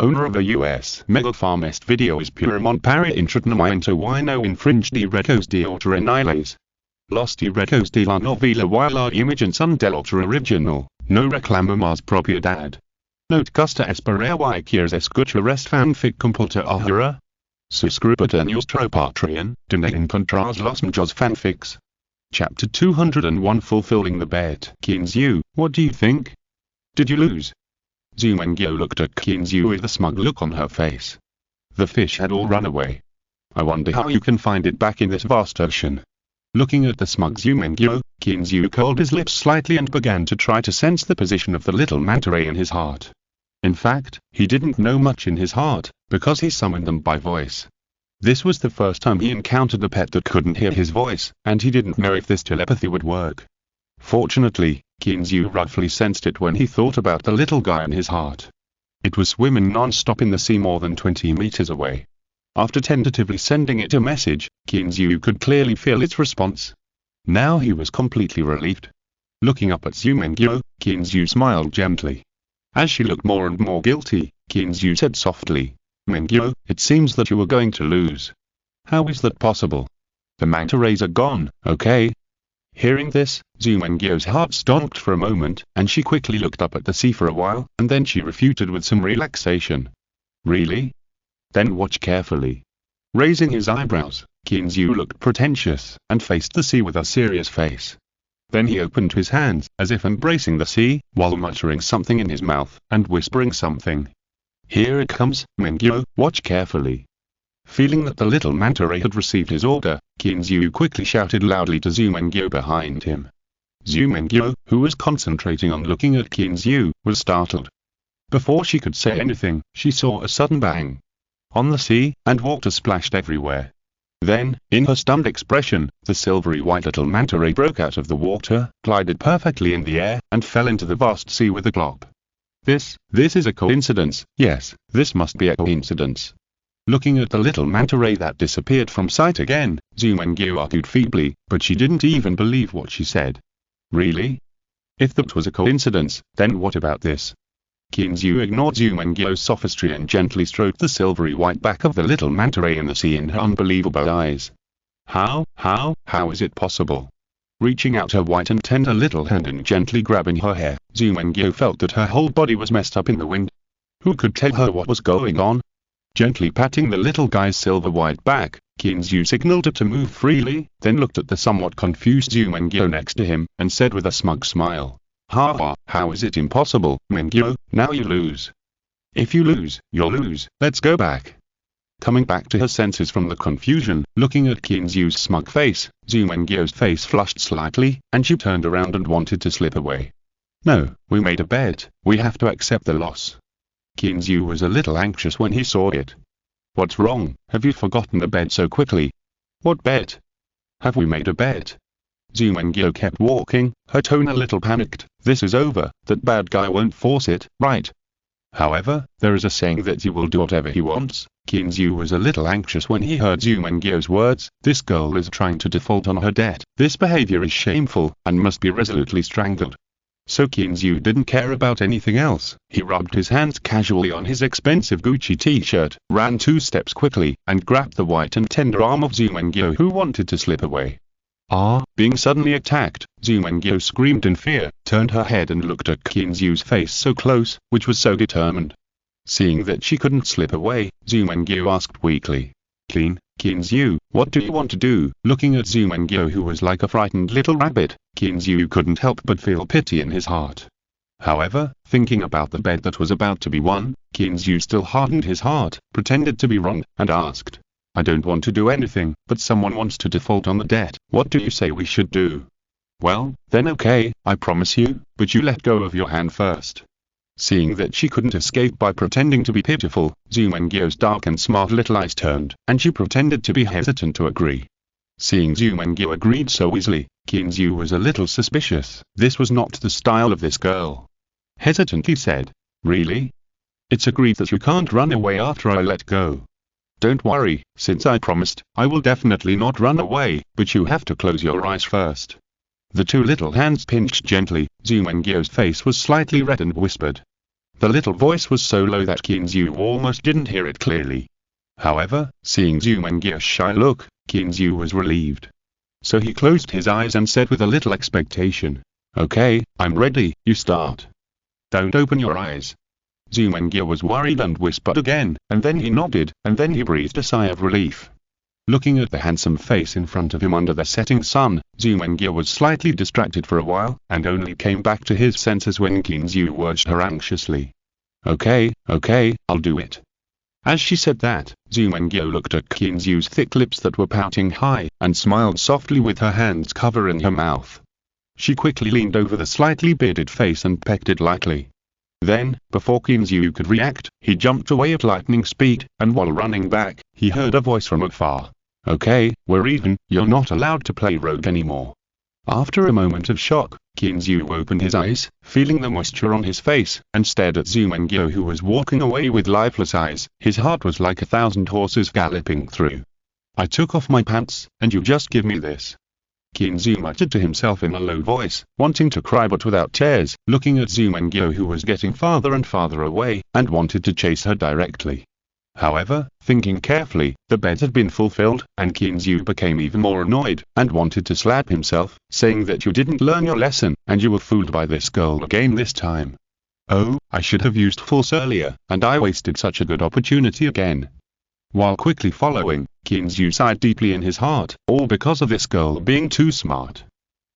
owner of the US Mega Farm. Este video es puramente para entretenimiento y no infringe derechos de autor en los derechos de la novela y la imagen son del autor original. No reclamamos propiedad. No te gusta esperar y quieres escuchar este fanfic completo ahora. Suscríbete a nuestro Patreon, donde encontrarás los mejores fanfics. Chapter 201 Fulfilling the Bet. Kinzu, what do you think? Did you lose? Zumengyo looked at Kinzu with a smug look on her face. The fish had all run away. I wonder how you can find it back in this vast ocean. Looking at the smug Zumengyo, Kinzu curled his lips slightly and began to try to sense the position of the little manta ray in his heart. In fact, he didn't know much in his heart, because he summoned them by voice. This was the first time he encountered a pet that couldn't hear his voice, and he didn't know if this telepathy would work. Fortunately, Kinzu roughly sensed it when he thought about the little guy in his heart. It was swimming non-stop in the sea more than 20 meters away. After tentatively sending it a message, Kinzu could clearly feel its response. Now he was completely relieved. Looking up at Zumengyo, Kinzu smiled gently. As she looked more and more guilty, Kinzu said softly, "Mengyo, it seems that you are going to lose. How is that possible? The manta rays are gone, okay?" Hearing this, Zumengyo's heart stopped for a moment, and she quickly looked up at the sea for a while, and then she refuted with some relaxation. "Really? Then watch carefully." Raising his eyebrows, Kinzu looked pretentious, and faced the sea with a serious face. Then he opened his hands, as if embracing the sea, while muttering something in his mouth, and whispering something. "Here it comes, Mengyo, watch carefully." Feeling that the little manta ray had received his order, Kinzu quickly shouted loudly to Zumengyo behind him. Zumengyo, who was concentrating on looking at Kinzu, was startled. Before she could say anything, she saw a sudden bang on the sea, and water splashed everywhere. Then, in her stunned expression, the silvery white little manta ray broke out of the water, glided perfectly in the air, and fell into the vast sea with a glop. This is a coincidence. Yes, this must be a coincidence. Looking at the little manta ray that disappeared from sight again, Zumengyo argued feebly, but she didn't even believe what she said. Really? If that was a coincidence, then what about this? Kinzu ignored Zumengyo's sophistry and gently stroked the silvery white back of the little manta ray in the sea in her unbelievable eyes. How is it possible? Reaching out her white and tender little hand and gently grabbing her hair, Zumengyo felt that her whole body was messed up in the wind. Who could tell her what was going on? Gently patting the little guy's silver white back, Kinzu signaled it to move freely, then looked at the somewhat confused Zumengyo next to him, and said with a smug smile, How is it impossible, Mengyo? Now you lose. If you lose, you'll lose. Let's go back." Coming back to her senses from the confusion, looking at Kinzu's smug face, Zumengyo's face flushed slightly, and she turned around and wanted to slip away. "No, we made a bet. We have to accept the loss." Kinzu was a little anxious when he saw it. "What's wrong? Have you forgotten the bet so quickly?" "What bet? Have we made a bet?" Zumengyo kept walking, her tone a little panicked. "This is over. That bad guy won't force it, right? However, there is a saying that he will do whatever he wants." Kinzu was a little anxious when he heard Zumengyo's words. This girl is trying to default on her debt. This behavior is shameful, and must be resolutely strangled. So Kinzu didn't care about anything else. He rubbed his hands casually on his expensive Gucci t-shirt, ran 2 steps quickly, and grabbed the white and tender arm of Zumengyo who wanted to slip away. Being suddenly attacked, Zumengyo screamed in fear, turned her head and looked at Kinzu's face so close, which was so determined. Seeing that she couldn't slip away, Zumengyo asked weakly, Kinzu, what do you want to do?" Looking at Zumengyo who was like a frightened little rabbit, Kinzu couldn't help but feel pity in his heart. However, thinking about the bet that was about to be won, Kinzu still hardened his heart, pretended to be wrong, and asked, "I don't want to do anything, but someone wants to default on the debt. What do you say we should do?" "Well, then okay, I promise you, but you let go of your hand first." Seeing that she couldn't escape by pretending to be pitiful, Zumengyo's dark and smart little eyes turned, and she pretended to be hesitant to agree. Seeing Zumengyo agreed so easily, Kinzu was a little suspicious. This was not the style of this girl. Hesitantly said, "Really? It's agreed that you can't run away after I let go." "Don't worry, since I promised, I will definitely not run away, but you have to close your eyes first." The 2 little hands pinched gently. Zumengyo's face was slightly red and whispered, The little voice was so low that Kinzu almost didn't hear it clearly. However, seeing Zhu Mengyo's shy look, Kinzu was relieved. So he closed his eyes and said with a little expectation, "Okay, I'm ready, you start." "Don't open your eyes." Zhu Mengyo was worried and whispered again, and then he nodded, and then he breathed a sigh of relief. Looking at the handsome face in front of him under the setting sun, Zhu Mengyo was slightly distracted for a while, and only came back to his senses when Kinzu urged her anxiously. Okay, I'll do it." As she said that, Zhu Mengyo looked at Kinzu's thick lips that were pouting high, and smiled softly with her hands covering her mouth. She quickly leaned over the slightly bearded face and pecked it lightly. Then, before Kinzu could react, he jumped away at lightning speed, and while running back, he heard a voice from afar. "Okay, we're even, you're not allowed to play rogue anymore." After a moment of shock, Kinzu opened his eyes, feeling the moisture on his face, and stared at Zhu Mengyo who was walking away with lifeless eyes. His heart was like 1,000 horses galloping through. "I took off my pants, and you just give me this." Kinzu muttered to himself in a low voice, wanting to cry but without tears, looking at Zhu Mengyo who was getting farther and farther away, and wanted to chase her directly. However, thinking carefully, the bet had been fulfilled, and Kinzu became even more annoyed, and wanted to slap himself, saying that you didn't learn your lesson, and you were fooled by this girl again this time. "Oh, I should have used force earlier, and I wasted such a good opportunity again." While quickly following, Kinzu sighed deeply in his heart, all because of this girl being too smart.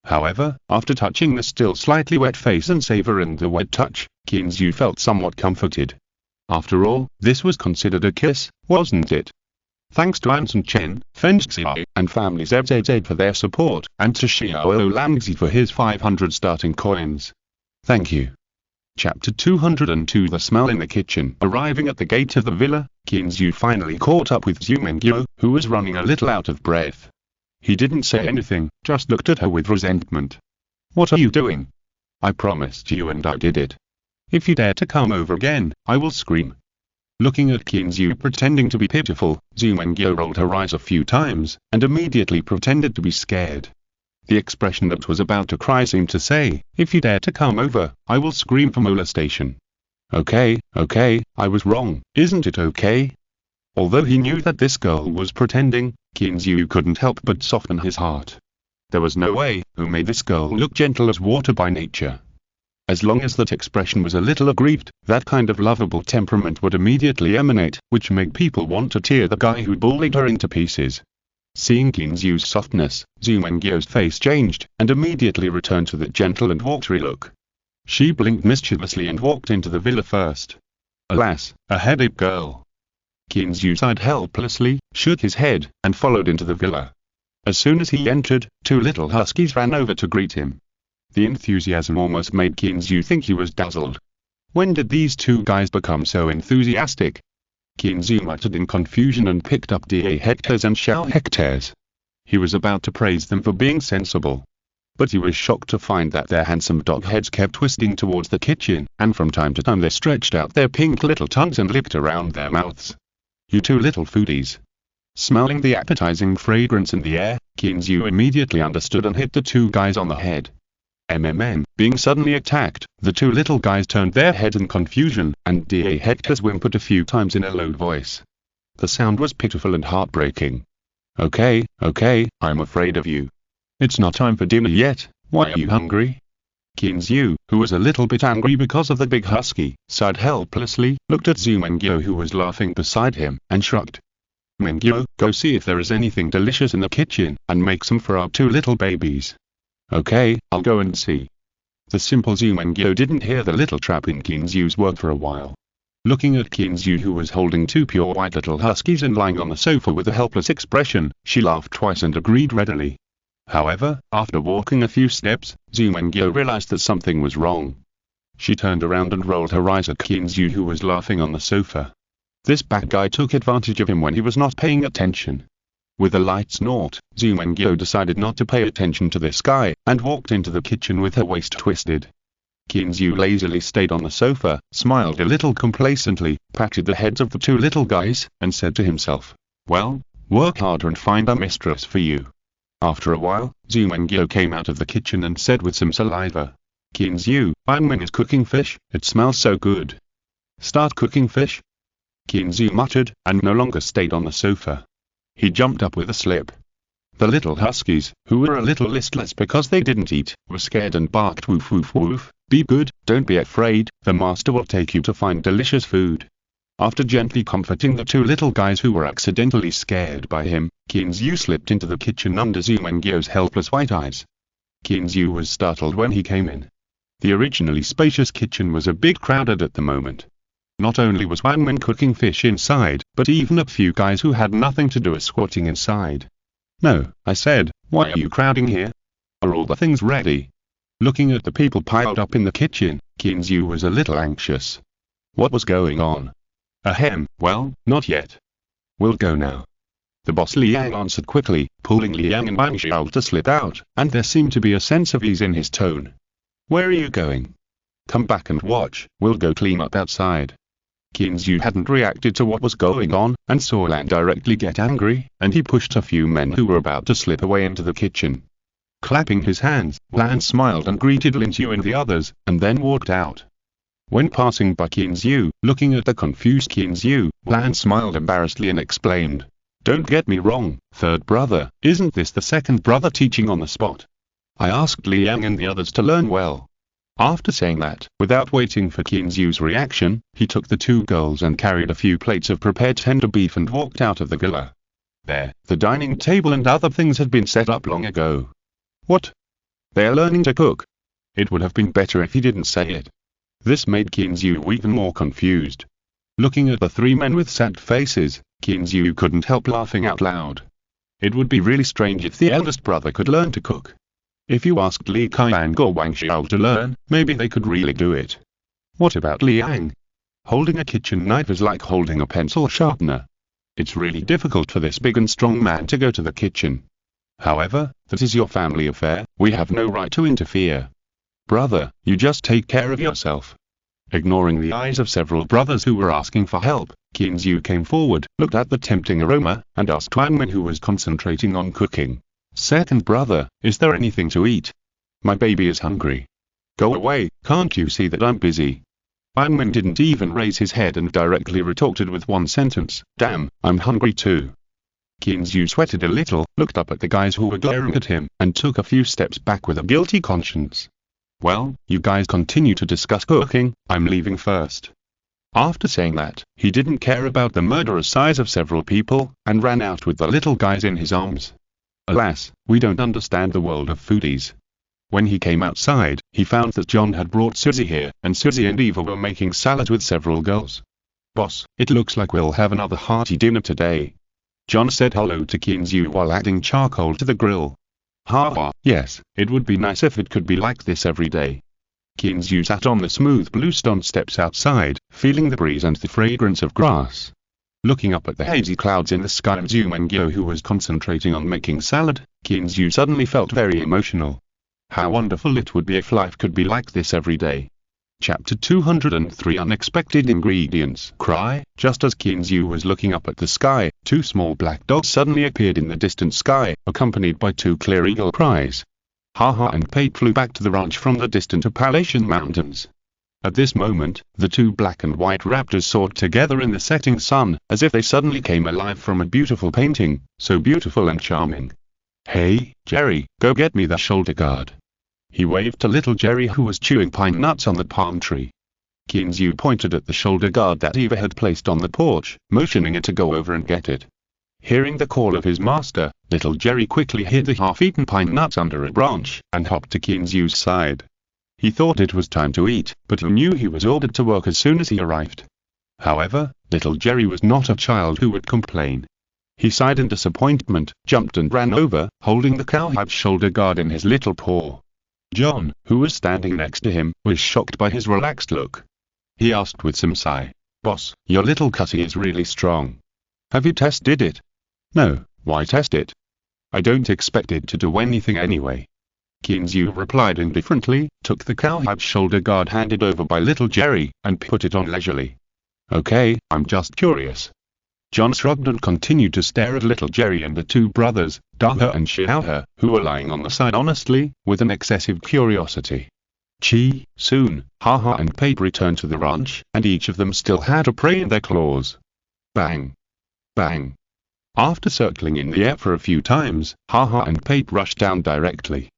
However, after touching the still slightly wet face and savoring the wet touch, Kinzu felt somewhat comforted. After all, this was considered a kiss, wasn't it? Thanks to Anson Chen, Fengxiai, and Family ZZZ for their support, and to Xiao Langzi for his 500 starting coins. Thank you. Chapter 202 The Smell in the Kitchen. Arriving at the gate of the villa, Kinzu finally caught up with Zhu Mengyo, who was running a little out of breath. He didn't say anything, just looked at her with resentment. "What are you doing?" "I promised you and I did it. If you dare to come over again, I will scream." Looking at Kinzu pretending to be pitiful, Zhu Mengyo rolled her eyes a few times, and immediately pretended to be scared. The expression that was about to cry seemed to say, "If you dare to come over, I will scream for molestation." Okay, I was wrong, isn't it okay? Although he knew that this girl was pretending, Kinzu couldn't help but soften his heart. There was no way, who made this girl look gentle as water by nature. As long as that expression was a little aggrieved, that kind of lovable temperament would immediately emanate, which made people want to tear the guy who bullied her into pieces. Seeing Kinzu's softness, Zhu Mengyo's face changed, and immediately returned to that gentle and watery look. She blinked mischievously and walked into the villa first. Alas, a headache girl. Kinzu sighed helplessly, shook his head, and followed into the villa. As soon as he entered, two little huskies ran over to greet him. The enthusiasm almost made Kinzu think he was dazzled. When did these two guys become so enthusiastic? Kinzu muttered in confusion and picked up Da Hectares and Xiao Hectares. He was about to praise them for being sensible. But he was shocked to find that their handsome dog heads kept twisting towards the kitchen, and from time to time they stretched out their pink little tongues and licked around their mouths. "You two little foodies." Smelling the appetizing fragrance in the air, Kinzu immediately understood and hit the two guys on the head. Being suddenly attacked, the two little guys turned their heads in confusion, and Da Hectares whimpered a few times in a low voice. The sound was pitiful and heartbreaking. Okay, I'm afraid of you. It's not time for dinner yet, why are you hungry?" Kinzu, who was a little bit angry because of the big husky, sighed helplessly, looked at Zhu Mengyo who was laughing beside him, and shrugged. "Mengyo, go see if there is anything delicious in the kitchen, and make some for our two little babies." "Okay, I'll go and see." The simple Zhu Mengyo didn't hear the little trap in Kinzu's work for a while. Looking at Kinzu who was holding two pure white little huskies and lying on the sofa with a helpless expression, she laughed twice and agreed readily. However, after walking a few steps, Zhu Mengyo realized that something was wrong. She turned around and rolled her eyes at Kinzu who was laughing on the sofa. This bad guy took advantage of him when he was not paying attention. With a light snort, Zhu Mengyo decided not to pay attention to this guy, and walked into the kitchen with her waist twisted. Kinzu lazily stayed on the sofa, smiled a little complacently, patted the heads of the two little guys, and said to himself, "Well, work harder and find a mistress for you." After a while, Zhu Mengyo came out of the kitchen and said with some saliva, "Kinzu, Min is cooking fish, it smells so good." Start cooking fish? Kinzu muttered, and no longer stayed on the sofa. He jumped up with a slip. The little huskies, who were a little listless because they didn't eat, were scared and barked woof woof woof. Be good, don't be afraid, the master will take you to find delicious food. After gently comforting the two little guys who were accidentally scared by him, Kinzu slipped into the kitchen under Zumengyo's helpless white eyes. Kinzu was startled when he came in. The originally spacious kitchen was a bit crowded at the moment. Not only was Wangman cooking fish inside, but even a few guys who had nothing to do were squatting inside. No, I said, why are you crowding here? Are all the things ready? Looking at the people piled up in the kitchen, Kinzu was a little anxious. What was going on? Ahem, well, not yet. We'll go now. The boss Liang answered quickly, pulling Liang and Wang Xiao to slip out, and there seemed to be a sense of ease in his tone. Where are you going? Come back and watch, we'll go clean up outside. Kinzu hadn't reacted to what was going on, and saw Lan directly get angry, and he pushed a few men who were about to slip away into the kitchen. Clapping his hands, Lan smiled and greeted Linju and the others, and then walked out. When passing by Kinzu, looking at the confused Kinzu, Lan smiled embarrassedly and exclaimed, Don't get me wrong, third brother, isn't this the second brother teaching on the spot? I asked Liang and the others to learn well. After saying that, without waiting for Kinzu's reaction, he took the two girls and carried a few plates of prepared tender beef and walked out of the gala. There, the dining table and other things had been set up long ago. What? They're learning to cook? It would have been better if he didn't say it. This made Kinzu even more confused. Looking at the three men with sad faces, Kinzu couldn't help laughing out loud. It would be really strange if the eldest brother could learn to cook. If you asked Li Kaiang or Wang Xiao to learn, maybe they could really do it. What about Liang? Holding a kitchen knife is like holding a pencil sharpener. It's really difficult for this big and strong man to go to the kitchen. However, that is your family affair, we have no right to interfere. Brother, you just take care of yourself. Ignoring the eyes of several brothers who were asking for help, Kinzu came forward, looked at the tempting aroma, and asked Wangman, who was concentrating on cooking. Second brother, is there anything to eat? My baby is hungry. Go away, can't you see that I'm busy? Wangman didn't even raise his head and directly retorted with one sentence, Damn, I'm hungry too. Kinzu sweated a little, looked up at the guys who were glaring at him, and took a few steps back with a guilty conscience. Well, you guys continue to discuss cooking, I'm leaving first. After saying that, he didn't care about the murderous size of several people, and ran out with the little guys in his arms. Alas, we don't understand the world of foodies. When he came outside, he found that John had brought Susie here, and Susie and Eva were making salad with several girls. Boss, it looks like we'll have another hearty dinner today. John said hello to Kinzu while adding charcoal to the grill. Ha, yes, it would be nice if it could be like this every day. Kinzu sat on the smooth blue stone steps outside, feeling the breeze and the fragrance of grass. Looking up at the hazy clouds in the sky of Zumengyo, who was concentrating on making salad, Kinzu suddenly felt very emotional. How wonderful it would be if life could be like this every day. Chapter 203 Unexpected Ingredients. Cry. Just as Kinzu was looking up at the sky, two small black dogs suddenly appeared in the distant sky, accompanied by two clear eagle cries. Ha and Pate flew back to the ranch from the distant Appalachian Mountains. At this moment, the two black and white raptors soared together in the setting sun, as if they suddenly came alive from a beautiful painting, so beautiful and charming. Hey, Jerry, go get me the shoulder guard. He waved to little Jerry, who was chewing pine nuts on the palm tree. Kinzu pointed at the shoulder guard that Eva had placed on the porch, motioning it to go over and get it. Hearing the call of his master, little Jerry quickly hid the half-eaten pine nuts under a branch, and hopped to Kinzu's side. He thought it was time to eat, but he knew he was ordered to work as soon as he arrived. However, little Jerry was not a child who would complain. He sighed in disappointment, jumped and ran over, holding the cowhide shoulder guard in his little paw. John, who was standing next to him, was shocked by his relaxed look. He asked with some sigh, Boss, your little cutty is really strong. Have you tested it? No, why test it? I don't expect it to do anything anyway. Kinzu replied indifferently, took the cowhide shoulder guard handed over by little Jerry, and put it on leisurely. Okay, I'm just curious. John shrugged and continued to stare at little Jerry and the two brothers, Daha and Xiaohe, who were lying on the side honestly, with an excessive curiosity. Soon, Haha and Pape returned to the ranch, and each of them still had a prey in their claws. Bang! Bang! After circling in the air for a few times, Haha and Pape rushed down directly.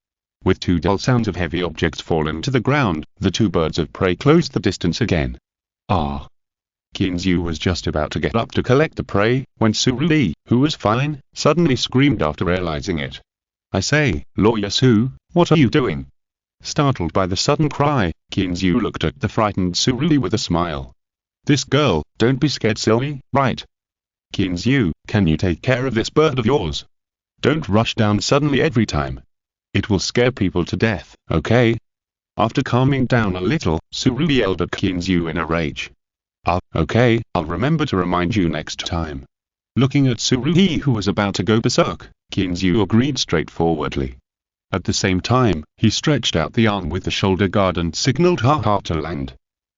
With two dull sounds of heavy objects falling to the ground, the two birds of prey closed the distance again. Ah! Kinzu was just about to get up to collect the prey, when Surui, who was fine, suddenly screamed after realizing it. I say, Lawyer Su, what are you doing? Startled by the sudden cry, Kinzu looked at the frightened Surui with a smile. This girl, don't be scared silly, right? Kinzu, can you take care of this bird of yours? Don't rush down suddenly every time. It will scare people to death, okay? After calming down a little, Surui yelled at Kinzu in a rage. Okay, I'll remember to remind you next time. Looking at Surui who was about to go berserk, Kinzu agreed straightforwardly. At the same time, he stretched out the arm with the shoulder guard and signaled Haha to land.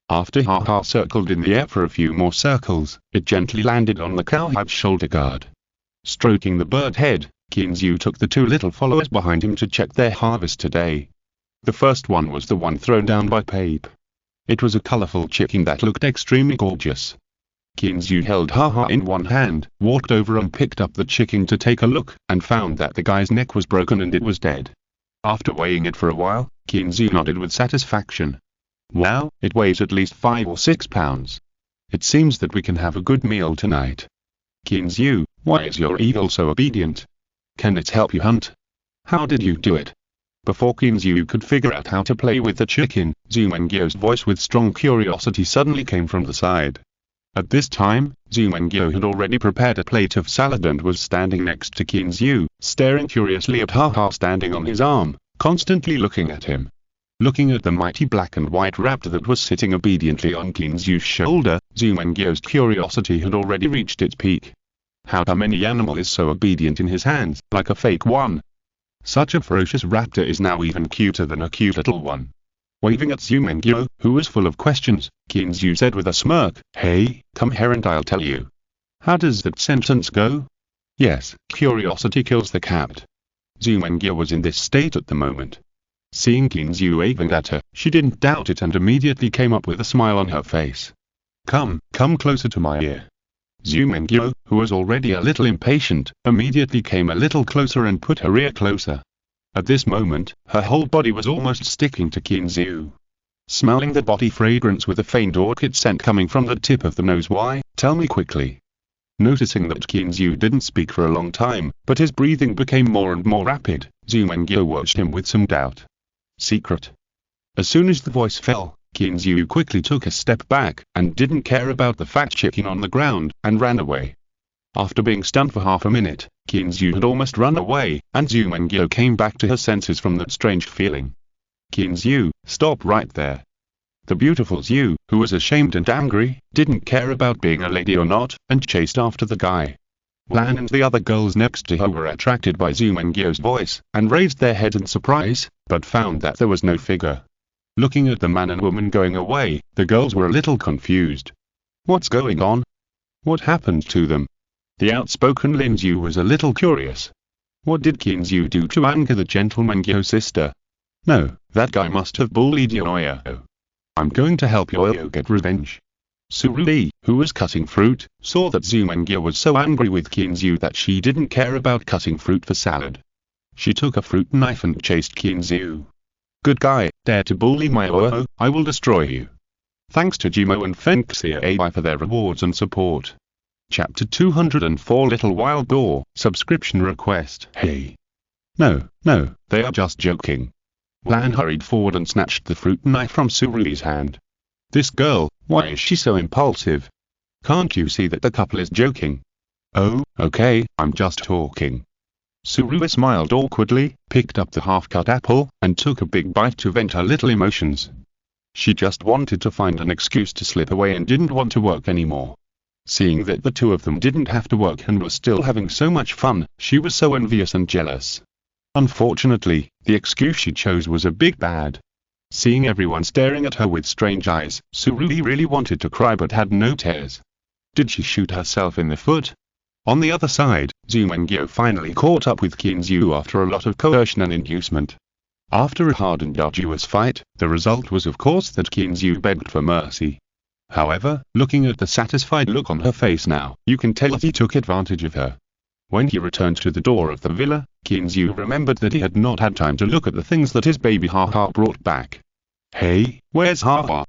After Haha circled in the air for a few more circles, it gently landed on the cowhide's shoulder guard. Stroking the bird head, Kinzu took the two little followers behind him to check their harvest today. The first one was the one thrown down by Pape. It was a colorful chicken that looked extremely gorgeous. Kinzu held Haha in one hand, walked over and picked up the chicken to take a look, and found that the guy's neck was broken and it was dead. After weighing it for a while, Kinzu nodded with satisfaction. Wow, it weighs at least 5 or 6 pounds. It seems that we can have a good meal tonight. Kinzu, why is your eagle so obedient? Can it help you hunt? How did you do it? Before Kinzu could figure out how to play with the chicken, Zumengyo's voice with strong curiosity suddenly came from the side. At this time, Zumengyo had already prepared a plate of salad and was standing next to Kinzu, staring curiously at Haha standing on his arm, constantly looking at him. Looking at the mighty black and white raptor that was sitting obediently on Kinzu's shoulder, Zumengyo's curiosity had already reached its peak. How many animal is so obedient in his hands, like a fake one? Such a ferocious raptor is now even cuter than a cute little one. Waving at Zumengyo, who was full of questions, Kinzu said with a smirk, Hey, come here and I'll tell you. How does that sentence go? Yes, curiosity kills the cat. Zumengyo was in this state at the moment. Seeing Kinzu waving at her, she didn't doubt it and immediately came up with a smile on her face. Come closer to my ear. Zumengyo, who was already a little impatient, immediately came a little closer and put her ear closer. At this moment, her whole body was almost sticking to Kinzu. Smelling the body fragrance with a faint orchid scent coming from the tip of the nose. Why, tell me quickly. Noticing that Kinzu didn't speak for a long time, but his breathing became more and more rapid, Zumengyo watched him with some doubt. Secret. As soon as the voice fell, Kinzu quickly took a step back, and didn't care about the fat chicken on the ground, and ran away. After being stunned for half a minute, Kinzu had almost run away, and Zumengyo came back to her senses from that strange feeling. Kinzu, stop right there. The beautiful Zhu, who was ashamed and angry, didn't care about being a lady or not, and chased after the guy. Lan and the other girls next to her were attracted by Zumengyo's voice, and raised their heads in surprise, but found that there was no figure. Looking at the man and woman going away, the girls were a little confused. What's going on? What happened to them? The outspoken Lin Zhu was a little curious. What did Kinzu do to anger the gentleman-Gyo sister? No, that guy must have bullied Yoyo. I'm going to help Yoyo get revenge. Surui, who was cutting fruit, saw that Zumengyo was so angry with Kinzu that she didn't care about cutting fruit for salad. She took a fruit knife and chased Kinzu. Good guy, dare to bully my Yoyo, I will destroy you. Thanks to Jimo and Fengxia AI for their rewards and support. Chapter 204 Little Wild Boar, Subscription Request. Hey. No, they are just joking. Lan hurried forward and snatched the fruit knife from Surui's hand. This girl, why is she so impulsive? Can't you see that the couple is joking? Oh, okay, I'm just talking. Surui smiled awkwardly, picked up the half-cut apple, and took a big bite to vent her little emotions. She just wanted to find an excuse to slip away and didn't want to work anymore. Seeing that the two of them didn't have to work and were still having so much fun, she was so envious and jealous. Unfortunately, the excuse she chose was a big bad. Seeing everyone staring at her with strange eyes, Surui really wanted to cry but had no tears. Did she shoot herself in the foot? On the other side, Zumengyo finally caught up with Kinzu after a lot of coercion and inducement. After a hard and arduous fight, the result was of course that Qinzu begged for mercy. However, looking at the satisfied look on her face now, you can tell that he took advantage of her. When he returned to the door of the villa, Qinzu remembered that he had not had time to look at the things that his baby Haha brought back. Hey, where's Haha?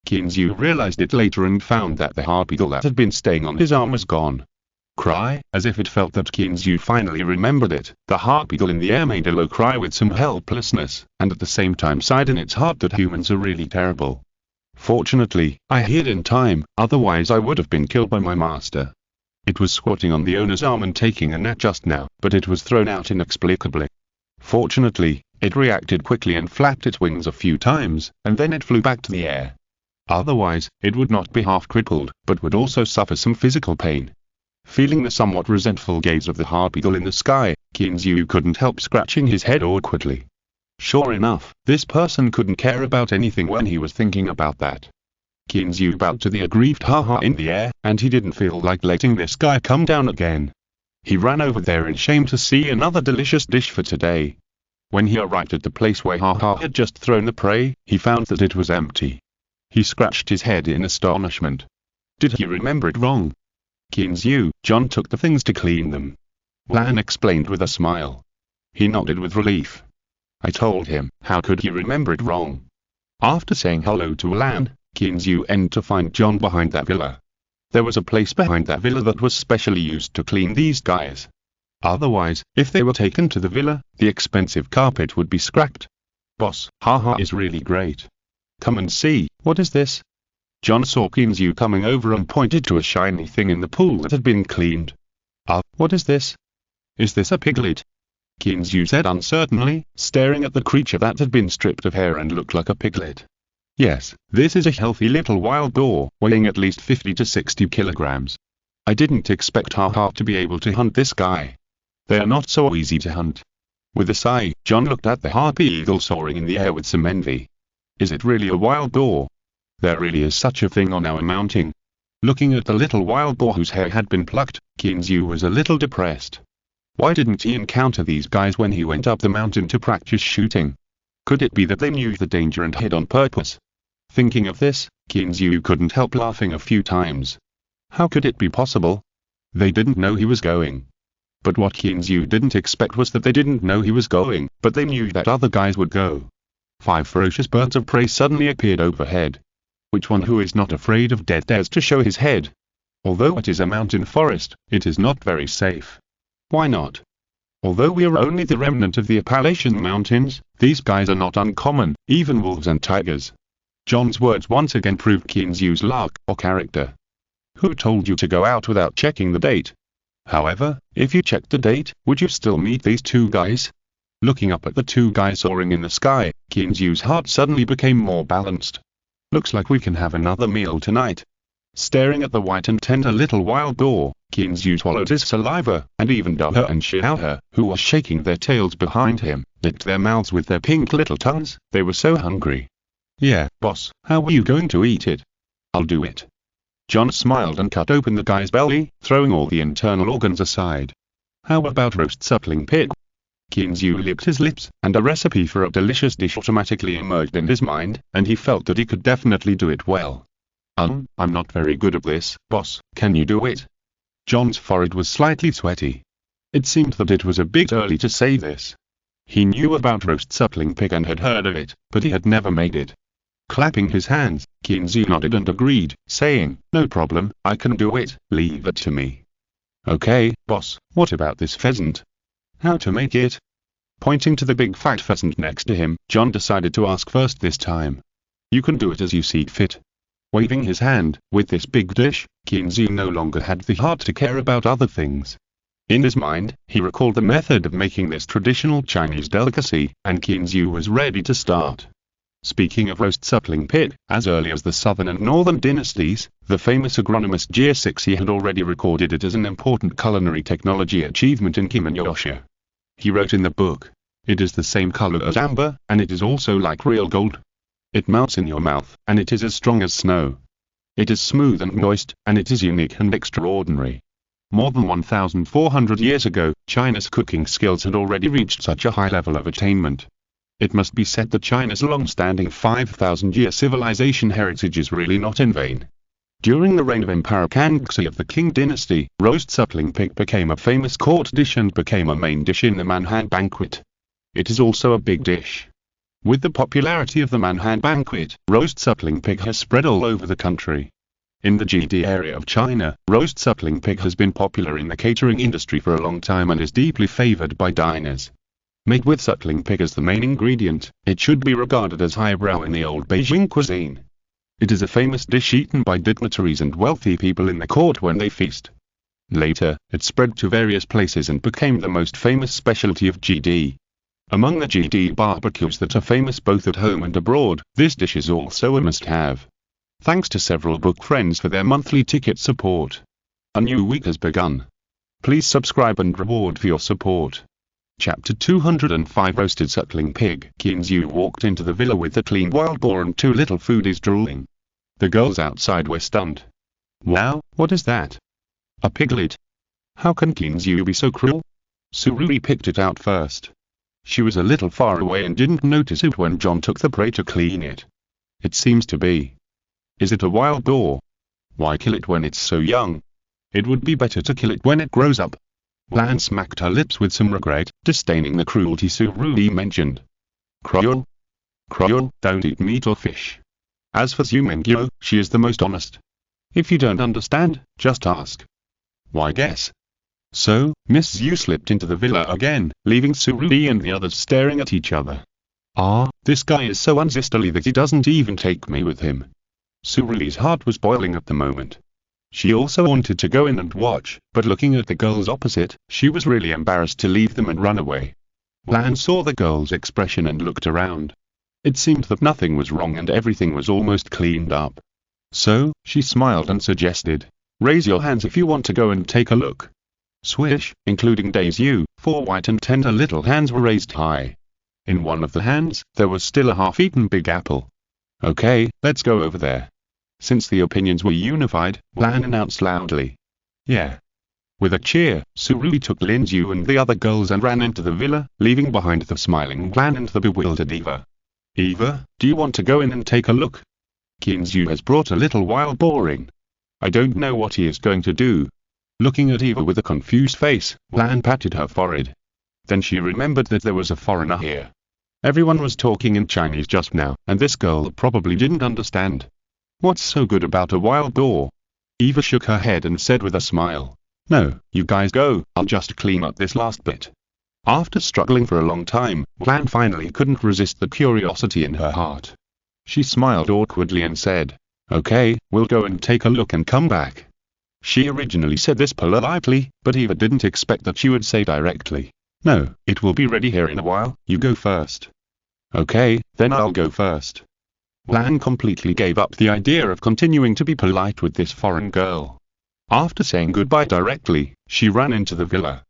Qinzu realized it later and found that the harp eagle that had been staying on his arm was gone. Cry, as if it felt that Qinzu finally remembered it, the harp eagle in the air made a low cry with some helplessness, and at the same time sighed in its heart that humans are really terrible. Fortunately, I hid in time, otherwise I would have been killed by my master. It was squatting on the owner's arm and taking a nap just now, but it was thrown out inexplicably. Fortunately, it reacted quickly and flapped its wings a few times, and then it flew back to the air. Otherwise, it would not be half crippled, but would also suffer some physical pain. Feeling the somewhat resentful gaze of the harp eagle in the sky, Qinzu couldn't help scratching his head awkwardly. Sure enough, this person couldn't care about anything when he was thinking about that. Qinzu bowed to the aggrieved Haha in the air, and he didn't feel like letting this guy come down again. He ran over there in shame to see another delicious dish for today. When he arrived at the place where Haha had just thrown the prey, he found that it was empty. He scratched his head in astonishment. Did he remember it wrong? Qinzu, John took the things to clean them. Lan explained with a smile. He nodded with relief. I told him, how could he remember it wrong? After saying hello to Lan, Qinzu went to find John behind that villa. There was a place behind that villa that was specially used to clean these guys. Otherwise, if they were taken to the villa, the expensive carpet would be scrapped. Boss, Haha is really great. Come and see, what is this? John saw Qinzu coming over and pointed to a shiny thing in the pool that had been cleaned. What is this? Is this a piglet? Qinzu said uncertainly, staring at the creature that had been stripped of hair and looked like a piglet. Yes, this is a healthy little wild boar, weighing at least 50 to 60 kilograms. I didn't expect Haha to be able to hunt this guy. They are not so easy to hunt. With a sigh, John looked at the harpy eagle soaring in the air with some envy. Is it really a wild boar? There really is such a thing on our mountain. Looking at the little wild boar whose hair had been plucked, Qinzu was a little depressed. Why didn't he encounter these guys when he went up the mountain to practice shooting? Could it be that they knew the danger and hid on purpose? Thinking of this, Qinzu couldn't help laughing a few times. How could it be possible? They didn't know he was going. But what Qinzu didn't expect was that they didn't know he was going, but they knew that other guys would go. 5 ferocious birds of prey suddenly appeared overhead. Which one who is not afraid of death dares to show his head? Although it is a mountain forest, it is not very safe. Why not? Although we are only the remnant of the Appalachian Mountains, these guys are not uncommon, even wolves and tigers. John's words once again proved Qinzu's luck, or character. Who told you to go out without checking the date? However, if you checked the date, would you still meet these two guys? Looking up at the two guys soaring in the sky, Qinzu's heart suddenly became more balanced. Looks like we can have another meal tonight. Staring at the white and tender little wild boar, Qinzu swallowed his saliva, and even Daha and Xiaohe, who were shaking their tails behind him, licked their mouths with their pink little tongues. They were so hungry. Yeah, boss, how are you going to eat it? I'll do it. John smiled and cut open the guy's belly, throwing all the internal organs aside. How about roast sapling pig? Qinzu licked his lips, and a recipe for a delicious dish automatically emerged in his mind, and he felt that he could definitely do it well. I'm not very good at this, boss, can you do it? John's forehead was slightly sweaty. It seemed that it was a bit early to say this. He knew about roast sapling pig and had heard of it, but he had never made it. Clapping his hands, Qinzu nodded and agreed, saying, no problem, I can do it, leave it to me. Okay, boss, what about this pheasant? How to make it? Pointing to the big fat pheasant next to him, John decided to ask first this time. You can do it as you see fit. Waving his hand, with this big dish, Qinzu no longer had the heart to care about other things. In his mind, he recalled the method of making this traditional Chinese delicacy, and Qinzu was ready to start. Speaking of roast sapling pig, as early as the Southern and Northern dynasties, the famous agronomist Jie Sixi had already recorded it as an important culinary technology achievement in Kimonyoshi. He wrote in the book, it is the same color as amber, and it is also like real gold. It melts in your mouth, and it is as strong as snow. It is smooth and moist, and it is unique and extraordinary. More than 1,400 years ago, China's cooking skills had already reached such a high level of attainment. It must be said that China's long-standing 5,000-year civilization heritage is really not in vain. During the reign of Emperor Kangxi of the Qing dynasty, roast suckling pig became a famous court dish and became a main dish in the Manhan banquet. It is also a big dish. With the popularity of the Manhan banquet, roast suckling pig has spread all over the country. In the GD area of China, roast suckling pig has been popular in the catering industry for a long time and is deeply favored by diners. Made with suckling pig as the main ingredient, it should be regarded as highbrow in the old Beijing cuisine. It is a famous dish eaten by dignitaries and wealthy people in the court when they feast. Later, it spread to various places and became the most famous specialty of GD. Among the GD barbecues that are famous both at home and abroad, this dish is also a must-have. Thanks to several book friends for their monthly ticket support. A new week has begun. Please subscribe and reward for your support. Chapter 205 Roasted Suckling Pig. Qin Zhu walked into the villa with the clean wild boar and two little foodies drooling. The girls outside were stunned. Wow, what is that? A piglet? How can Qin Zhu be so cruel? Surui picked it out first. She was a little far away and didn't notice it when John took the prey to clean it. It seems to be. Is it a wild boar? Why kill it when it's so young? It would be better to kill it when it grows up. Lan smacked her lips with some regret, disdaining the cruelty Surui mentioned. Cruel? Cruel, don't eat meat or fish. As for Zhu Mengyo, she is the most honest. If you don't understand, just ask. Why guess? So, Miss Zhu slipped into the villa again, leaving Surui and the others staring at each other. This guy is so unsisterly that he doesn't even take me with him. Surui's heart was boiling at the moment. She also wanted to go in and watch, but looking at the girls opposite, she was really embarrassed to leave them and run away. Lan saw the girl's expression and looked around. It seemed that nothing was wrong and everything was almost cleaned up. So, she smiled and suggested, raise your hands if you want to go and take a look. Swish, including Daisy, 4 white and tender little hands were raised high. In one of the hands, there was still a half-eaten big apple. Okay, let's go over there. Since the opinions were unified, Lan announced loudly. Yeah. With a cheer, Surui took Lin Zhu and the other girls and ran into the villa, leaving behind the smiling Lan and the bewildered Eva. Eva, do you want to go in and take a look? Qin Zhu has brought a little wild boar in. I don't know what he is going to do. Looking at Eva with a confused face, Lan patted her forehead. Then she remembered that there was a foreigner here. Everyone was talking in Chinese just now, and this girl probably didn't understand. What's so good about a wild boar? Eva shook her head and said with a smile. No, you guys go, I'll just clean up this last bit. After struggling for a long time, Lan finally couldn't resist the curiosity in her heart. She smiled awkwardly and said, okay, we'll go and take a look and come back. She originally said this politely, but Eva didn't expect that she would say directly. No, it will be ready here in a while, you go first. Okay, then I'll go first. Lan completely gave up the idea of continuing to be polite with this foreign girl. After saying goodbye directly, she ran into the villa.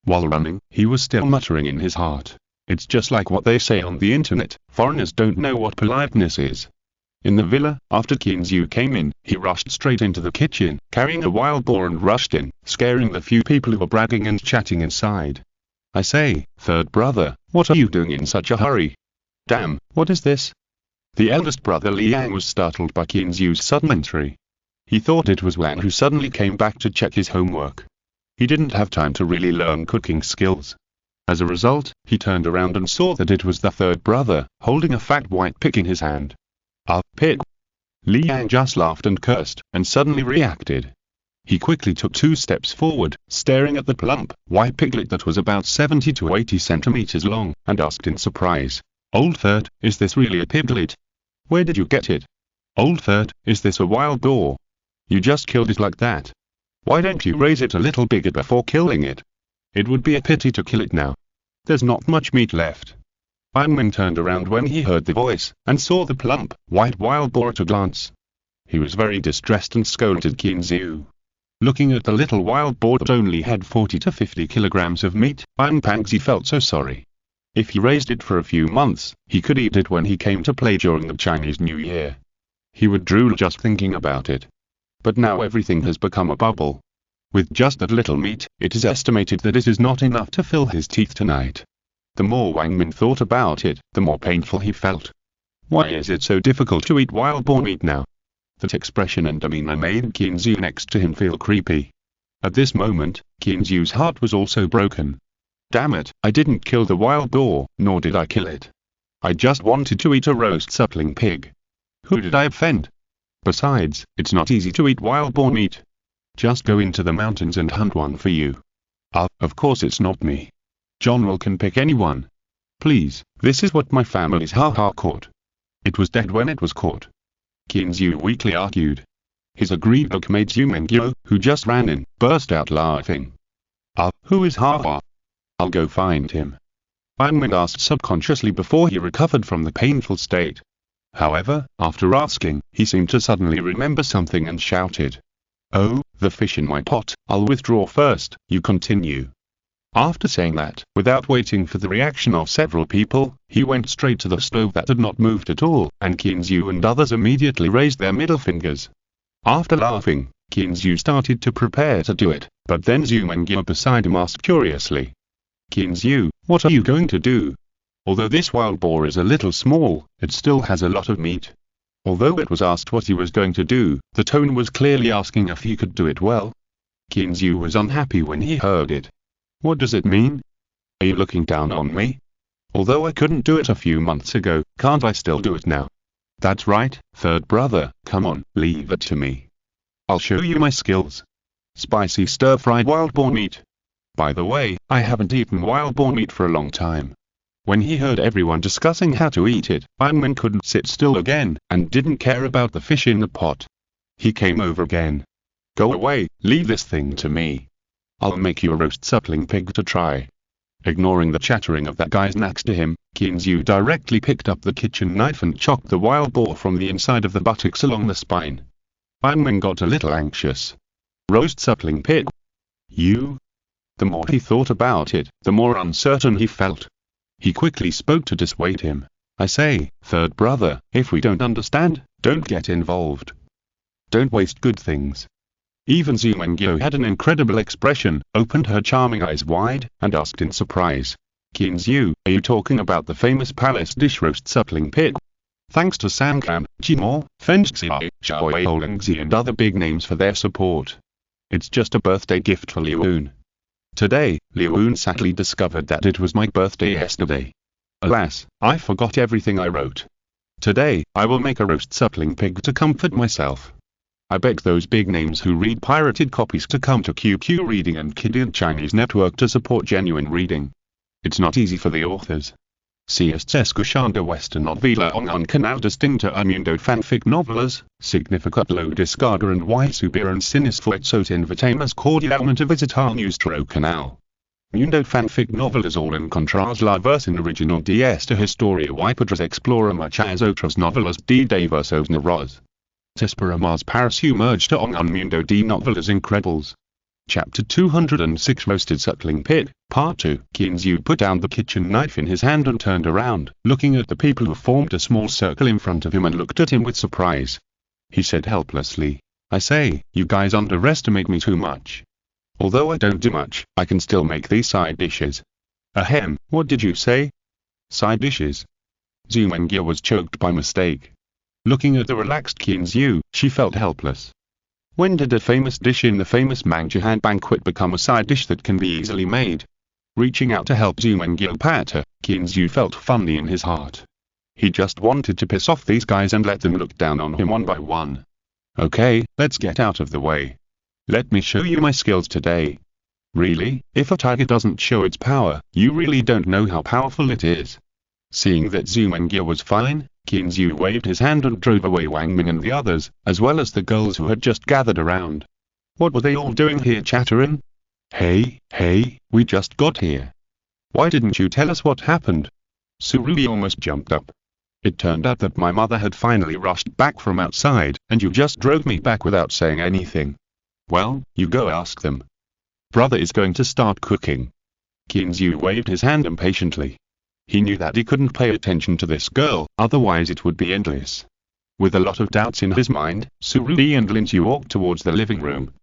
While running, he was still muttering in his heart. It's just like what they say on the internet, foreigners don't know what politeness is. In the villa, after Qin Zhu came in, he rushed straight into the kitchen, carrying a wild boar and rushed in, scaring the few people who were bragging and chatting inside. I say, third brother, what are you doing in such a hurry? Damn, what is this? The eldest brother Liang was startled by Qin Zhu's sudden entry. He thought it was Wang who suddenly came back to check his homework. He didn't have time to really learn cooking skills. As a result, he turned around and saw that it was the third brother, holding a fat white pig in his hand. A pig! Liang just laughed and cursed, and suddenly reacted. He quickly took 2 steps forward, staring at the plump, white piglet that was about 70 to 80 centimeters long, and asked in surprise, Old Third, is this really a piglet? Where did you get it? Old Third, is this a wild boar? You just killed it like that. Why don't you raise it a little bigger before killing it? It would be a pity to kill it now. There's not much meat left. Min turned around when he heard the voice, and saw the plump, white wild boar at a glance. He was very distressed and scolded Qin Zhu. Looking at the little wild boar that only had 40 to 50 kilograms of meat, Pangxi felt so sorry. If he raised it for a few months, he could eat it when he came to play during the Chinese New Year. He would drool just thinking about it. But now everything has become a bubble. With just that little meat, it is estimated that it is not enough to fill his teeth tonight. The more Wang Min thought about it, the more painful he felt. Why is it so difficult to eat wild boar meat now? That expression and demeanor made Qin Zhu next to him feel creepy. At this moment, Qin Zhu's heart was also broken. Damn it, I didn't kill the wild boar, nor did I kill it. I just wanted to eat a roast suckling pig. Who did I offend? Besides, it's not easy to eat wild boar meat. Just go into the mountains and hunt one for you. Of course it's not me. John Will can pick anyone. Please, this is what my family's ha-ha caught. It was dead when it was caught. Qin Zhu weakly argued. His aggrieved look made Zhu Mengyo, who just ran in, burst out laughing. Who is ha-ha? I'll go find him. Wang Min asked subconsciously before he recovered from the painful state. However, after asking, he seemed to suddenly remember something and shouted. Oh, the fish in my pot, I'll withdraw first, you continue. After saying that, without waiting for the reaction of several people, he went straight to the stove that had not moved at all, and Qin Zhu and others immediately raised their middle fingers. After laughing, Qin Zhu started to prepare to do it, but then Zhu Mengyo beside him asked curiously. Qin Zhu, what are you going to do? Although this wild boar is a little small, it still has a lot of meat. Although it was asked what he was going to do, the tone was clearly asking if he could do it well. Qin Zhu was unhappy when he heard it. What does it mean? Are you looking down on me? Although I couldn't do it a few months ago, can't I still do it now? That's right, third brother, come on, leave it to me. I'll show you my skills. Spicy stir-fried wild boar meat. By the way, I haven't eaten wild boar meat for a long time. When he heard everyone discussing how to eat it, Wang Min couldn't sit still again, and didn't care about the fish in the pot. He came over again. Go away, leave this thing to me. I'll make you a roast suckling pig to try. Ignoring the chattering of that guys next to him, Qin Zhu directly picked up the kitchen knife and chopped the wild boar from the inside of the buttocks along the spine. Wang Min got a little anxious. Roast suckling pig? You? The more he thought about it, the more uncertain he felt. He quickly spoke to dissuade him. I say, third brother, if we don't understand, don't get involved. Don't waste good things. Even Zhu Mengyo had an incredible expression, opened her charming eyes wide, and asked in surprise. Qin Zhu, are you talking about the famous palace dish roast suckling pig? Thanks to Samkam, Jimo, Fengxi, Xiaowei Holingzi and other big names for their support. It's just a birthday gift for Liu Un. Today, Liu Un sadly discovered that it was my birthday yesterday. Alas, I forgot everything I wrote. Today, I will make a roast suckling pig to comfort myself. I beg those big names who read pirated copies to come to QQ Reading and Kidid Chinese Network to support genuine reading. It's not easy for the authors. Si est escuchando esta novela en un canal distinto a mundo fanfic novelas, significat lo descarga and y subir en cines fuerzos invitamos cordialmente a visitar nuestro canal. Mundo fanfic novelas all encontrás la versión original de esta historia y podrás explorar muchas otras novelas de diversos narradores. Te esperamos para sumergirte en un mundo de novelas incredibles. Chapter 206 Roasted Suckling Pig, Part 2. Qin Zhu put down the kitchen knife in his hand and turned around, looking at the people who formed a small circle in front of him and looked at him with surprise. He said helplessly, I say, you guys underestimate me too much. Although I don't do much, I can still make these side dishes. Ahem, what did you say? Side dishes? Zhu Mengyo was choked by mistake. Looking at the relaxed Qin Zhu, she felt helpless. When did a famous dish in the famous Mangjihan banquet become a side dish that can be easily made? Reaching out to help Zhu Mengyo pat her, Qin Zhu felt funny in his heart. He just wanted to piss off these guys and let them look down on him one by one. Okay, let's get out of the way. Let me show you my skills today. Really, if a tiger doesn't show its power, you really don't know how powerful it is. Seeing that Zhu Mengyo was fine, Qin Zhu waved his hand and drove away Wang Min and the others, as well as the girls who had just gathered around. What were they all doing here chattering? Hey, we just got here. Why didn't you tell us what happened? Surui almost jumped up. It turned out that my mother had finally rushed back from outside, and you just drove me back without saying anything. Well, you go ask them. Brother is going to start cooking. Qin Zhu waved his hand impatiently. He knew that he couldn't pay attention to this girl, otherwise it would be endless. With a lot of doubts in his mind, Surui and Linji walked towards the living room.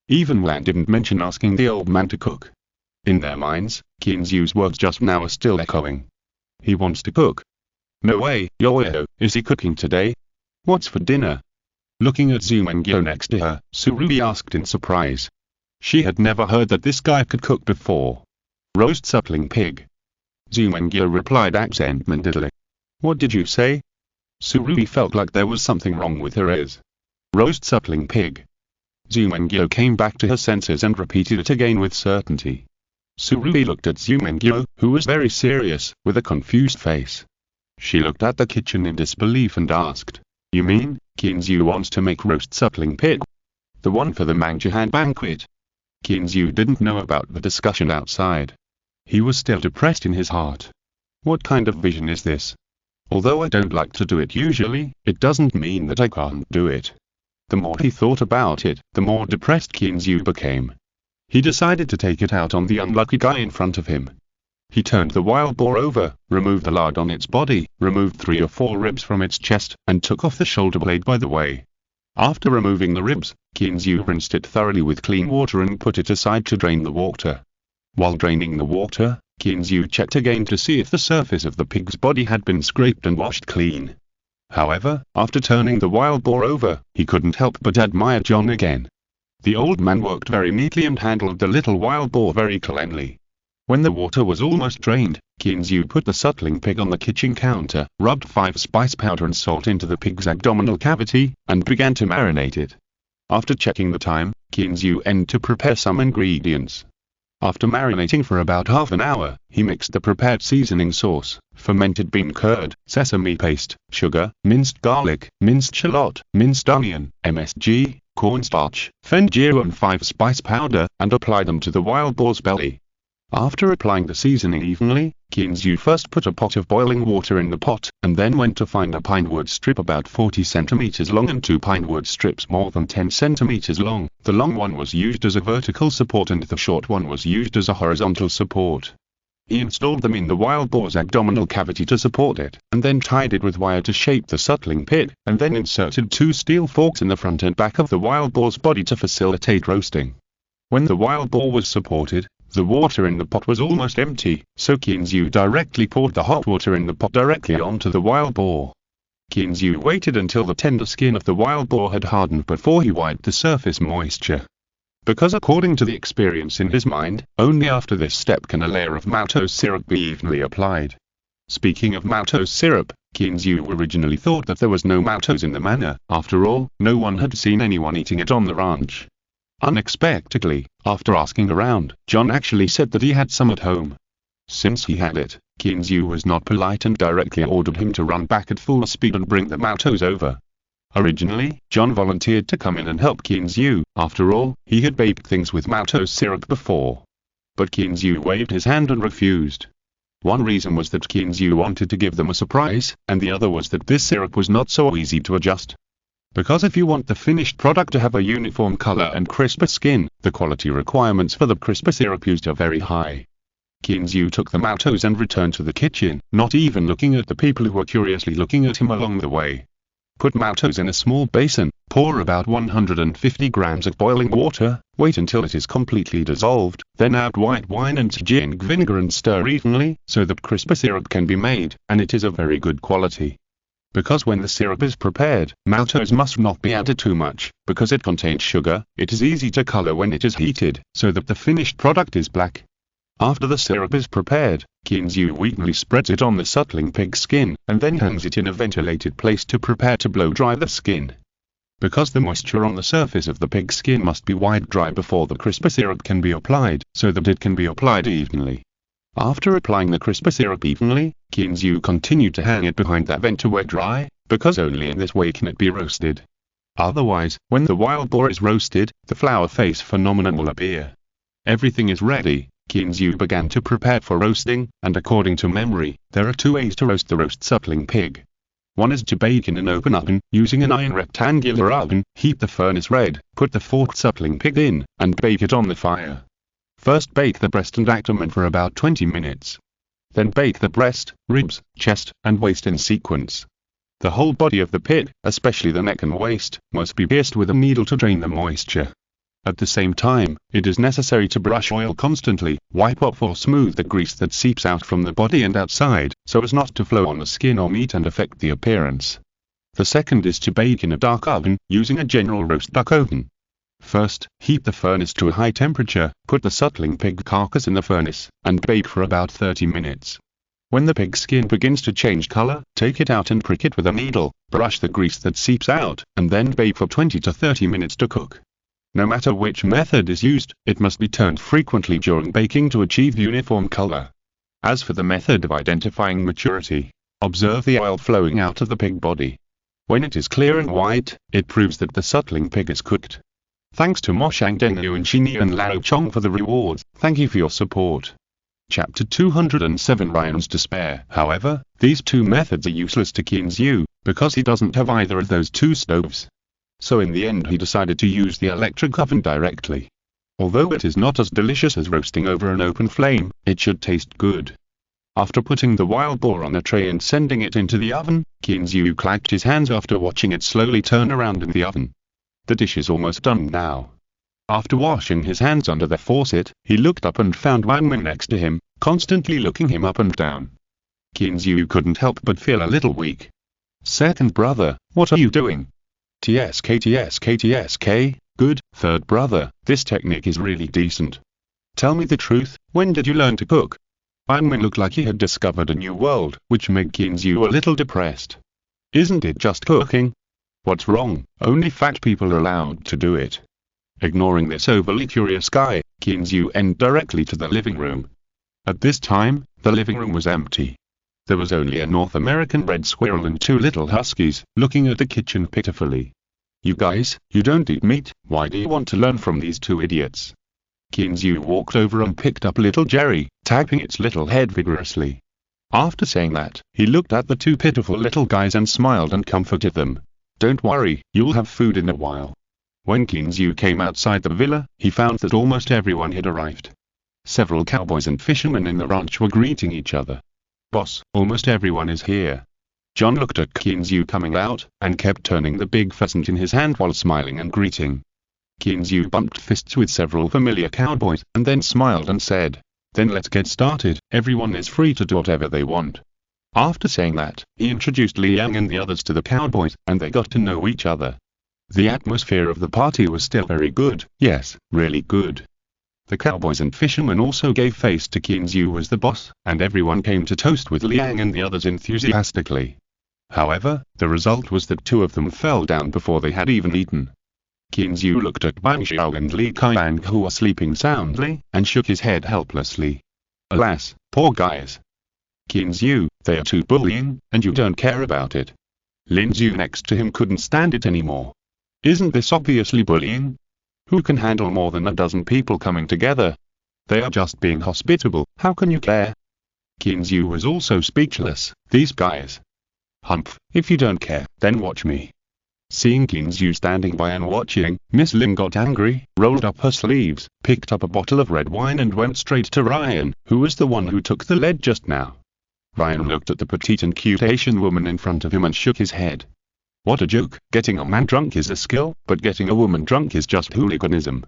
Even Lan didn't mention asking the old man to cook. In their minds, Kinzu's words just now are still echoing. He wants to cook. No way, Yoyo, is he cooking today? What's for dinner? Looking at Zumengyo next to her, Tsurugi asked in surprise. She had never heard that this guy could cook before. Roast suckling pig. Zumengyo replied absent-mindedly. What did you say? Tsurugi felt like there was something wrong with her ears. Roast suckling pig. Zumengyo came back to her senses and repeated it again with certainty. Tsurugi looked at Zumengyo, who was very serious, with a confused face. She looked at the kitchen in disbelief and asked, You mean, Kinzu wants to make roast suckling pig? The one for the Mangjahan banquet? Kinzu didn't know about the discussion outside. He was still depressed in his heart. What kind of vision is this? Although I don't like to do it usually, it doesn't mean that I can't do it. The more he thought about it, the more depressed Kinzu became. He decided to take it out on the unlucky guy in front of him. He turned the wild boar over, removed the lard on its body, removed 3 or 4 ribs from its chest, and took off the shoulder blade by the way. After removing the ribs, Kinzu rinsed it thoroughly with clean water and put it aside to drain the water. While draining the water, Kinzu checked again to see if the surface of the pig's body had been scraped and washed clean. However, after turning the wild boar over, he couldn't help but admire John again. The old man worked very neatly and handled the little wild boar very cleanly. When the water was almost drained, Kinzu put the suckling pig on the kitchen counter, rubbed 5 spice powder and salt into the pig's abdominal cavity, and began to marinate it. After checking the time, Kinzu ended to prepare some ingredients. After marinating for about half an hour, he mixed the prepared seasoning sauce, fermented bean curd, sesame paste, sugar, minced garlic, minced shallot, minced onion, MSG, cornstarch, fenjiro and 5 spice powder, and applied them to the wild boar's belly. After applying the seasoning evenly, Kinzu first put a pot of boiling water in the pot, and then went to find a pine wood strip about 40 centimeters long and 2 pine wood strips more than 10 centimeters long. The long one was used as a vertical support and the short one was used as a horizontal support. He installed them in the wild boar's abdominal cavity to support it, and then tied it with wire to shape the suckling pig, and then inserted 2 steel forks in the front and back of the wild boar's body to facilitate roasting. When the wild boar was supported, the water in the pot was almost empty, so Kinzu directly poured the hot water in the pot directly onto the wild boar. Kinzu waited until the tender skin of the wild boar had hardened before he wiped the surface moisture. Because according to the experience in his mind, only after this step can a layer of maltose syrup be evenly applied. Speaking of maltose syrup, Kinzu originally thought that there was no maltose in the manor. After all, no one had seen anyone eating it on the ranch. Unexpectedly, after asking around, John actually said that he had some at home. Since he had it, Kinzu was not polite and directly ordered him to run back at full speed and bring the maltose over. Originally, John volunteered to come in and help Kinzu. After all, he had baked things with maltose syrup before. But Kinzu waved his hand and refused. One reason was that Kinzu wanted to give them a surprise, and the other was that this syrup was not so easy to adjust. Because if you want the finished product to have a uniform color and crisper skin, the quality requirements for the crisper syrup used are very high. Kinzu took the maltose and returned to the kitchen, not even looking at the people who were curiously looking at him along the way. Put maltose in a small basin, pour about 150 grams of boiling water, wait until it is completely dissolved, then add white wine and ginger vinegar and stir evenly, so that crisper syrup can be made, and it is of very good quality. Because when the syrup is prepared, maltose must not be added too much, because it contains sugar. It is easy to color when it is heated, so that the finished product is black. After the syrup is prepared, Kinzu evenly spreads it on the suckling pig skin, and then hangs it in a ventilated place to prepare to blow dry the skin. Because the moisture on the surface of the pig skin must be wiped dry before the crisper syrup can be applied, so that it can be applied evenly. After applying the crisper syrup evenly, Kinzu continued to hang it behind that vent to wet dry, because only in this way can it be roasted. Otherwise, when the wild boar is roasted, the flower face phenomenon will appear. Everything is ready. Kinzu began to prepare for roasting, and according to memory, there are 2 ways to roast the roast suckling pig. One is to bake in an open oven, using an iron rectangular oven. Heat the furnace red, put the forked suckling pig in, and bake it on the fire. First bake the breast and abdomen for about 20 minutes. Then bake the breast, ribs, chest, and waist in sequence. The whole body of the pig, especially the neck and waist, must be pierced with a needle to drain the moisture. At the same time, it is necessary to brush oil constantly, wipe off or smooth the grease that seeps out from the body and outside, so as not to flow on the skin or meat and affect the appearance. The second is to bake in a dark oven, using a general roast duck oven. First, heat the furnace to a high temperature, put the suckling pig carcass in the furnace, and bake for about 30 minutes. When the pig skin begins to change color, take it out and prick it with a needle, brush the grease that seeps out, and then bake for 20 to 30 minutes to cook. No matter which method is used, it must be turned frequently during baking to achieve uniform color. As for the method of identifying maturity, observe the oil flowing out of the pig body. When it is clear and white, it proves that the suckling pig is cooked. Thanks to Moshang Dengyu and Shini and Lao Chong for the rewards. Thank you for your support. Chapter 207 Ryan's Despair. However, these two methods are useless to Qin Zhu, because he doesn't have either of those two stoves. So in the end he decided to use the electric oven directly. Although it is not as delicious as roasting over an open flame, it should taste good. After putting the wild boar on a tray and sending it into the oven, Qin Zhu clapped his hands after watching it slowly turn around in the oven. The dish is almost done now. After washing his hands under the faucet, he looked up and found Wang Min next to him, constantly looking him up and down. Qin Zhu couldn't help but feel a little weak. Second brother, what are you doing? TSK, good. Third brother, this technique is really decent. Tell me the truth, when did you learn to cook? Wang Min looked like he had discovered a new world, which made Qin Zhu a little depressed. Isn't it just cooking? What's wrong? Only fat people are allowed to do it. Ignoring this overly curious guy, Qin Zhu went directly to the living room. At this time, the living room was empty. There was only a North American red squirrel and two little huskies, looking at the kitchen pitifully. You guys, you don't eat meat, why do you want to learn from these two idiots? Qin Zhu walked over and picked up little Jerry, tapping its little head vigorously. After saying that, he looked at the two pitiful little guys and smiled and comforted them. Don't worry, you'll have food in a while. When Qin Zhu came outside the villa, he found that almost everyone had arrived. Several cowboys and fishermen in the ranch were greeting each other. Boss, almost everyone is here. John looked at Qin Zhu coming out, and kept turning the big pheasant in his hand while smiling and greeting. Qin Zhu bumped fists with several familiar cowboys, and then smiled and said, Then let's get started, everyone is free to do whatever they want. After saying that, he introduced Liang and the others to the cowboys, and they got to know each other. The atmosphere of the party was still very good, yes, really good. The cowboys and fishermen also gave face to Qin Zhu as the boss, and everyone came to toast with Liang and the others enthusiastically. However, the result was that two of them fell down before they had even eaten. Qin Zhu looked at Bang Xiao and Li Kaiang who were sleeping soundly, and shook his head helplessly. Alas, poor guys. Qin Zhu, they are too bullying, and you don't care about it. Lin Zhu next to him couldn't stand it anymore. Isn't this obviously bullying? Who can handle more than a dozen people coming together? They are just being hospitable, how can you care? Qin Zhu was also speechless. These guys. Humph, if you don't care, then watch me. Seeing Qin Zhu standing by and watching, Miss Lim got angry, rolled up her sleeves, picked up a bottle of red wine and went straight to Ryan, who was the one who took the lead just now. Ryan looked at the petite and cute Asian woman in front of him and shook his head. What a joke, getting a man drunk is a skill, but getting a woman drunk is just hooliganism.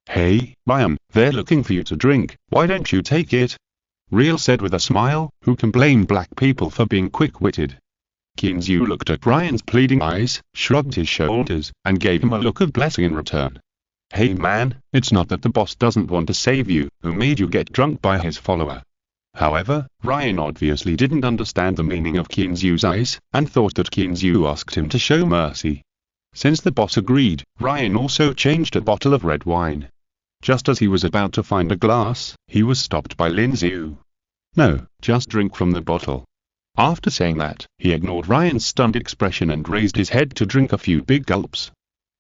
Hey, Ryan, they're looking for you to drink, why don't you take it? Real said with a smile, who can blame black people for being quick-witted? Qin Zhu looked at Ryan's pleading eyes, shrugged his shoulders, and gave him a look of blessing in return. Hey man, it's not that the boss doesn't want to save you, who made you get drunk by his follower. However, Ryan obviously didn't understand the meaning of Qin Zhu's eyes, and thought that Qin Zhu asked him to show mercy. Since the boss agreed, Ryan also changed a bottle of red wine. Just as he was about to find a glass, he was stopped by Lin Zhu. No, just drink from the bottle. After saying that, he ignored Ryan's stunned expression and raised his head to drink a few big gulps.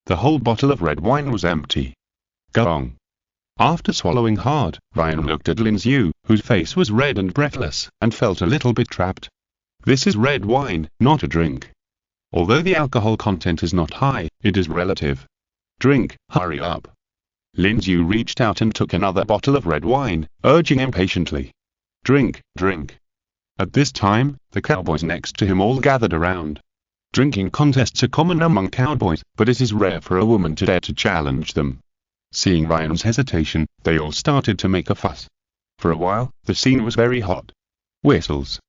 The whole bottle of red wine was empty. Gong. After swallowing hard, Ryan looked at Lin Zhu, whose face was red and breathless, and felt a little bit trapped. This is red wine, not a drink. Although the alcohol content is not high, it is relative. Drink, hurry up. Lin Zhu reached out and took another bottle of red wine, urging impatiently. Drink, drink. At this time, the cowboys next to him all gathered around. Drinking contests are common among cowboys, but it is rare for a woman to dare to challenge them. Seeing Ryan's hesitation, they all started to make a fuss. For a while, the scene was very hot. Whistles.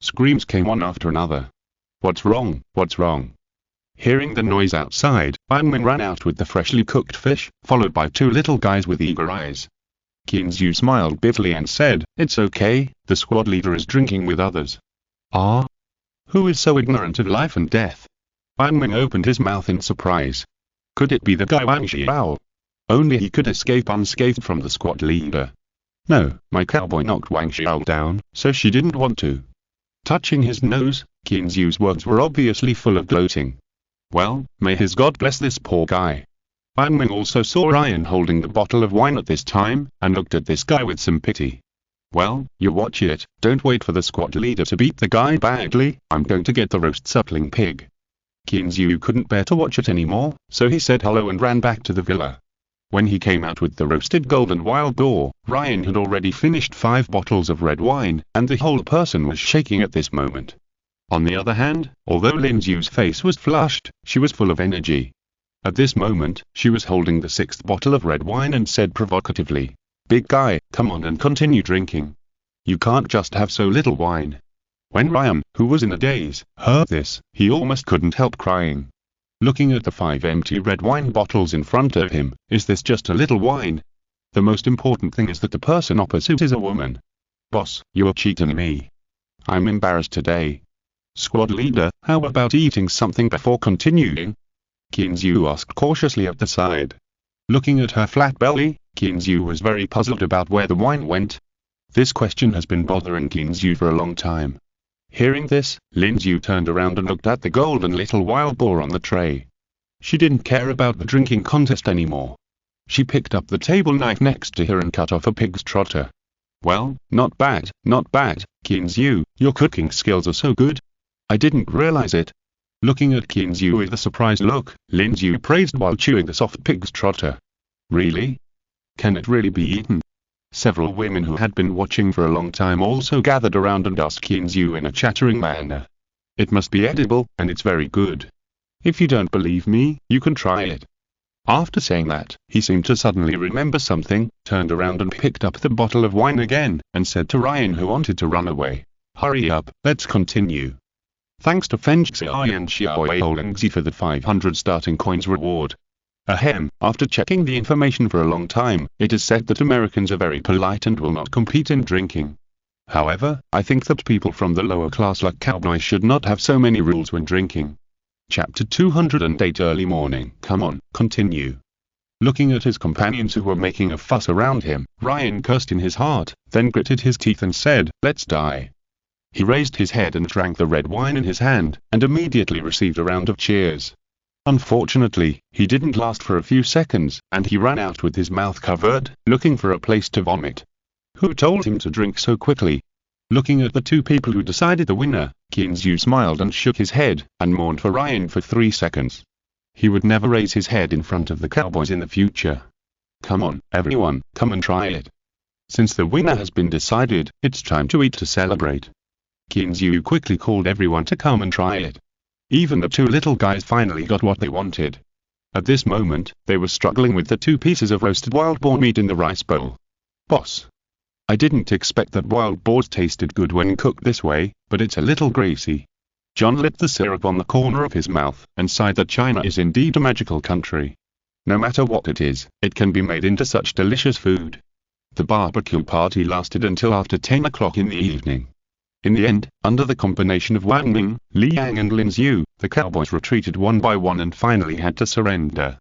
Screams came one after another. "What's wrong? What's wrong?" Hearing the noise outside, Ironman ran out with the freshly cooked fish, followed by two little guys with eager eyes. Kinzu smiled bitterly and said, "It's okay, the squad leader is drinking with others." "Ah? Who is so ignorant of life and death?" Ironman opened his mouth in surprise. Could it be the guy Wang Xiao? Only he could escape unscathed from the squad leader. No, my cowboy knocked Wang Xiao down, so she didn't want to. Touching his nose, Kinzu's words were obviously full of gloating. Well, may his God bless this poor guy. Ironman also saw Ryan holding the bottle of wine at this time, and looked at this guy with some pity. "Well, you watch it, don't wait for the squad leader to beat the guy badly, I'm going to get the roast suckling pig." Kinzu couldn't bear to watch it anymore, so he said hello and ran back to the villa. When he came out with the roasted golden wild boar, Ryan had already finished 5 bottles of red wine, and the whole person was shaking at this moment. On the other hand, although Linzu's face was flushed, she was full of energy. At this moment, she was holding the 6th bottle of red wine and said provocatively, "Big guy, come on and continue drinking. You can't just have so little wine." When Ryan, who was in a daze, heard this, he almost couldn't help crying. Looking at the 5 empty red wine bottles in front of him, is this just a little wine? The most important thing is that the person opposite is a woman. "Boss, you are cheating me. I'm embarrassed today." "Squad leader, how about eating something before continuing?" Kinzu asked cautiously at the side. Looking at her flat belly, Kinzu was very puzzled about where the wine went. This question has been bothering Kinzu for a long time. Hearing this, Linzu turned around and looked at the golden little wild boar on the tray. She didn't care about the drinking contest anymore. She picked up the table knife next to her and cut off a pig's trotter. "Well, not bad, Kinzu, your cooking skills are so good. I didn't realize it." Looking at Kinzu with a surprised look, Linzu praised while chewing the soft pig's trotter. "Really? Can it really be eaten?" Several women who had been watching for a long time also gathered around and asked Kinzu in a chattering manner. "It must be edible, and it's very good. If you don't believe me, you can try it." After saying that, he seemed to suddenly remember something, turned around and picked up the bottle of wine again, and said to Ryan who wanted to run away, "Hurry up, let's continue." Thanks to Feng Xiai and Xiaowei Holingzi for the 500 starting coins reward. Ahem, after checking the information for a long time, it is said that Americans are very polite and will not compete in drinking. However, I think that people from the lower class like cowboys should not have so many rules when drinking. Chapter 208 Early Morning. Come on, continue. Looking at his companions who were making a fuss around him, Ryan cursed in his heart, then gritted his teeth and said, "Let's die." He raised his head and drank the red wine in his hand, and immediately received a round of cheers. Unfortunately, he didn't last for a few seconds, and he ran out with his mouth covered, looking for a place to vomit. Who told him to drink so quickly? Looking at the 2 people who decided the winner, Kinzu smiled and shook his head, and mourned for Ryan for 3 seconds. He would never raise his head in front of the cowboys in the future. "Come on, everyone, come and try it. Since the winner has been decided, it's time to eat to celebrate." Kinzu quickly called everyone to come and try it. Even the 2 little guys finally got what they wanted. At this moment, they were struggling with the 2 pieces of roasted wild boar meat in the rice bowl. "Boss, I didn't expect that wild boars tasted good when cooked this way, but it's a little greasy." John lit the syrup on the corner of his mouth, and sighed that China is indeed a magical country. No matter what it is, it can be made into such delicious food. The barbecue party lasted until after 10 o'clock in the evening. In the end, under the combination of Wang Ming, Liang and Lin Zhu, the cowboys retreated one by one and finally had to surrender.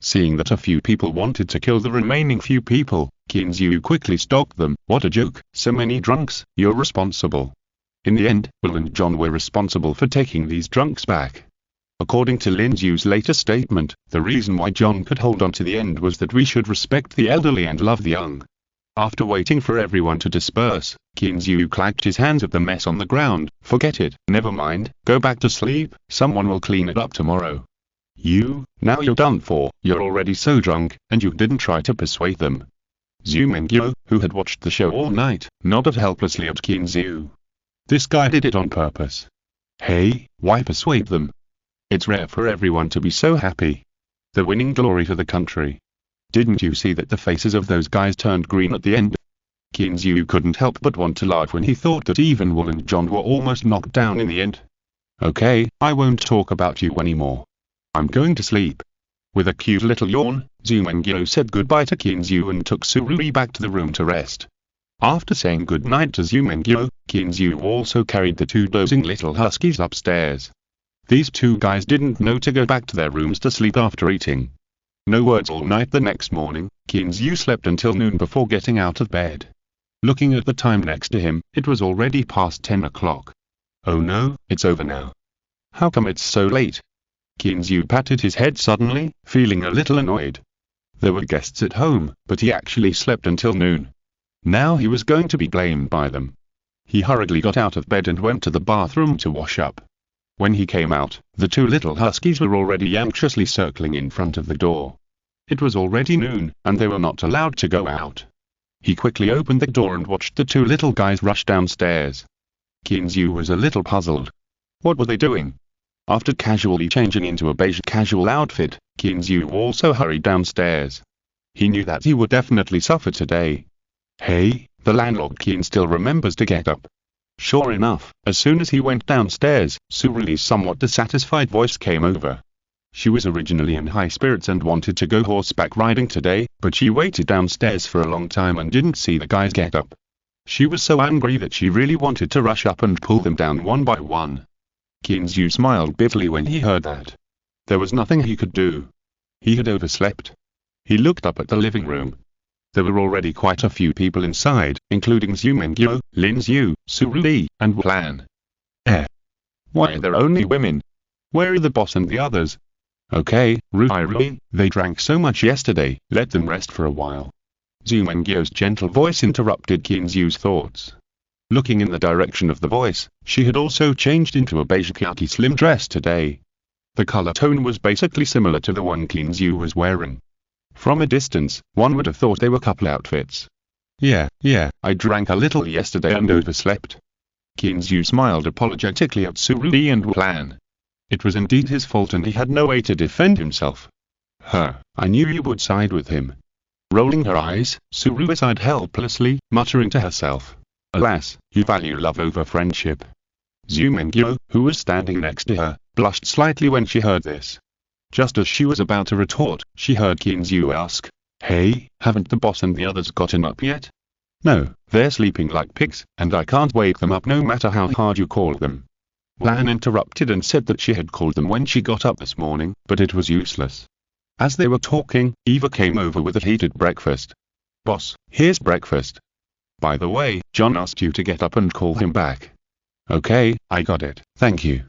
Seeing that a few people wanted to kill the remaining few people, Kinzu quickly stopped them. "What a joke, so many drunks, you're responsible." In the end, Will and John were responsible for taking these drunks back. According to Lin Zhu's later statement, the reason why John could hold on to the end was that we should respect the elderly and love the young. After waiting for everyone to disperse, Kinzu clapped his hands at the mess on the ground. "Forget it, never mind, go back to sleep, someone will clean it up tomorrow." Now you're done for, you're already so drunk, and you didn't try to persuade them." Zhu Mengyo, who had watched the show all night, nodded helplessly at Kinzu. "This guy did it on purpose. Hey, why persuade them? It's rare for everyone to be so happy. The winning glory to the country." Didn't you see that the faces of those guys turned green at the end? Kinzu couldn't help but want to laugh when he thought that even Wool and John were almost knocked down in the end. Okay, I won't talk about you anymore. I'm going to sleep. With a cute little yawn, Zumengyo said goodbye to Kinzu and took Surui back to the room to rest. After saying goodnight to Zumengyo, Kinzu also carried the two dozing little huskies upstairs. These two guys didn't know to go back to their rooms to sleep after eating. No words all night. The next morning, Kinzu slept until noon before getting out of bed. Looking at the time next to him, it was already past 10 o'clock. Oh no, it's over now. How come it's so late? Kinzu patted his head suddenly, feeling a little annoyed. There were guests at home, but he actually slept until noon. Now he was going to be blamed by them. He hurriedly got out of bed and went to the bathroom to wash up. When he came out, the two little huskies were already anxiously circling in front of the door. It was already noon, and they were not allowed to go out. He quickly opened the door and watched the two little guys rush downstairs. Kinzu was a little puzzled. What were they doing? After casually changing into a beige casual outfit, Kinzu also hurried downstairs. He knew that he would definitely suffer today. Hey, the landlord Kin still remembers to get up. Sure enough, as soon as he went downstairs, Surui's somewhat dissatisfied voice came over. She was originally in high spirits and wanted to go horseback riding today, but she waited downstairs for a long time and didn't see the guys get up. She was so angry that she really wanted to rush up and pull them down one by one. Kinzu smiled bitterly when he heard that. There was nothing he could do. He had overslept. He looked up at the living room. There were already quite a few people inside, including Zumengyo, Linzu, Surui, and Wulan. Why are there only women? Where are the boss and the others? Okay, Rui, they drank so much yesterday, let them rest for a while. Zumengyo's gentle voice interrupted Kinzu's thoughts. Looking in the direction of the voice, she had also changed into a beige khaki slim dress today. The color tone was basically similar to the one Kinzu was wearing. From a distance, one would have thought they were couple outfits. Yeah, I drank a little yesterday and overslept. Kinzu smiled apologetically at Surui and Wulan. It was indeed his fault and he had no way to defend himself. I knew you would side with him. Rolling her eyes, Surui sighed helplessly, muttering to herself. Alas, you value love over friendship. Zumengyo, who was standing next to her, blushed slightly when she heard this. Just as she was about to retort, she heard Kinzu ask, Hey, haven't the boss and the others gotten up yet? No, they're sleeping like pigs, and I can't wake them up no matter how hard you call them. Lan interrupted and said that she had called them when she got up this morning, but it was useless. As they were talking, Eva came over with a heated breakfast. Boss, here's breakfast. By the way, John asked you to get up and call him back. Okay, I got it, thank you.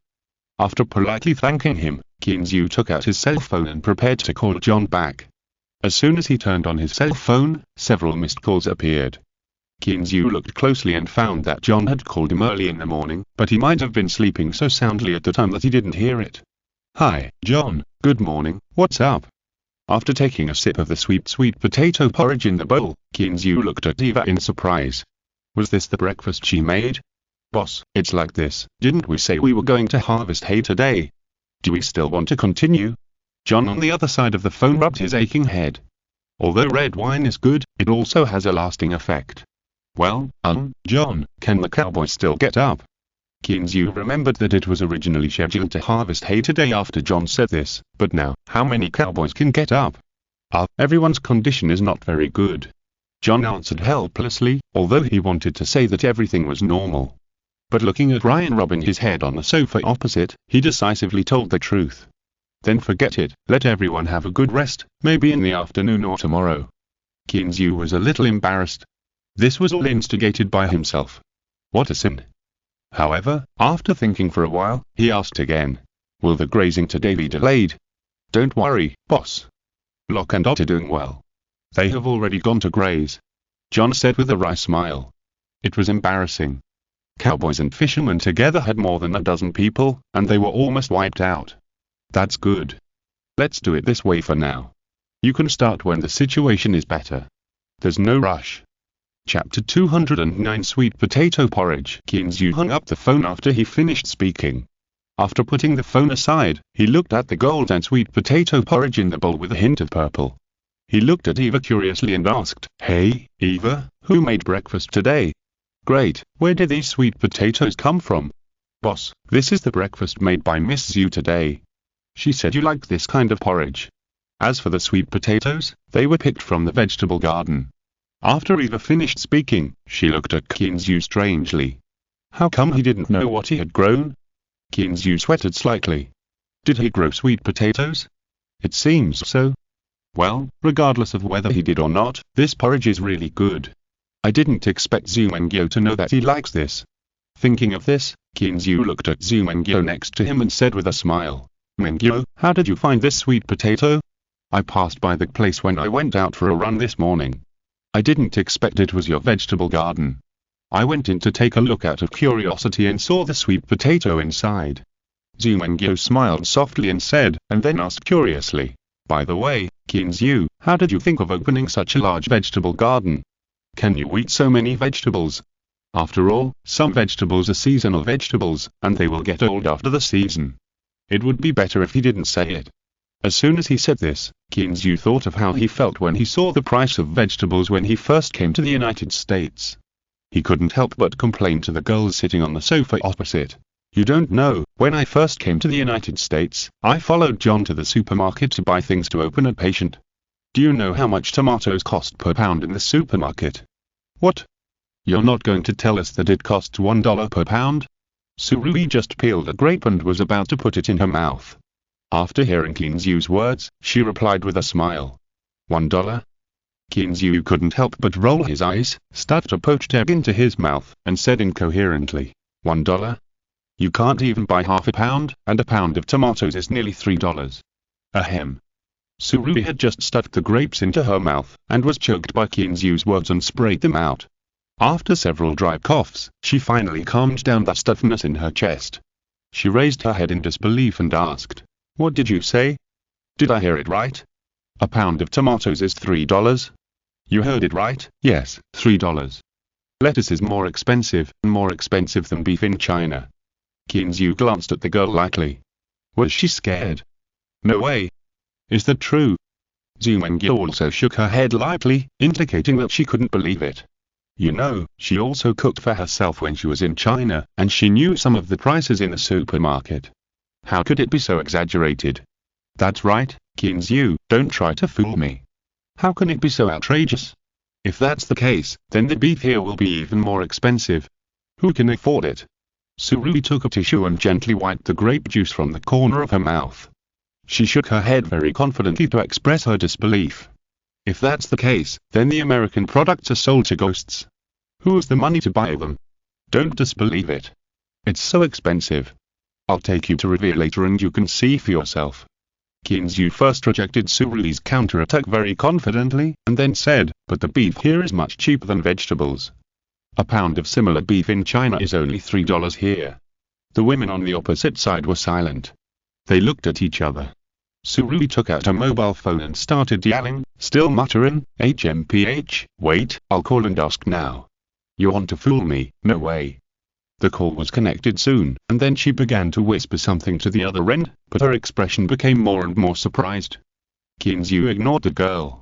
After politely thanking him, Kinzu took out his cell phone and prepared to call John back. As soon as he turned on his cell phone, several missed calls appeared. Kinzu looked closely and found that John had called him early in the morning, but he might have been sleeping so soundly at the time that he didn't hear it. Hi, John, good morning, what's up? After taking a sip of the sweet potato porridge in the bowl, Kinzu looked at Eva in surprise. Was this the breakfast she made? Boss, it's like this, didn't we say we were going to harvest hay today? Do we still want to continue? John on the other side of the phone rubbed his aching head. Although red wine is good, it also has a lasting effect. Well, John, can the cowboys still get up? Kinzu remembered that it was originally scheduled to harvest hay today after John said this, but now, how many cowboys can get up? Everyone's condition is not very good. John answered helplessly, although he wanted to say that everything was normal. But looking at Ryan rubbing his head on the sofa opposite, he decisively told the truth. Then forget it, let everyone have a good rest, maybe in the afternoon or tomorrow. Kinzu was a little embarrassed. This was all instigated by himself. What a sin. However, after thinking for a while, he asked again. Will the grazing today be delayed? Don't worry, boss. Locke and Dot are doing well. They have already gone to graze. John said with a wry smile. It was embarrassing. Cowboys and fishermen together had more than a dozen people, and they were almost wiped out. That's good. Let's do it this way for now. You can start when the situation is better. There's no rush. Chapter 209 Sweet Potato Porridge. Kinzu hung up the phone after he finished speaking. After putting the phone aside, he looked at the golden sweet potato porridge in the bowl with a hint of purple. He looked at Eva curiously and asked, "Hey, Eva, who made breakfast today?" "Great, where did these sweet potatoes come from?" "Boss, this is the breakfast made by Miss Zhu today. She said you like this kind of porridge." As for the sweet potatoes, they were picked from the vegetable garden. After Eva finished speaking, she looked at Kinzu strangely. How come he didn't know what he had grown? Kinzu sweated slightly. Did he grow sweet potatoes? It seems so. Well, regardless of whether he did or not, this porridge is really good. I didn't expect Zhu Mengyo to know that he likes this. Thinking of this, Kinzu looked at Zhu Mengyo next to him and said with a smile, "Mengyo, how did you find this sweet potato?" "I passed by the place when I went out for a run this morning. I didn't expect it was your vegetable garden. I went in to take a look out of curiosity and saw the sweet potato inside." Zhu Mengyo smiled softly and said, and then asked curiously, "By the way, Kinzu, how did you think of opening such a large vegetable garden? Can you eat so many vegetables? After all, some vegetables are seasonal vegetables, and they will get old after the season." It would be better if he didn't say it. As soon as he said this, Kinzu thought of how he felt when he saw the price of vegetables when he first came to the United States. He couldn't help but complain to the girls sitting on the sofa opposite. "You don't know, when I first came to the United States, I followed John to the supermarket to buy things to open a patient. Do you know how much tomatoes cost per pound in the supermarket?" "What? You're not going to tell us that it costs $1 per pound?" Surui just peeled a grape and was about to put it in her mouth. After hearing Kinzu's words, she replied with a smile. $1? Kinzu couldn't help but roll his eyes, stuffed a poached egg into his mouth, and said incoherently, $1? You can't even buy half a pound, and a pound of tomatoes is nearly $3. Ahem. Surui had just stuffed the grapes into her mouth, and was choked by Kinzu's words and sprayed them out. After several dry coughs, she finally calmed down the stiffness in her chest. She raised her head in disbelief and asked, "What did you say? Did I hear it right? A pound of tomatoes is $3? You heard it right, yes, $3. Lettuce is more expensive than beef in China." Kinzu glanced at the girl lightly. Was she scared? No way. Is that true? Zhu Mengyo also shook her head lightly, indicating that she couldn't believe it. You know, she also cooked for herself when she was in China, and she knew some of the prices in the supermarket. How could it be so exaggerated? That's right, Kinzu, don't try to fool me. How can it be so outrageous? If that's the case, then the beef here will be even more expensive. Who can afford it? Surui took a tissue and gently wiped the grape juice from the corner of her mouth. She shook her head very confidently to express her disbelief. If that's the case, then the American products are sold to ghosts. Who has the money to buy them? Don't disbelieve it. It's so expensive. I'll take you to Revere later and you can see for yourself. Kinzu first rejected Surui's counterattack very confidently, and then said, but the beef here is much cheaper than vegetables. A pound of similar beef in China is only $3 here. The women on the opposite side were silent. They looked at each other. Surui took out a mobile phone and started yelling, still muttering, HMPH, wait, I'll call and ask now. You want to fool me? No way. The call was connected soon, and then she began to whisper something to the other end, but her expression became more and more surprised. Kinzu ignored the girl.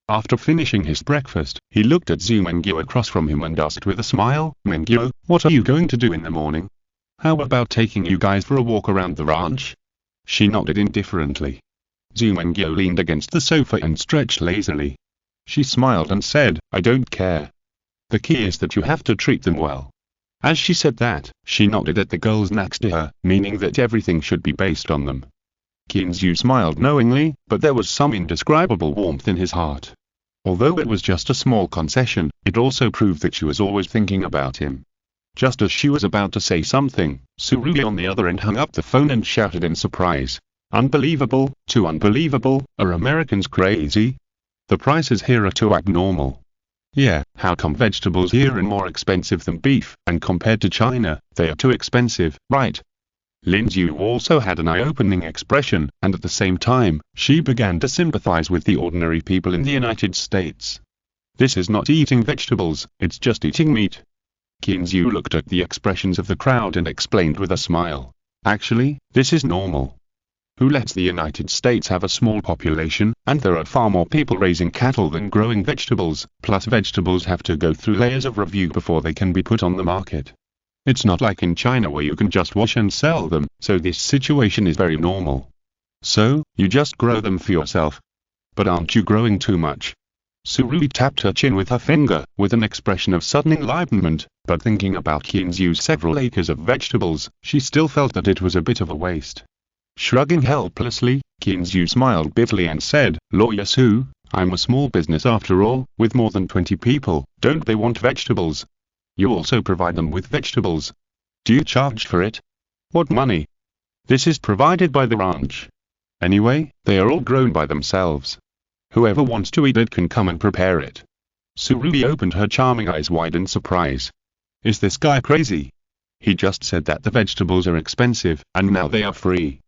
After finishing his breakfast, he looked at Zhu Mengyo across from him and asked with a smile, Mengyo, what are you going to do in the morning? How about taking you guys for a walk around the ranch? She nodded indifferently. Zhu Mengyo leaned against the sofa and stretched lazily. She smiled and said, I don't care. The key is that you have to treat them well. As she said that, she nodded at the girls next to her, meaning that everything should be based on them. Kinzu smiled knowingly, but there was some indescribable warmth in his heart. Although it was just a small concession, it also proved that she was always thinking about him. Just as she was about to say something, Surui on the other end hung up the phone and shouted in surprise. Unbelievable, too unbelievable, are Americans crazy? The prices here are too abnormal. Yeah, how come vegetables here are more expensive than beef, and compared to China, they are too expensive, right? Lin Zhu also had an eye-opening expression, and at the same time, she began to sympathize with the ordinary people in the United States. This is not eating vegetables, it's just eating meat. Kinzu looked at the expressions of the crowd and explained with a smile. Actually, this is normal. Who lets the United States have a small population, and there are far more people raising cattle than growing vegetables, plus vegetables have to go through layers of review before they can be put on the market. It's not like in China where you can just wash and sell them, so this situation is very normal. So, you just grow them for yourself. But aren't you growing too much? Surui tapped her chin with her finger, with an expression of sudden enlightenment, but thinking about Kinzu's several acres of vegetables, she still felt that it was a bit of a waste. Shrugging helplessly, Kinzu smiled bitterly and said, "Lawyer Su, I'm a small business after all, with more than 20 people, don't they want vegetables? You also provide them with vegetables. Do you charge for it? What money? This is provided by the ranch. Anyway, they are all grown by themselves. Whoever wants to eat it can come and prepare it." Surui opened her charming eyes wide in surprise. Is this guy crazy? He just said that the vegetables are expensive, and now they are free.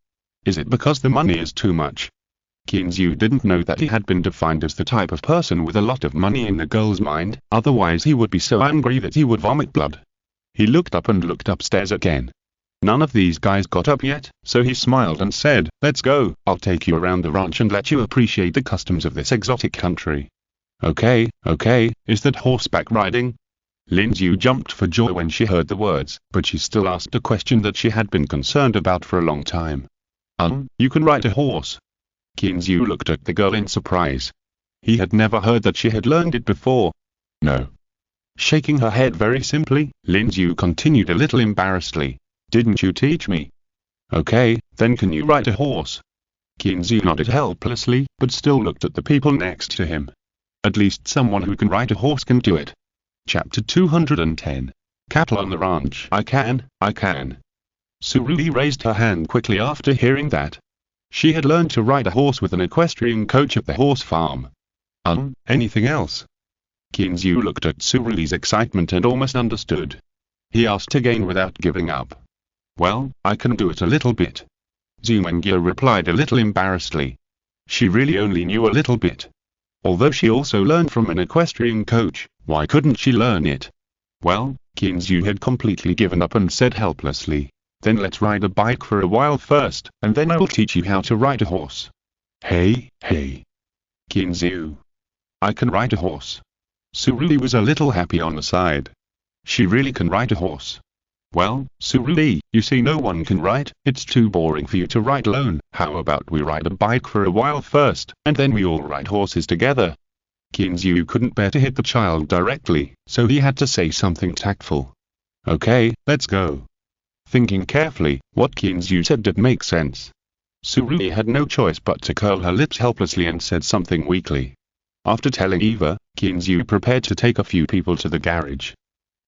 Is it because the money is too much? Kinzu didn't know that he had been defined as the type of person with a lot of money in the girl's mind, otherwise he would be so angry that he would vomit blood. He looked up and looked upstairs again. None of these guys got up yet, so he smiled and said, "Let's go, I'll take you around the ranch and let you appreciate the customs of this exotic country." Okay, is that horseback riding? Linzu jumped for joy when she heard the words, but she still asked a question that she had been concerned about for a long time. You can ride a horse? Kinzu looked at the girl in surprise. He had never heard that she had learned it before. No. Shaking her head very simply, Linzu continued a little embarrassedly. Didn't you teach me? Okay, then can you ride a horse? Kinzu nodded helplessly, but still looked at the people next to him. At least someone who can ride a horse can do it. Chapter 210. Cattle on the ranch. I can. Surui raised her hand quickly after hearing that. She had learned to ride a horse with an equestrian coach at the horse farm. Anything else? Kinzu looked at Surui's excitement and almost understood. He asked again without giving up. Well, I can do it a little bit. Zumengyo replied a little embarrassedly. She really only knew a little bit. Although she also learned from an equestrian coach, why couldn't she learn it? Well, Kinzu had completely given up and said helplessly, "Then let's ride a bike for a while first, and then I will teach you how to ride a horse." Hey. Kinzu. I can ride a horse. Surui was a little happy on the side. She really can ride a horse. Well, Surui, you see no one can ride, it's too boring for you to ride alone, how about we ride a bike for a while first, and then we all ride horses together? Kinzu couldn't bear to hit the child directly, so he had to say something tactful. Okay, let's go. Thinking carefully, what Kinzu said did make sense. Surui had no choice but to curl her lips helplessly and said something weakly. After telling Eva, Kinzu prepared to take a few people to the garage.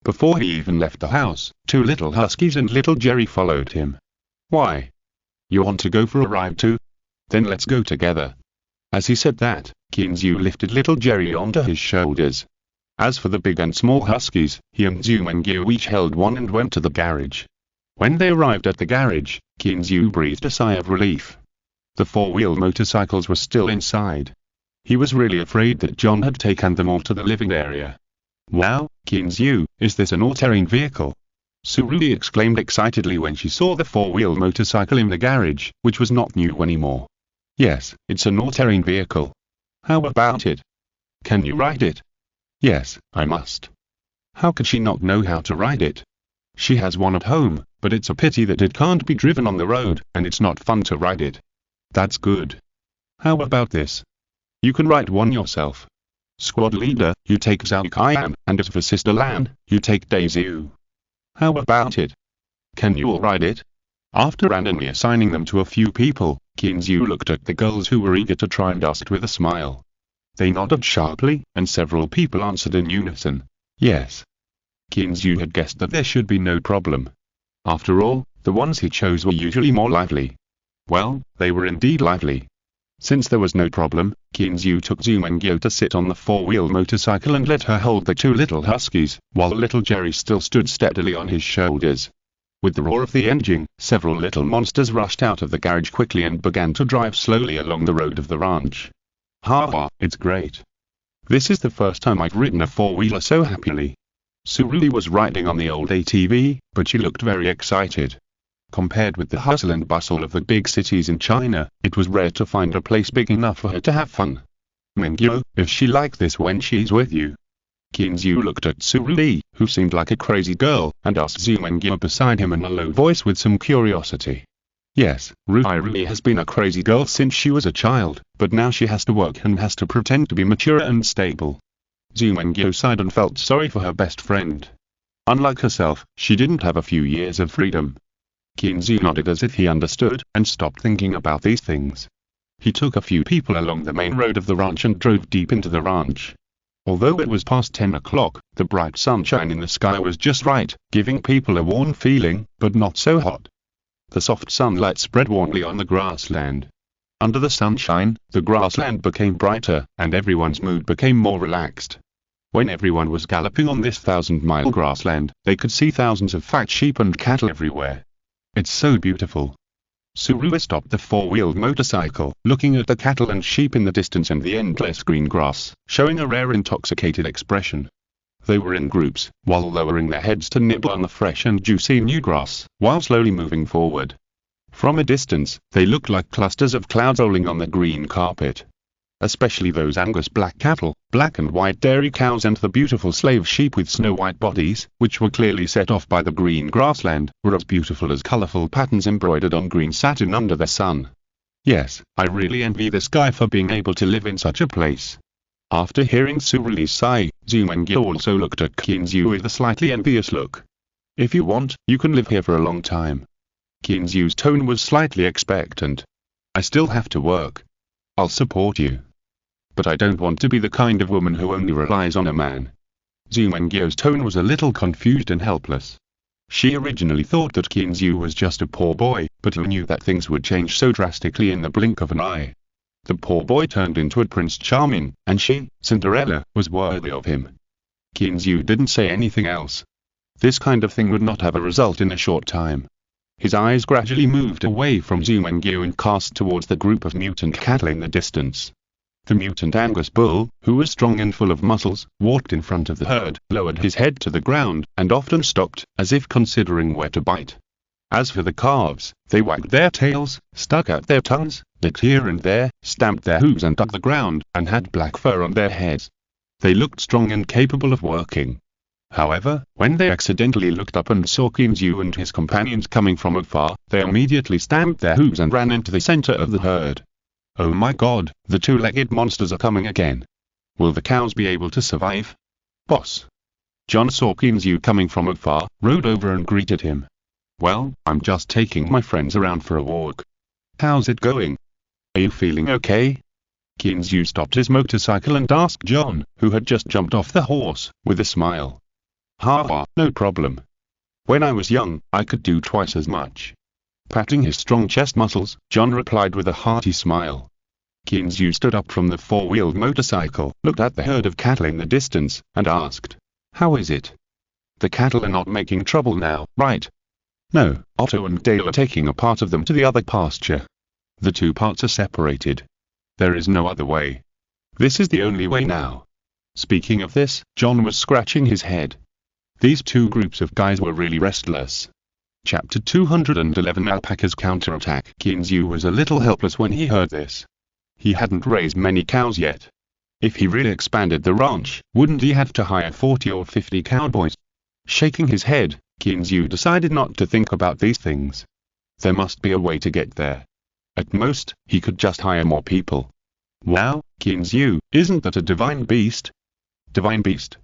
Before he even left the house, 2 little huskies and little Jerry followed him. Why? You want to go for a ride too? Then let's go together. As he said that, Kinzu lifted little Jerry onto his shoulders. As for the big and small huskies, he and Zumengyo each held one and went to the garage. When they arrived at the garage, Kinzu breathed a sigh of relief. The 4-wheel motorcycles were still inside. He was really afraid that John had taken them all to the living area. Wow, Kinzu, is this an all-terrain vehicle? Surui exclaimed excitedly when she saw the 4-wheel motorcycle in the garage, which was not new anymore. Yes, it's an all-terrain vehicle. How about it? Can you ride it? Yes, I must. How could she not know how to ride it? She has one at home, but it's a pity that it can't be driven on the road, and it's not fun to ride it. That's good. How about this? You can ride one yourself. Squad leader, you take Zhao Kaian, and as for Sister Lan, you take Daisy. How about it? Can you all ride it? After randomly assigning them to a few people, Kinzu looked at the girls who were eager to try and asked with a smile. They nodded sharply, and several people answered in unison. Yes. Kinzu had guessed that there should be no problem. After all, the ones he chose were usually more lively. Well, they were indeed lively. Since there was no problem, Kinzu took Zumengyo to sit on the 4-wheel motorcycle and let her hold the 2 little huskies, while little Jerry still stood steadily on his shoulders. With the roar of the engine, several little monsters rushed out of the garage quickly and began to drive slowly along the road of the ranch. Ha, it's great. This is the first time I've ridden a 4-wheeler so happily. Surui was riding on the old ATV, but she looked very excited. Compared with the hustle and bustle of the big cities in China, it was rare to find a place big enough for her to have fun. Mingyu, is she like this when she's with you? Qinzhu looked at Surui, who seemed like a crazy girl, and asked Zhu Mengyu beside him in a low voice with some curiosity. Yes, Rui has been a crazy girl since she was a child, but now she has to work and has to pretend to be mature and stable. Zhu Mengyu sighed and felt sorry for her best friend. Unlike herself, she didn't have a few years of freedom. Qinzhu nodded as if he understood, and stopped thinking about these things. He took a few people along the main road of the ranch and drove deep into the ranch. Although it was past 10 o'clock, the bright sunshine in the sky was just right, giving people a warm feeling, but not so hot. The soft sunlight spread warmly on the grassland. Under the sunshine, the grassland became brighter, and everyone's mood became more relaxed. When everyone was galloping on this 1,000-mile grassland, they could see thousands of fat sheep and cattle everywhere. It's so beautiful. Surui stopped the four-wheeled motorcycle, looking at the cattle and sheep in the distance and the endless green grass, showing a rare intoxicated expression. They were in groups, while lowering their heads to nibble on the fresh and juicy new grass, while slowly moving forward. From a distance, they looked like clusters of clouds rolling on the green carpet. Especially those Angus black cattle, black and white dairy cows and the beautiful slave sheep with snow-white bodies, which were clearly set off by the green grassland, were as beautiful as colorful patterns embroidered on green satin under the sun. Yes, I really envy this guy for being able to live in such a place. After hearing Surui's sigh, Zhu Mengyu also looked at Qinzhu with a slightly envious look. If you want, you can live here for a long time. Qinzhu's tone was slightly expectant. I still have to work. I'll support you. But I don't want to be the kind of woman who only relies on a man. Zhu Mengyu's tone was a little confused and helpless. She originally thought that Qinzhu was just a poor boy, but who knew that things would change so drastically in the blink of an eye. The poor boy turned into a Prince Charming, and she, Cinderella, was worthy of him. Qinzhu didn't say anything else. This kind of thing would not have a result in a short time. His eyes gradually moved away from Zhu Mengyu and cast towards the group of mutant cattle in the distance. The mutant Angus bull, who was strong and full of muscles, walked in front of the herd, lowered his head to the ground, and often stopped, as if considering where to bite. As for the calves, they wagged their tails, stuck out their tongues, licked here and there, stamped their hooves and dug the ground, and had black fur on their heads. They looked strong and capable of working. However, when they accidentally looked up and saw Qinzhu and his companions coming from afar, they immediately stamped their hooves and ran into the center of the herd. Oh my god, the two-legged monsters are coming again. Will the cows be able to survive? Boss. John saw Qinzhu coming from afar, rode over and greeted him. Well, I'm just taking my friends around for a walk. How's it going? Are you feeling okay? Qinzhu stopped his motorcycle and asked John, who had just jumped off the horse, with a smile. Ha, no problem. When I was young, I could do twice as much. Patting his strong chest muscles, John replied with a hearty smile. Qinzhu stood up from the four-wheeled motorcycle, looked at the herd of cattle in the distance, and asked, How is it? The cattle are not making trouble now, right? No, Otto and Dale are taking a part of them to the other pasture. The two parts are separated. There is no other way. This is the only way now. Speaking of this, John was scratching his head. These two groups of guys were really restless. Chapter 211 Alpacas Counterattack. Qinzhu was a little helpless when he heard this. He hadn't raised many cows yet. If he really expanded the ranch, wouldn't he have to hire 40 or 50 cowboys? Shaking his head, Qinzhu decided not to think about these things. There must be a way to get there. At most, he could just hire more people. Wow, Qinzhu, isn't that a divine beast? Divine beast?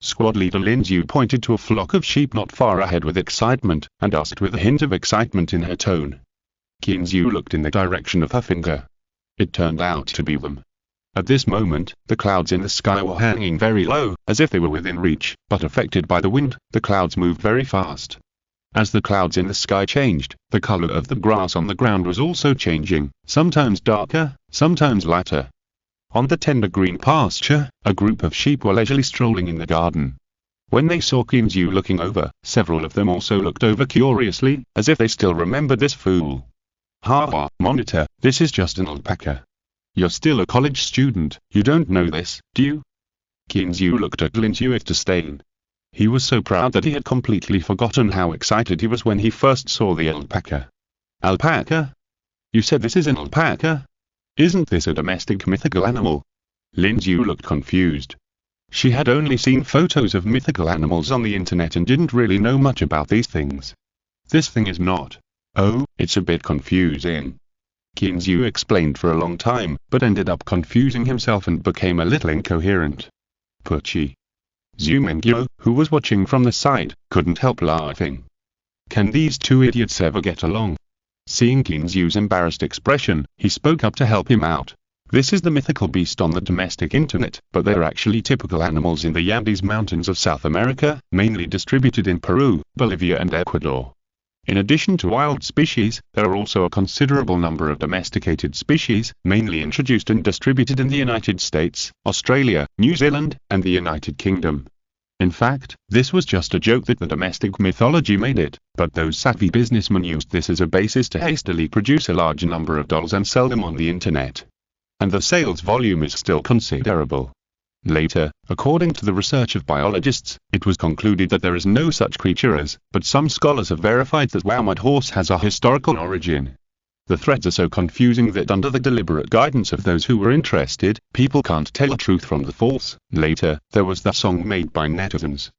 Squad leader Lin Zhu pointed to a flock of sheep not far ahead with excitement, and asked with a hint of excitement in her tone. Qinzhu looked in the direction of her finger. It turned out to be them. At this moment, the clouds in the sky were hanging very low, as if they were within reach, but affected by the wind, the clouds moved very fast. As the clouds in the sky changed, the color of the grass on the ground was also changing, sometimes darker, sometimes lighter. On the tender green pasture, a group of sheep were leisurely strolling in the garden. When they saw Qinzhu looking over, several of them also looked over curiously, as if they still remembered this fool. Ha, monitor, this is just an alpaca. You're still a college student, you don't know this, do you? Qinzhu looked at Lin Zhu with disdain. He was so proud that he had completely forgotten how excited he was when he first saw the alpaca. Alpaca? You said this is an alpaca? Isn't this a domestic mythical animal? Lin Yu looked confused. She had only seen photos of mythical animals on the internet and didn't really know much about these things. This thing is not. Oh, it's a bit confusing. Qin Yu explained for a long time, but ended up confusing himself and became a little incoherent. Pucci. Zhu Mengyo, who was watching from the side, couldn't help laughing. Can these two idiots ever get along? Seeing Qin Yu's embarrassed expression, he spoke up to help him out. This is the mythical beast on the domestic internet, but they're actually typical animals in the Andes Mountains of South America, mainly distributed in Peru, Bolivia and Ecuador. In addition to wild species, there are also a considerable number of domesticated species, mainly introduced and distributed in the United States, Australia, New Zealand, and the United Kingdom. In fact, this was just a joke that the domestic mythology made it, but those savvy businessmen used this as a basis to hastily produce a large number of dolls and sell them on the internet. And the sales volume is still considerable. Later, according to the research of biologists, it was concluded that there is no such creature as, but some scholars have verified that Wowmud horse has a historical origin. The threads are so confusing that under the deliberate guidance of those who were interested, people can't tell the truth from the false. Later, there was the song made by netizens.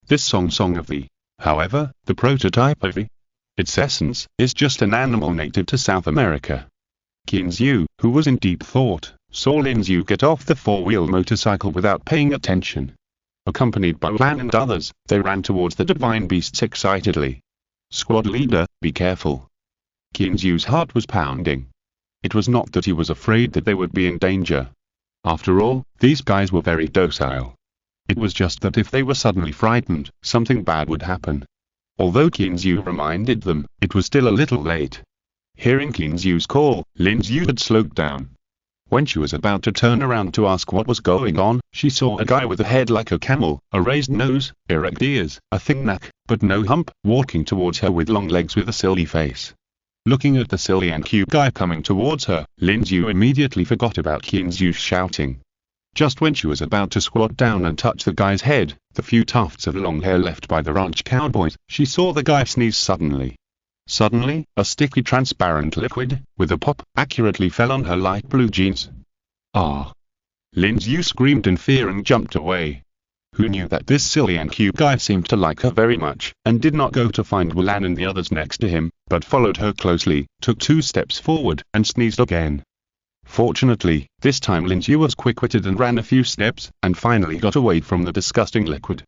This song of the, however, the prototype of the, its essence, is just an animal native to South America. Qin Yu, who was in deep thought, saw Lin Yu get off the four-wheel motorcycle without paying attention. Accompanied by Lan and others, they ran towards the divine beasts excitedly. Squad leader, be careful. Qin Yu's heart was pounding. It was not that he was afraid that they would be in danger. After all, these guys were very docile. It was just that if they were suddenly frightened, something bad would happen. Although Qin Yu reminded them, it was still a little late. Hearing Qin Yu's call, Lin Yu had slowed down. When she was about to turn around to ask what was going on, she saw a guy with a head like a camel, a raised nose, erect ears, a thin neck, but no hump, walking towards her with long legs with a silly face. Looking at the silly and cute guy coming towards her, Lin Yu immediately forgot about Qin Yu's shouting. Just when she was about to squat down and touch the guy's head, the few tufts of long hair left by the ranch cowboys, she saw the guy sneeze suddenly. Suddenly, a sticky transparent liquid, with a pop, accurately fell on her light blue jeans. Ah! Lin Yu screamed in fear and jumped away. Who knew that this silly and cute guy seemed to like her very much, and did not go to find Wulan and the others next to him, but followed her closely, took 2 steps forward, and sneezed again. Fortunately, this time Lin Yu was quick-witted and ran a few steps, and finally got away from the disgusting liquid.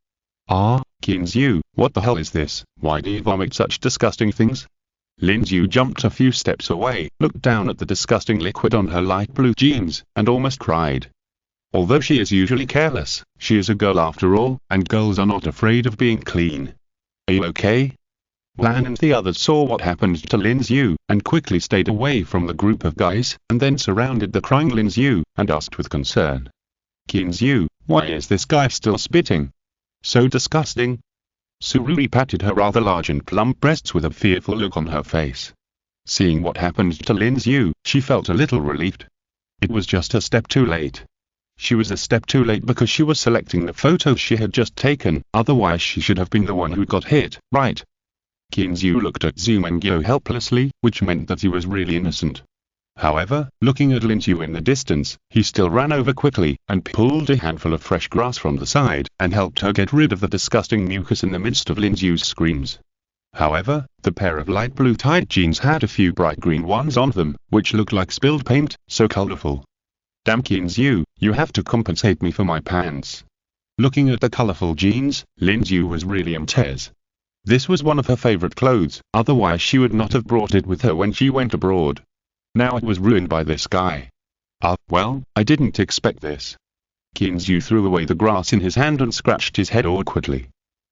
Ah, Qin Yu, what the hell is this? Why do you vomit such disgusting things? Lin Yu jumped a few steps away, looked down at the disgusting liquid on her light blue jeans, and almost cried. Although she is usually careless, she is a girl after all, and girls are not afraid of being clean. Are you okay? Lan and the others saw what happened to Lin Yu, and quickly stayed away from the group of guys, and then surrounded the crying Lin Yu, and asked with concern. Qin Yu, why is this guy still spitting? So disgusting. Surui patted her rather large and plump breasts with a fearful look on her face. Seeing what happened to Lin Yu, she felt a little relieved. It was just a step too late. She was a step too late because she was selecting the photos she had just taken, otherwise she should have been the one who got hit, right? Qin Yu looked at Zhu Mengyo helplessly, which meant that he was really innocent. However, looking at Lin Yu in the distance, he still ran over quickly, and pulled a handful of fresh grass from the side, and helped her get rid of the disgusting mucus in the midst of Lin Yu's screams. However, the pair of light blue tight jeans had a few bright green ones on them, which looked like spilled paint, so colorful. Damn Qin Yu, you have to compensate me for my pants. Looking at the colorful jeans, Lin Yu was really in tears. This was one of her favorite clothes, otherwise she would not have brought it with her when she went abroad. Now it was ruined by this guy. Well, I didn't expect this. Qin Yu threw away the grass in his hand and scratched his head awkwardly.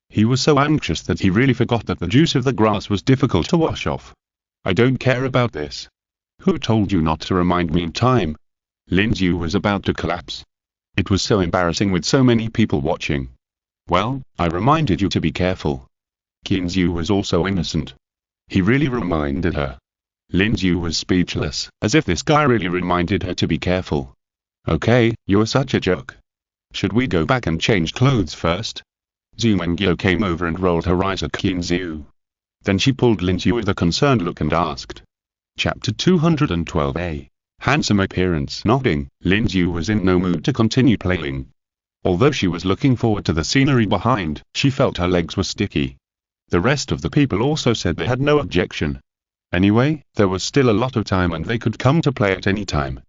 He was so anxious that he really forgot that the juice of the grass was difficult to wash off. I don't care about this. Who told you not to remind me in time? Lin Yu was about to collapse. It was so embarrassing with so many people watching. Well, I reminded you to be careful. Qin Yu was also innocent. He really reminded her. Lin Yu was speechless, as if this guy really reminded her to be careful. Okay, you're such a jerk. Should we go back and change clothes first? Zhu Mengyo came over and rolled her eyes at Qin Zhu. Then she pulled Lin Zhu with a concerned look and asked. Chapter 212a. Handsome appearance. Nodding, Lin Zhu was in no mood to continue playing. Although she was looking forward to the scenery behind, she felt her legs were sticky. The rest of the people also said they had no objection. Anyway, there was still a lot of time and they could come to play at any time.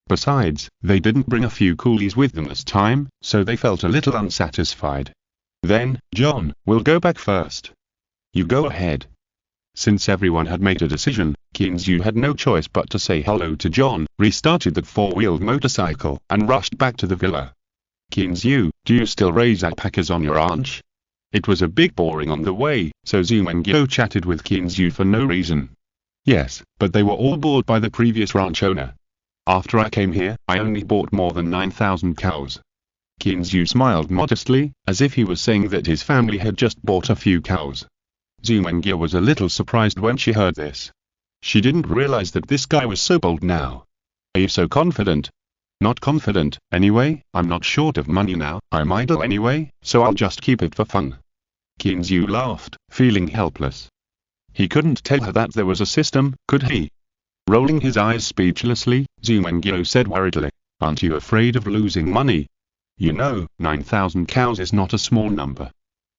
Besides, they didn't bring a few coolies with them this time, so they felt a little unsatisfied. Then, John, we'll go back first. You go ahead. Since everyone had made a decision, Qin Zhu had no choice but to say hello to John, restarted the four-wheeled motorcycle, and rushed back to the villa. Qin Zhu, do you still raise alpacas on your ranch? It was a bit boring on the way, so Zhu Mengyo chatted with Qin Zhu for no reason. Yes, but they were all bought by the previous ranch owner. After I came here, I only bought more than 9,000 cows. Qin Zhu smiled modestly, as if he was saying that his family had just bought a few cows. Zhu Mengyo was a little surprised when she heard this. She didn't realize that this guy was so bold now. Are you so confident? Not confident, anyway, I'm not short of money now, I'm idle anyway, so I'll just keep it for fun. Qin Zhu laughed, feeling helpless. He couldn't tell her that there was a system, could he? Rolling his eyes speechlessly, Zhu Mengyo said worriedly, aren't you afraid of losing money? You know, 9,000 cows is not a small number.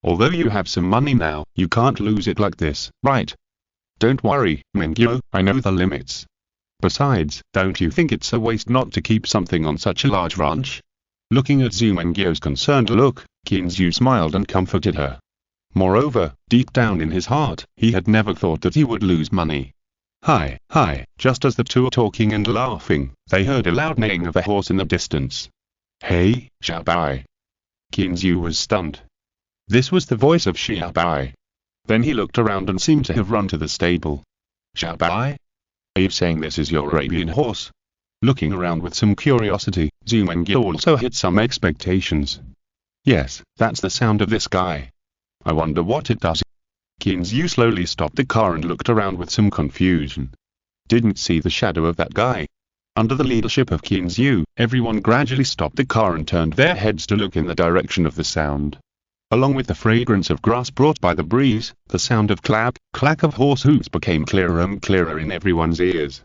Although you have some money now, you can't lose it like this, right? Don't worry, Mengyo, I know the limits. Besides, don't you think it's a waste not to keep something on such a large ranch? Looking at Zhu Mengyo's concerned look, Qin Zhu smiled and comforted her. Moreover, deep down in his heart, he had never thought that he would lose money. Hi, just as the two were talking and laughing, they heard a loud neighing of a horse in the distance. Hey, Xiaobai. Qin Zhu was stunned. This was the voice of Xiaobai. Then he looked around and seemed to have run to the stable. Xiaobai? Are you saying this is your Arabian horse? Looking around with some curiosity, Zhu Mengyo also had some expectations. Yes, that's the sound of this guy. I wonder what it does. Qin Zhu slowly stopped the car and looked around with some confusion. Didn't see the shadow of that guy. Under the leadership of Qin Zhu, everyone gradually stopped the car and turned their heads to look in the direction of the sound. Along with the fragrance of grass brought by the breeze, the sound of clack of horse hooves became clearer and clearer in everyone's ears.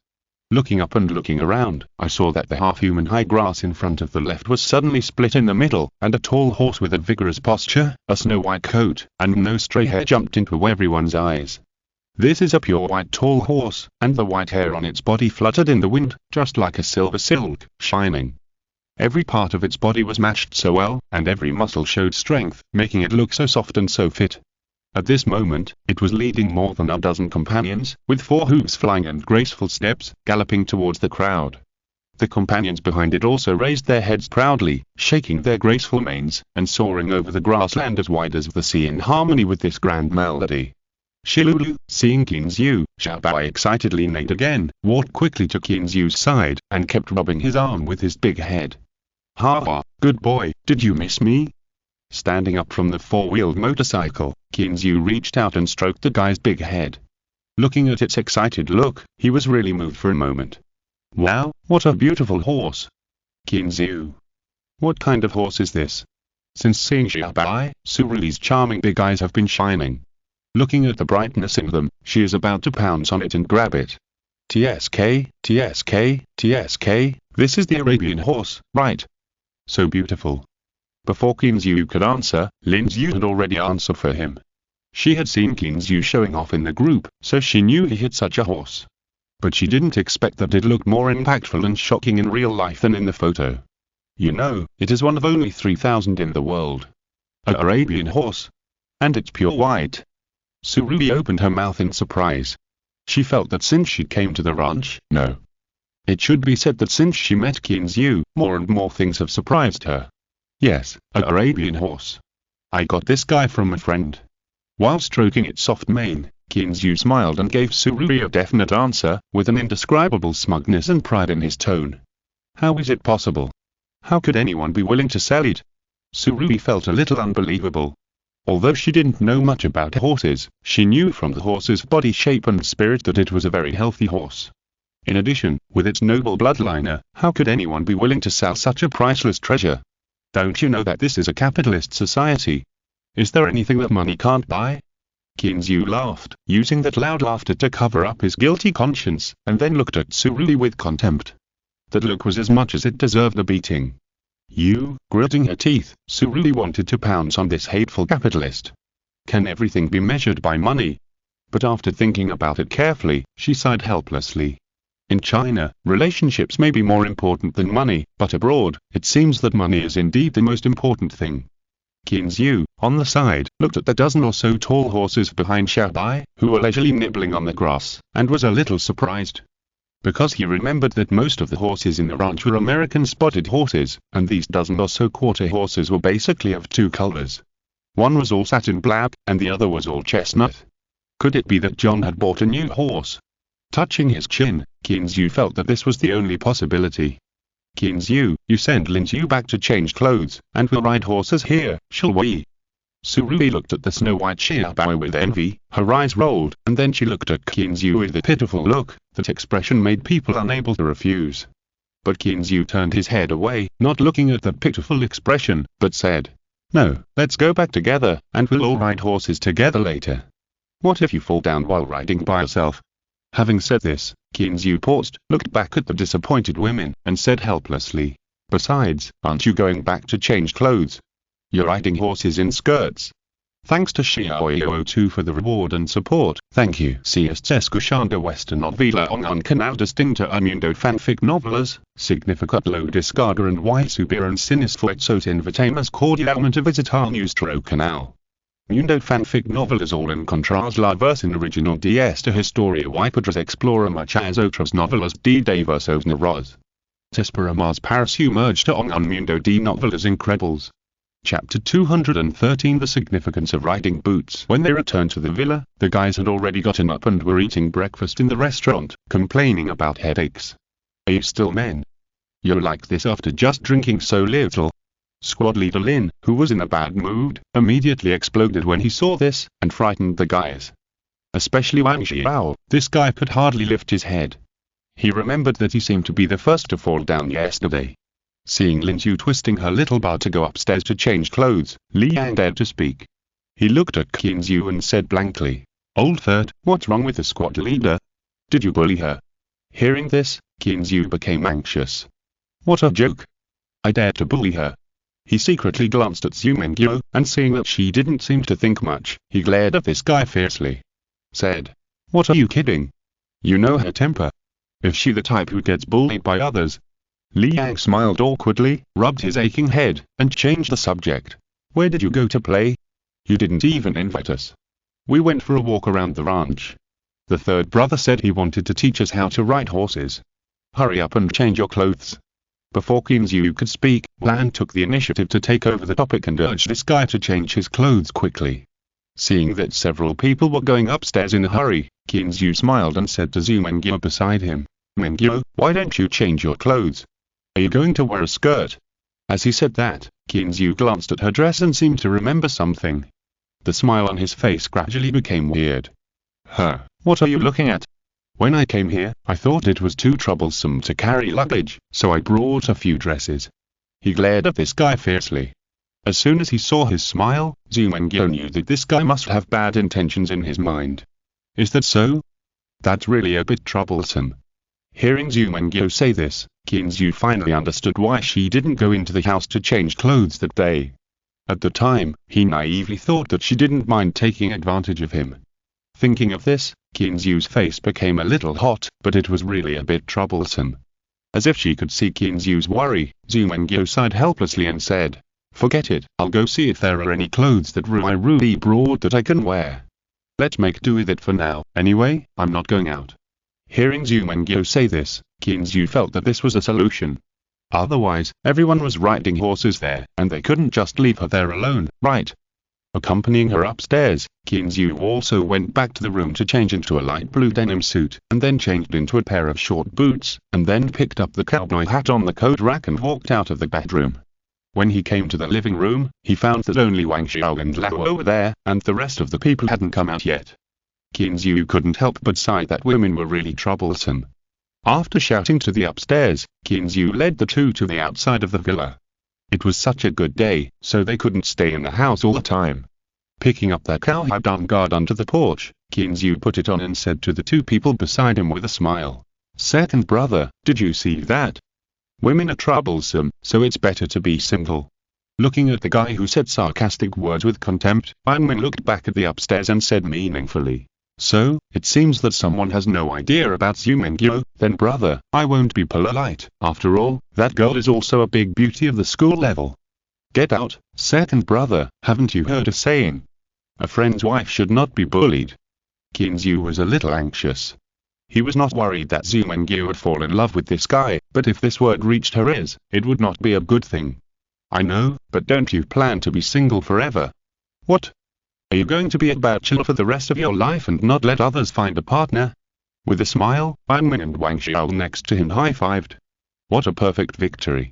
Looking up and looking around, I saw that the half-human high grass in front of the left was suddenly split in the middle, and a tall horse with a vigorous posture, a snow-white coat, and no stray hair jumped into everyone's eyes. This is a pure white tall horse, and the white hair on its body fluttered in the wind, just like a silver silk, shining. Every part of its body was matched so well, and every muscle showed strength, making it look so soft and so fit. At this moment, it was leading more than a dozen companions, with 4 hooves flying and graceful steps, galloping towards the crowd. The companions behind it also raised their heads proudly, shaking their graceful manes, and soaring over the grassland as wide as the sea in harmony with this grand melody. Shilulu, seeing Qin Zhu, Xiaobai excitedly neighed again, walked quickly to Qin Zhu's side, and kept rubbing his arm with his big head. Ha, good boy, did you miss me? Standing up from the four-wheeled motorcycle, Qin Zhu reached out and stroked the guy's big head. Looking at its excited look, he was really moved for a moment. Wow, what a beautiful horse! Qin Zhu. What kind of horse is this? Since seeing Xiaobai, Suruli's charming big eyes have been shining. Looking at the brightness in them, she is about to pounce on it and grab it. TSK, this is the Arabian horse, right? So beautiful. Before Qin Zhu could answer, Lin Zhu had already answered for him. She had seen Qin Zhu showing off in the group, so she knew he had such a horse. But she didn't expect that it looked more impactful and shocking in real life than in the photo. You know, it is one of only 3,000 in the world. An Arabian horse. And it's pure white. Surui opened her mouth in surprise. She felt that since she came to the ranch, no. It should be said that since she met Qin Zhu, more and more things have surprised her. Yes, an Arabian horse. I got this guy from a friend. While stroking its soft mane, Qin Zhu smiled and gave Surui a definite answer, with an indescribable smugness and pride in his tone. How is it possible? How could anyone be willing to sell it? Surui felt a little unbelievable. Although she didn't know much about horses, she knew from the horse's body shape and spirit that it was a very healthy horse. In addition, with its noble bloodline, how could anyone be willing to sell such a priceless treasure? Don't you know that this is a capitalist society? Is there anything that money can't buy? Qin Zhu laughed, using that loud laughter to cover up his guilty conscience, and then looked at Surui with contempt. That look was as much as it deserved a beating. You, gritting her teeth, Surui wanted to pounce on this hateful capitalist. Can everything be measured by money? But after thinking about it carefully, she sighed helplessly. In China, relationships may be more important than money, but abroad, it seems that money is indeed the most important thing. Qin Zhu, on the side, looked at the dozen or so tall horses behind Xiaobai, who were leisurely nibbling on the grass, and was a little surprised. Because he remembered that most of the horses in the ranch were American spotted horses, and these dozen or so quarter horses were basically of two colors. One was all satin black, and the other was all chestnut. Could it be that John had bought a new horse? Touching his chin, Qin Zhu felt that this was the only possibility. Qin Zhu, you send Lin Zhu back to change clothes, and we'll ride horses here, shall we? Surui looked at the snow-white Xiaobai with envy, her eyes rolled, and then she looked at Qin Zhu with a pitiful look. That expression made people unable to refuse. But Qin Zhu turned his head away, not looking at the pitiful expression, but said, "No, let's go back together, and we'll all ride horses together later. What if you fall down while riding by yourself?" Having said this, Qin Zhu paused, looked back at the disappointed women, and said helplessly, "Besides, aren't you going back to change clothes? You're riding horses in skirts." Thanks to Xiaoyou for the reward and support. Thank you. Si este escuchando esta novela en un canal distinto a Mundo Fanfic Novelas, significat lo descarga and y subir en esfuerzos invitamos cordialmente a visitar nuestro canal. Mundo Fanfic Novelas all encontrás la versión original de esta historia y podrás explorar muchas otras novelas de diversos narradores. Te esperamos para sumergirte en un mundo de novelas increíbles. Chapter 213 The Significance of Riding Boots. When they returned to the villa, the guys had already gotten up and were eating breakfast in the restaurant, complaining about headaches. "Are you still men? You're like this after just drinking so little?" Squad leader Lin, who was in a bad mood, immediately exploded when he saw this, and frightened the guys. Especially Wang Xiao, this guy could hardly lift his head. He remembered that he seemed to be the first to fall down yesterday. Seeing Lin Zhu twisting her little bar to go upstairs to change clothes, Li Yang dared to speak. He looked at Qin Zhu and said blankly, "Old third, what's wrong with the squad leader? Did you bully her?" Hearing this, Qin Zhu became anxious. "What a joke! I dared to bully her." He secretly glanced at Zhu Mengyo, and seeing that she didn't seem to think much, he glared at this guy fiercely. Said, "What are you kidding? You know her temper. Is she the type who gets bullied by others?" Li Yang smiled awkwardly, rubbed his aching head, and changed the subject. "Where did you go to play? You didn't even invite us." "We went for a walk around the ranch. The third brother said he wanted to teach us how to ride horses. Hurry up and change your clothes." Before Qin Zhu could speak, Lan took the initiative to take over the topic and urged this guy to change his clothes quickly. Seeing that several people were going upstairs in a hurry, Qin Zhu smiled and said to Zhu Mengyo beside him, "Mengyo, why don't you change your clothes? Are you going to wear a skirt?" As he said that, Qin Zhu glanced at her dress and seemed to remember something. The smile on his face gradually became weird. What are you looking at? When I came here, I thought it was too troublesome to carry luggage, so I brought a few dresses." He glared at this guy fiercely. As soon as he saw his smile, Zhu Mengyo knew that this guy must have bad intentions in his mind. "Is that so? That's really a bit troublesome." Hearing Zhu Mengyo say this, Qin Zhu finally understood why she didn't go into the house to change clothes that day. At the time, he naively thought that she didn't mind taking advantage of him. Thinking of this, Qin Zhu's face became a little hot, but it was really a bit troublesome. As if she could see Qin Zhu's worry, Zhu Mengyo sighed helplessly and said, "Forget it, I'll go see if there are any clothes that I really brought that I can wear. Let's make do with it for now, anyway, I'm not going out." Hearing Zhu Mengyo say this, Qin Zhu felt that this was a solution. Otherwise, everyone was riding horses there, and they couldn't just leave her there alone, right? Accompanying her upstairs, Qin Zhu also went back to the room to change into a light blue denim suit, and then changed into a pair of short boots, and then picked up the cowboy hat on the coat rack and walked out of the bedroom. When he came to the living room, he found that only Wang Xiao and Lao were there, and the rest of the people hadn't come out yet. Qin Zhu couldn't help but sigh that women were really troublesome. After shouting to the upstairs, Qin Zhu led the two to the outside of the villa. It was such a good day, so they couldn't stay in the house all the time. Picking up that cowhide dung guard under the porch, Kinzu put it on and said to the two people beside him with a smile, "Second brother, did you see that? Women are troublesome, so it's better to be single." Looking at the guy who said sarcastic words with contempt, Ironman looked back at the upstairs and said meaningfully, "So, it seems that someone has no idea about Zumengyo, then brother, I won't be polite. After all, that girl is also a big beauty of the school level." "Get out, second brother, haven't you heard a saying? A friend's wife should not be bullied." Kinzu was a little anxious. He was not worried that Zumengyo would fall in love with this guy, but if this word reached her ears, it would not be a good thing. "I know, but don't you plan to be single forever?" "What? Are you going to be a bachelor for the rest of your life and not let others find a partner?" With a smile, Ironman and Wang Xiao next to him high-fived. What a perfect victory.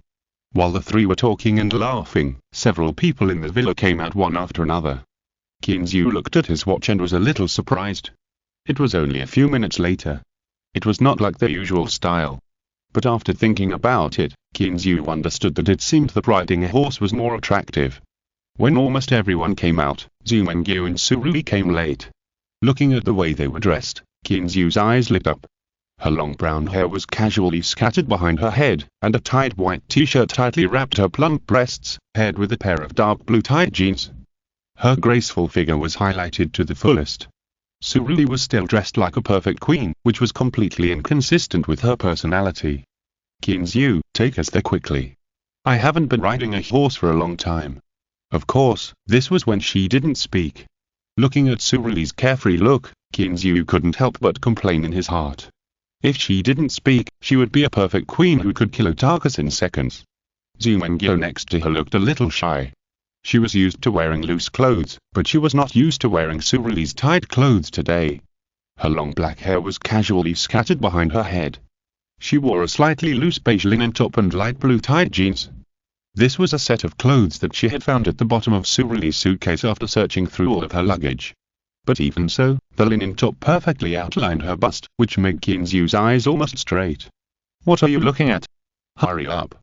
While the three were talking and laughing, several people in the villa came out one after another. Kinzu looked at his watch and was a little surprised. It was only a few minutes later. It was not like their usual style. But after thinking about it, Kinzu understood that it seemed that riding a horse was more attractive. When almost everyone came out, Zumengyo and Surui came late. Looking at the way they were dressed, Kinzu's eyes lit up. Her long brown hair was casually scattered behind her head, and a tight white t-shirt tightly wrapped her plump breasts, paired with a pair of dark blue tight jeans. Her graceful figure was highlighted to the fullest. Surui was still dressed like a perfect queen, which was completely inconsistent with her personality. "Kinzu, take us there quickly. I haven't been riding a horse for a long time." Of course, this was when she didn't speak. Looking at Surui's carefree look, Kinzu couldn't help but complain in his heart. If she didn't speak, she would be a perfect queen who could kill Otakus in seconds. Zumengyo next to her looked a little shy. She was used to wearing loose clothes, but she was not used to wearing Surui's tight clothes today. Her long black hair was casually scattered behind her head. She wore a slightly loose beige linen top and light blue tight jeans. This was a set of clothes that she had found at the bottom of Surui's suitcase after searching through all of her luggage. But even so, the linen top perfectly outlined her bust, which made Kinzu's eyes almost straight. "What are you looking at? Hurry up."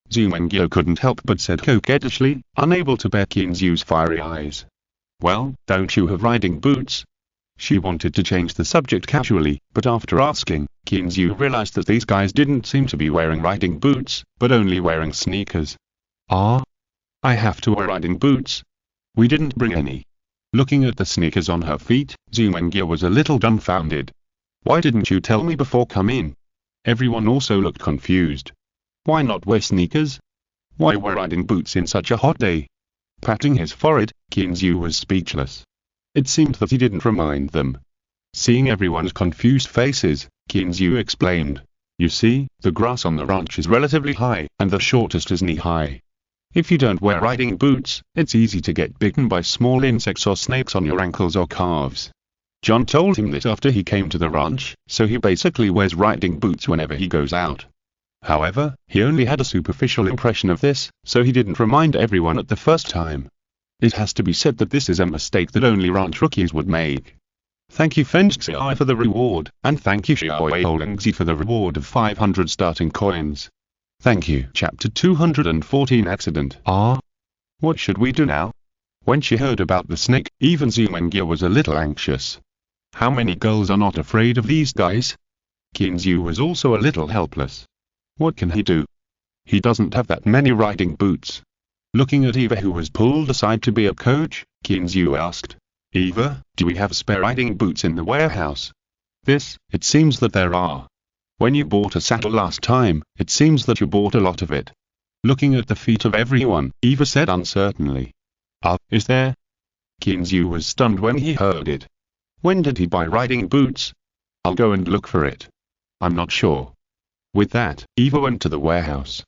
Zumengyo couldn't help but said coquettishly, unable to bear Kinzu's fiery eyes. "Well, don't you have riding boots?" She wanted to change the subject casually, but after asking, Kinzu realized that these guys didn't seem to be wearing riding boots, but only wearing sneakers. "Ah? I have to wear riding boots? We didn't bring any." Looking at the sneakers on her feet, Zumengyo was a little dumbfounded. "Why didn't you tell me before coming?" Everyone also looked confused. Why not wear sneakers? Why wear riding boots in such a hot day? Patting his forehead, Kinzu was speechless. It seemed that he didn't remind them. Seeing everyone's confused faces, Kinzu explained. "You see, the grass on the ranch is relatively high, and the shortest is knee-high. If you don't wear riding boots, it's easy to get bitten by small insects or snakes on your ankles or calves." John told him this after he came to the ranch, so he basically wears riding boots whenever he goes out. However, he only had a superficial impression of this, so he didn't remind everyone at the first time. It has to be said that this is a mistake that only ranch rookies would make. "Thank you Fengxiai for the reward, and thank you Xiaowei Holingzi for the reward of 500 starting coins." "Thank you." Chapter 214 Accident. "Ah? What should we do now?" When she heard about the snake, even Zumengyo was a little anxious. How many girls are not afraid of these guys? Kinzu was also a little helpless. What can he do? He doesn't have that many riding boots. Looking at Eva, who was pulled aside to be a coach, Kinzu asked, "Eva, do we have spare riding boots in the warehouse?" It seems that there are. When you bought a saddle last time, it seems that you bought a lot of it." Looking at the feet of everyone, Eva said uncertainly. Is there?" Kinzu was stunned when he heard it. When did he buy riding boots? I'll go and look for it. I'm not sure. With that, Eva went to the warehouse.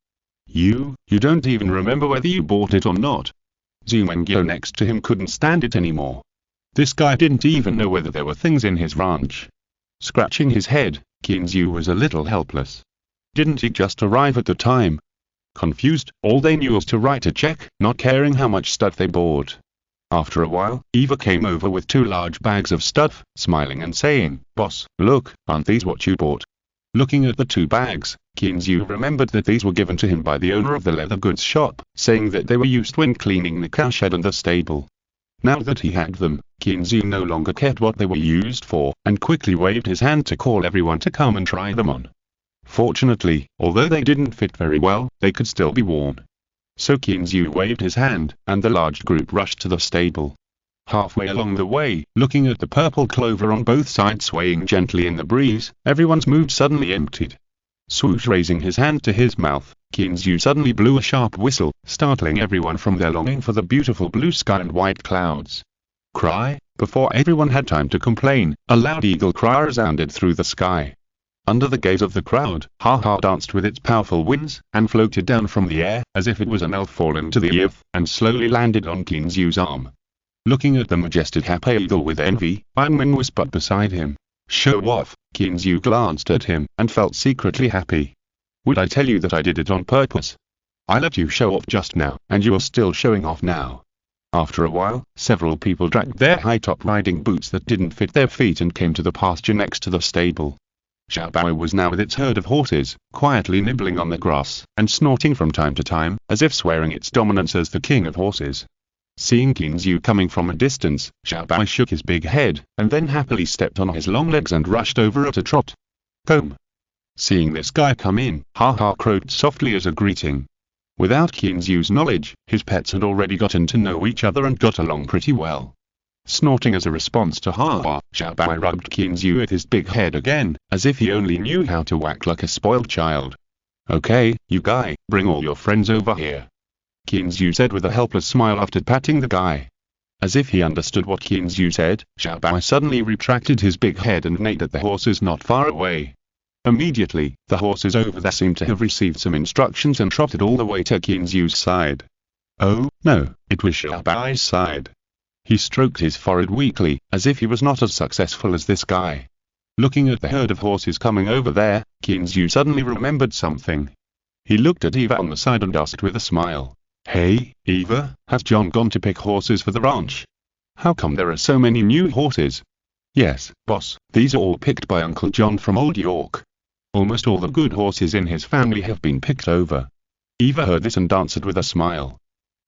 You don't even remember whether you bought it or not." Zumengyo next to him couldn't stand it anymore. This guy didn't even know whether there were things in his ranch. Scratching his head, Kinzu was a little helpless. Didn't he just arrive at the time? Confused, all they knew was to write a check, not caring how much stuff they bought. After a while, Eva came over with 2 large bags of stuff, smiling and saying, "Boss, look, aren't these what you bought?" Looking at the 2 bags, Kinzu remembered that these were given to him by the owner of the leather goods shop, saying that they were used when cleaning the cowshed and the stable. Now that he had them, Kinzu no longer cared what they were used for, and quickly waved his hand to call everyone to come and try them on. Fortunately, although they didn't fit very well, they could still be worn. So Kinzu waved his hand, and the large group rushed to the stable. Halfway along the way, looking at the purple clover on both sides swaying gently in the breeze, everyone's mood suddenly emptied. Swoosh, raising his hand to his mouth, Kinzu suddenly blew a sharp whistle, startling everyone from their longing for the beautiful blue sky and white clouds. Cry! Before everyone had time to complain, a loud eagle cry resounded through the sky. Under the gaze of the crowd, Ha-Ha danced with its powerful wings, and floated down from the air, as if it was an elf fallen to the earth, and slowly landed on Kinzu's arm. Looking at the majestic happy eagle with envy, Bangman whispered beside him. Show off! Kinzu glanced at him, and felt secretly happy. Would I tell you that I did it on purpose? I let you show off just now, and you are still showing off now. After a while, several people dragged their high-top riding boots that didn't fit their feet and came to the pasture next to the stable. Xiaobao was now with its herd of horses, quietly nibbling on the grass, and snorting from time to time, as if swearing its dominance as the king of horses. Seeing Kinzu coming from a distance, Xiaobao shook his big head, and then happily stepped on his long legs and rushed over at a trot. Comb! Seeing this guy come in, Ha-Ha crowed softly as a greeting. Without Kinzu's knowledge, his pets had already gotten to know each other and got along pretty well. Snorting as a response to Ha-Ha, Xiaobao rubbed Kinzu with his big head again, as if he only knew how to whack like a spoiled child. Okay, you guy, bring all your friends over here. Kinzu said with a helpless smile after patting the guy. As if he understood what Kinzu said, Xiaobao suddenly retracted his big head and neighed at the horses not far away. Immediately, the horses over there seemed to have received some instructions and trotted all the way to Kinzu's side. Oh, no, it was Xiaobao's side. He stroked his forehead weakly, as if he was not as successful as this guy. Looking at the herd of horses coming over there, Kinzu suddenly remembered something. He looked at Eva on the side and asked with a smile. Hey, Eva, has John gone to pick horses for the ranch? How come there are so many new horses? Yes, boss, these are all picked by Uncle John from Old York. Almost all the good horses in his family have been picked over. Eva heard this and answered with a smile.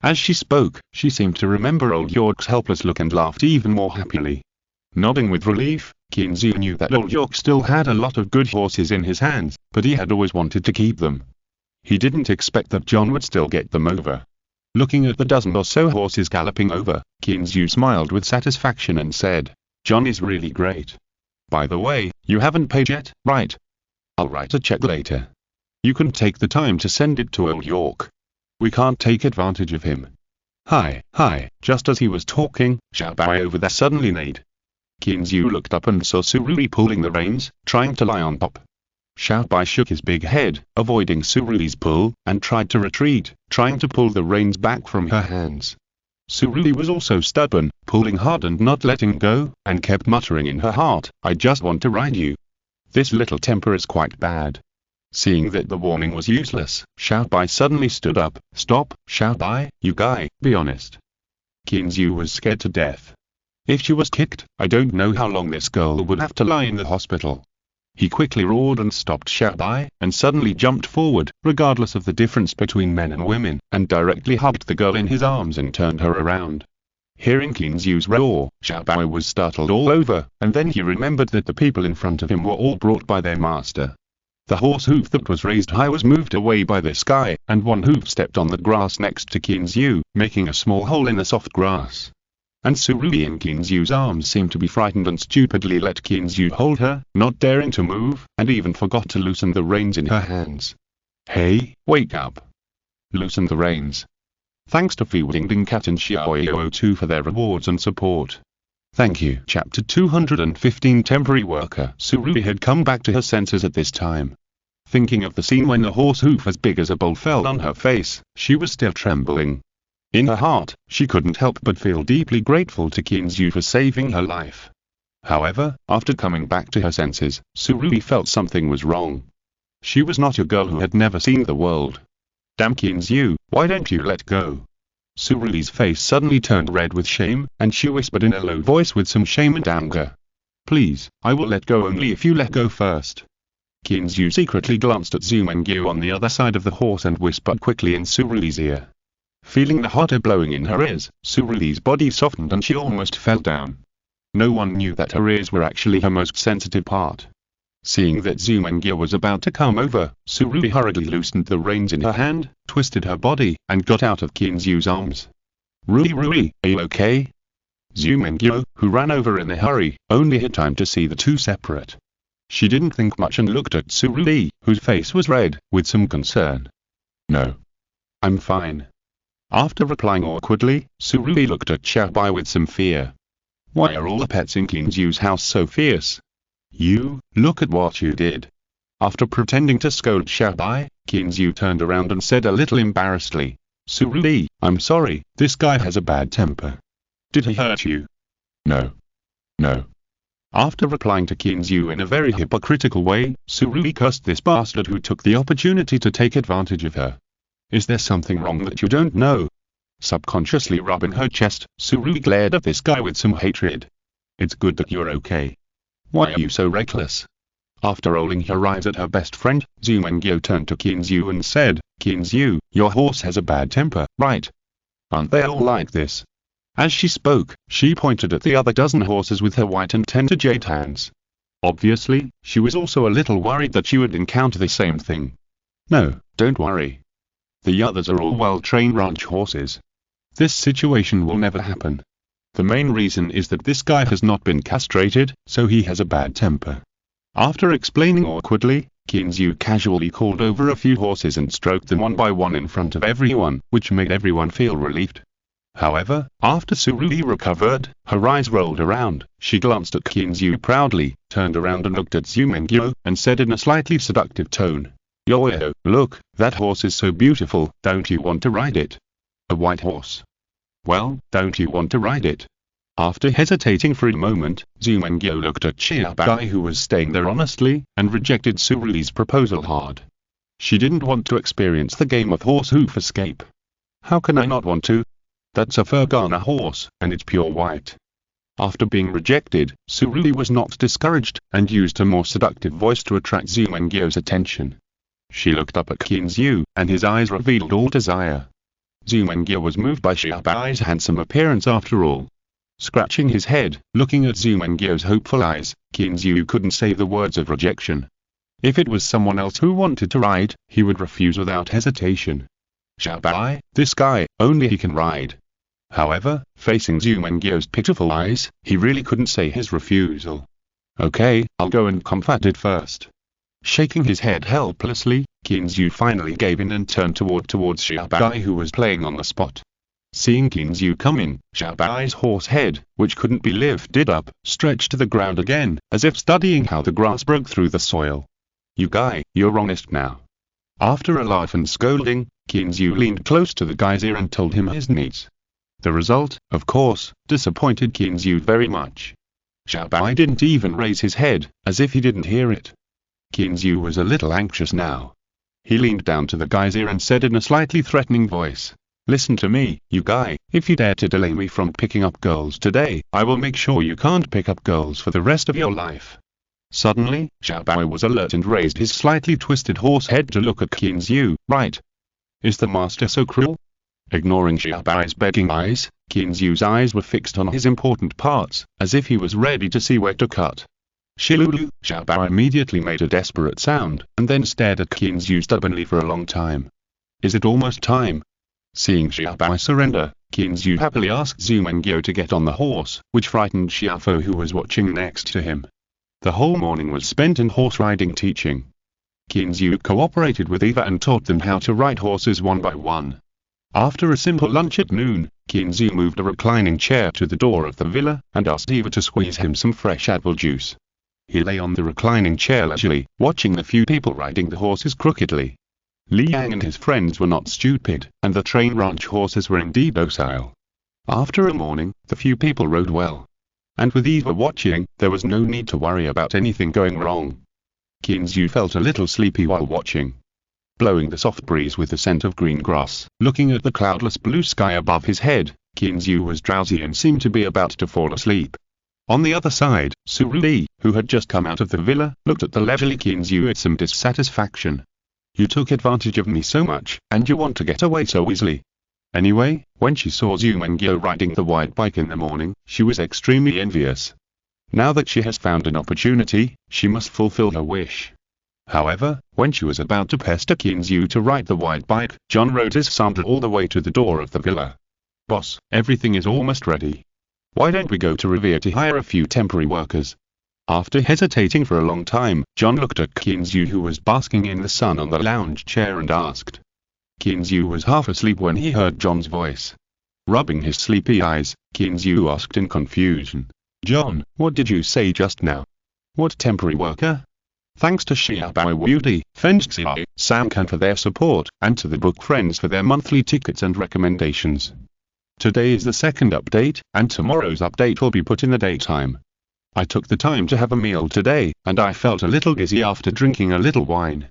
As she spoke, she seemed to remember Old York's helpless look and laughed even more happily. Nodding with relief, Kinzu knew that Old York still had a lot of good horses in his hands, but he had always wanted to keep them. He didn't expect that John would still get them over. Looking at the dozen or so horses galloping over, Kinzu smiled with satisfaction and said, John is really great. By the way, you haven't paid yet, right? I'll write a check later. You can take the time to send it to Old York. We can't take advantage of him. Hi, just as he was talking, Xiaobao over there suddenly neighed. Kinzu looked up and saw Surui pulling the reins, trying to lie on top. Xiaobao shook his big head, avoiding Surui's pull, and tried to retreat, trying to pull the reins back from her hands. Surui was also stubborn, pulling hard and not letting go, and kept muttering in her heart, I just want to ride you. This little temper is quite bad. Seeing that the warning was useless, Xiaobao suddenly stood up. Stop, Xiaobao, you guy, be honest. Kinzu was scared to death. If she was kicked, I don't know how long this girl would have to lie in the hospital. He quickly roared and stopped Xiaobao, and suddenly jumped forward, regardless of the difference between men and women, and directly hugged the girl in his arms and turned her around. Hearing Kinzu's roar, Xiaobao was startled all over, and then he remembered that the people in front of him were all brought by their master. The horse hoof that was raised high was moved away by this guy, and one hoof stepped on the grass next to Kinzu, making a small hole in the soft grass. And Surui in Kinzu's arms seemed to be frightened and stupidly let Kinzu hold her, not daring to move, and even forgot to loosen the reins in her hands. Hey, wake up! Loosen the reins. Thanks to Fiwing Cat and Xiaoyao for their rewards and support. Thank you. Chapter 215 Temporary Worker. Surui had come back to her senses at this time. Thinking of the scene when the horse hoof as big as a bowl fell on her face, she was still trembling. In her heart, she couldn't help but feel deeply grateful to Kinzu for saving her life. However, after coming back to her senses, Surui felt something was wrong. She was not a girl who had never seen the world. Damn Kinzu, why don't you let go? Surui's face suddenly turned red with shame, and she whispered in a low voice with some shame and anger. Please, I will let go only if you let go first. Kinzu secretly glanced at Zumengyu on the other side of the horse and whispered quickly in Surui's ear. Feeling the hot air blowing in her ears, Suruli's body softened and she almost fell down. No one knew that her ears were actually her most sensitive part. Seeing that Zumengyo was about to come over, Suruli hurriedly loosened the reins in her hand, twisted her body, and got out of Kinzyu's arms. Rui, are you okay? Zumengyo, who ran over in a hurry, only had time to see the two separate. She didn't think much and looked at Suruli, whose face was red, with some concern. No. I'm fine. After replying awkwardly, Suruli looked at Xiaobai with some fear. Why are all the pets in Kinzyu's house so fierce? You, look at what you did. After pretending to scold Xiaobai, Kinzyu turned around and said a little embarrassedly, Suruli, I'm sorry, this guy has a bad temper. Did he hurt you? No. No. After replying to Kinzyu in a very hypocritical way, Suruli cursed this bastard who took the opportunity to take advantage of her. Is there something wrong that you don't know? Subconsciously rubbing her chest, Suruli glared at this guy with some hatred. It's good that you're okay. Why are you so reckless? After rolling her eyes at her best friend, Zumengyo turned to Kinzyu and said, Kinzyu, your horse has a bad temper, right? Aren't they all like this? As she spoke, she pointed at the other dozen horses with her white and tender jade hands. Obviously, she was also a little worried that she would encounter the same thing. No, don't worry. The others are all well-trained ranch horses. This situation will never happen. The main reason is that this guy has not been castrated, so he has a bad temper. After explaining awkwardly, Kinzyu casually called over a few horses and stroked them one by one in front of everyone, which made everyone feel relieved. However, after Suruli recovered, her eyes rolled around, she glanced at Kinzyu proudly, turned around and looked at Zumengyo, and said in a slightly seductive tone, Yo, look, that horse is so beautiful, don't you want to ride it? A white horse. Well, don't you want to ride it? After hesitating for a moment, Zumengyo looked at Xiaobai who was staying there honestly, and rejected Suruli's proposal hard. She didn't want to experience the game of horse hoof escape. How can I not want to? That's a Fergana horse, and it's pure white. After being rejected, Suruli was not discouraged, and used a more seductive voice to attract Zumengyo's attention. She looked up at Kinzyu, and his eyes revealed all desire. Zumengyo was moved by Xiaobai's handsome appearance after all. Scratching his head, looking at Zumengyo's hopeful eyes, Kinzyu couldn't say the words of rejection. If it was someone else who wanted to ride, he would refuse without hesitation. Xiaobai, this guy, only he can ride. However, facing Zumengyo's pitiful eyes, he really couldn't say his refusal. Okay, I'll go and comfort it first. Shaking his head helplessly, Kinzyu finally gave in and turned towards Xiaobai who was playing on the spot. Seeing Kinzyu coming, Xiaobai's horse head, which couldn't be lifted up, stretched to the ground again, as if studying how the grass broke through the soil. You guy, you're honest now. After a laugh and scolding, Kinzyu leaned close to the guy's ear and told him his needs. The result, of course, disappointed Kinzyu very much. Xiaobai didn't even raise his head, as if he didn't hear it. Kinzyu was a little anxious now. He leaned down to the guy's ear and said in a slightly threatening voice, Listen to me, you guy, if you dare to delay me from picking up girls today, I will make sure you can't pick up girls for the rest of your life. Suddenly, Xiaobai was alert and raised his slightly twisted horse head to look at Kinzyu. Right. Is the master so cruel? Ignoring Xiaobai's begging eyes, Kinzyu's eyes were fixed on his important parts, as if he was ready to see where to cut. Shilulu, Xiaobai immediately made a desperate sound, and then stared at Kinzyu stubbornly for a long time. Is it almost time? Seeing Xiaobai surrender, Kinzyu happily asked Zumengyo to get on the horse, which frightened Xiaofo who was watching next to him. The whole morning was spent in horse riding teaching. Kinzyu cooperated with Eva and taught them how to ride horses one by one. After a simple lunch at noon, Kinzyu moved a reclining chair to the door of the villa, and asked Eva to squeeze him some fresh apple juice. He lay on the reclining chair leisurely, watching the few people riding the horses crookedly. Liang and his friends were not stupid, and the trained ranch horses were indeed docile. After a morning, the few people rode well. And with Eva watching, there was no need to worry about anything going wrong. Kinzyu felt a little sleepy while watching. Blowing the soft breeze with the scent of green grass, looking at the cloudless blue sky above his head, Kinzyu was drowsy and seemed to be about to fall asleep. On the other side, Suruli, who had just come out of the villa, looked at the leisurely Kinzyu with some dissatisfaction. You took advantage of me so much, and you want to get away so easily. Anyway, when she saw Zoom and Gyo riding the white bike in the morning, she was extremely envious. Now that she has found an opportunity, she must fulfill her wish. However, when she was about to pester Kinzu to ride the white bike, John rode his Sandra all the way to the door of the villa. "Boss, everything is almost ready. Why don't we go to Revere to hire a few temporary workers?" After hesitating for a long time, John looked at Kinzu, who was basking in the sun on the lounge chair, and asked. Kinzu was half asleep when he heard John's voice. Rubbing his sleepy eyes, Kinzu asked in confusion, "John, what did you say just now? What temporary worker?" Thanks to Xiaobao Wudi, Fengxi, Samkan for their support, and to the book friends for their monthly tickets and recommendations. Today is the second update, and tomorrow's update will be put in the daytime. I took the time to have a meal today, and I felt a little dizzy after drinking a little wine.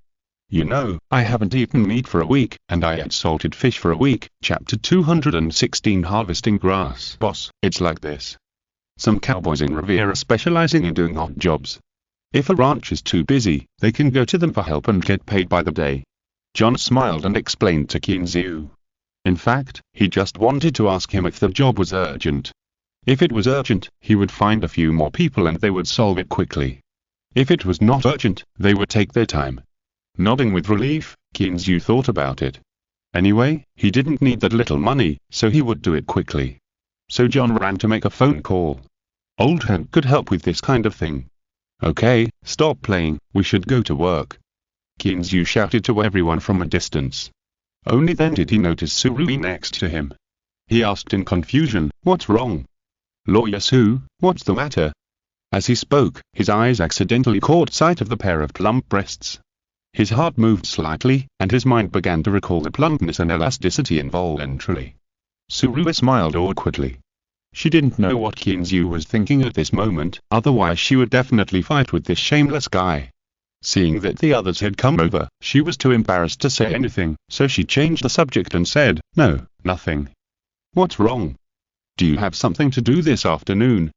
You know, I haven't eaten meat for a week, and I ate salted fish for a week. Chapter 216 Harvesting Grass. Boss, it's like this. Some cowboys in Revere are specializing in doing odd jobs. If a ranch is too busy, they can go to them for help and get paid by the day. John smiled and explained to Kinzu. In fact, he just wanted to ask him if the job was urgent. If it was urgent, he would find a few more people and they would solve it quickly. If it was not urgent, they would take their time. Nodding with relief, Kinzu thought about it. Anyway, he didn't need that little money, so he would do it quickly. So John ran to make a phone call. Old Hank could help with this kind of thing. "Okay, stop playing, we should go to work," Kinzu shouted to everyone from a distance. Only then did he notice Surui next to him. He asked in confusion, "What's wrong?" "Lawyer Su, what's the matter?" As he spoke, his eyes accidentally caught sight of the pair of plump breasts. His heart moved slightly, and his mind began to recall the plumpness and elasticity involuntarily. Surui smiled awkwardly. She didn't know what Kinzu was thinking at this moment, otherwise she would definitely fight with this shameless guy. Seeing that the others had come over, she was too embarrassed to say anything, so she changed the subject and said, "No, nothing." "What's wrong? Do you have something to do this afternoon?"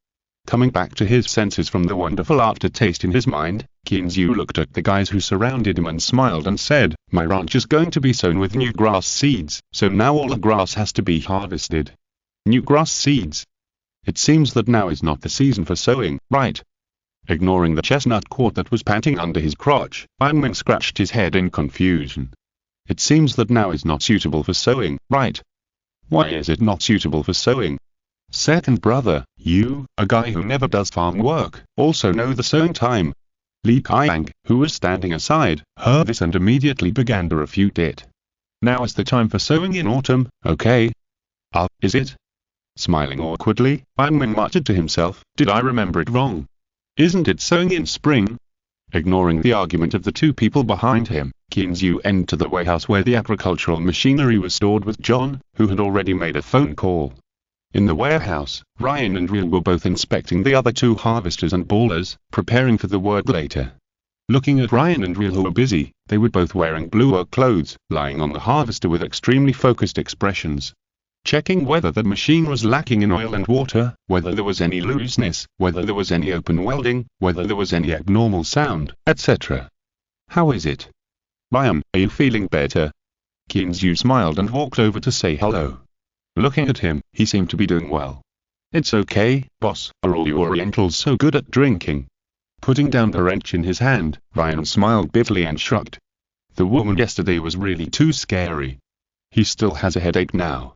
Coming back to his senses from the wonderful aftertaste in his mind, Kinzu looked at the guys who surrounded him and smiled and said, "My ranch is going to be sown with new grass seeds, so now all the grass has to be harvested." New grass seeds. It seems that now is not the season for sowing, right? Ignoring the chestnut cord that was panting under his crotch, Ironman scratched his head in confusion. It seems that now is not suitable for sowing, right? Why is it not suitable for sowing? Second brother, you, a guy who never does farm work, also know the sowing time. Li Kaiang, who was standing aside, heard this and immediately began to refute it. Now is the time for sowing in autumn, okay? Is it? Smiling awkwardly, Ironman muttered to himself, "Did I remember it wrong? Isn't it sowing in spring?" Ignoring the argument of the two people behind him, Kinzu entered the warehouse where the agricultural machinery was stored with John, who had already made a phone call. In the warehouse, Ryan and Ryu were both inspecting the other two harvesters and ballers, preparing for the work later. Looking at Ryan and Ryu, who were busy, they were both wearing blue work clothes, lying on the harvester with extremely focused expressions. Checking whether the machine was lacking in oil and water, whether there was any looseness, whether there was any open welding, whether there was any abnormal sound, etc. "How is it? Ryan, are you feeling better?" Kinzu smiled and walked over to say hello. Looking at him, he seemed to be doing well. "It's okay, boss, are all you Orientals so good at drinking?" Putting down the wrench in his hand, Ryan smiled bitterly and shrugged. The woman yesterday was really too scary. He still has a headache now.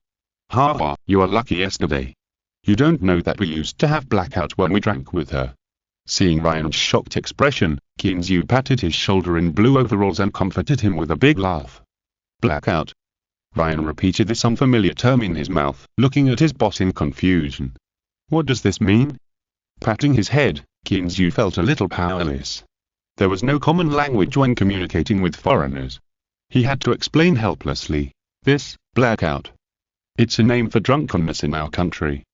"Haha, you are lucky yesterday. You don't know that we used to have blackout when we drank with her." Seeing Ryan's shocked expression, Kinzu patted his shoulder in blue overalls and comforted him with a big laugh. "Blackout?" Ryan repeated this unfamiliar term in his mouth, looking at his boss in confusion. "What does this mean?" Patting his head, Kinzu felt a little powerless. There was no common language when communicating with foreigners. He had to explain helplessly. "This, blackout. It's a name for drunkenness in our country.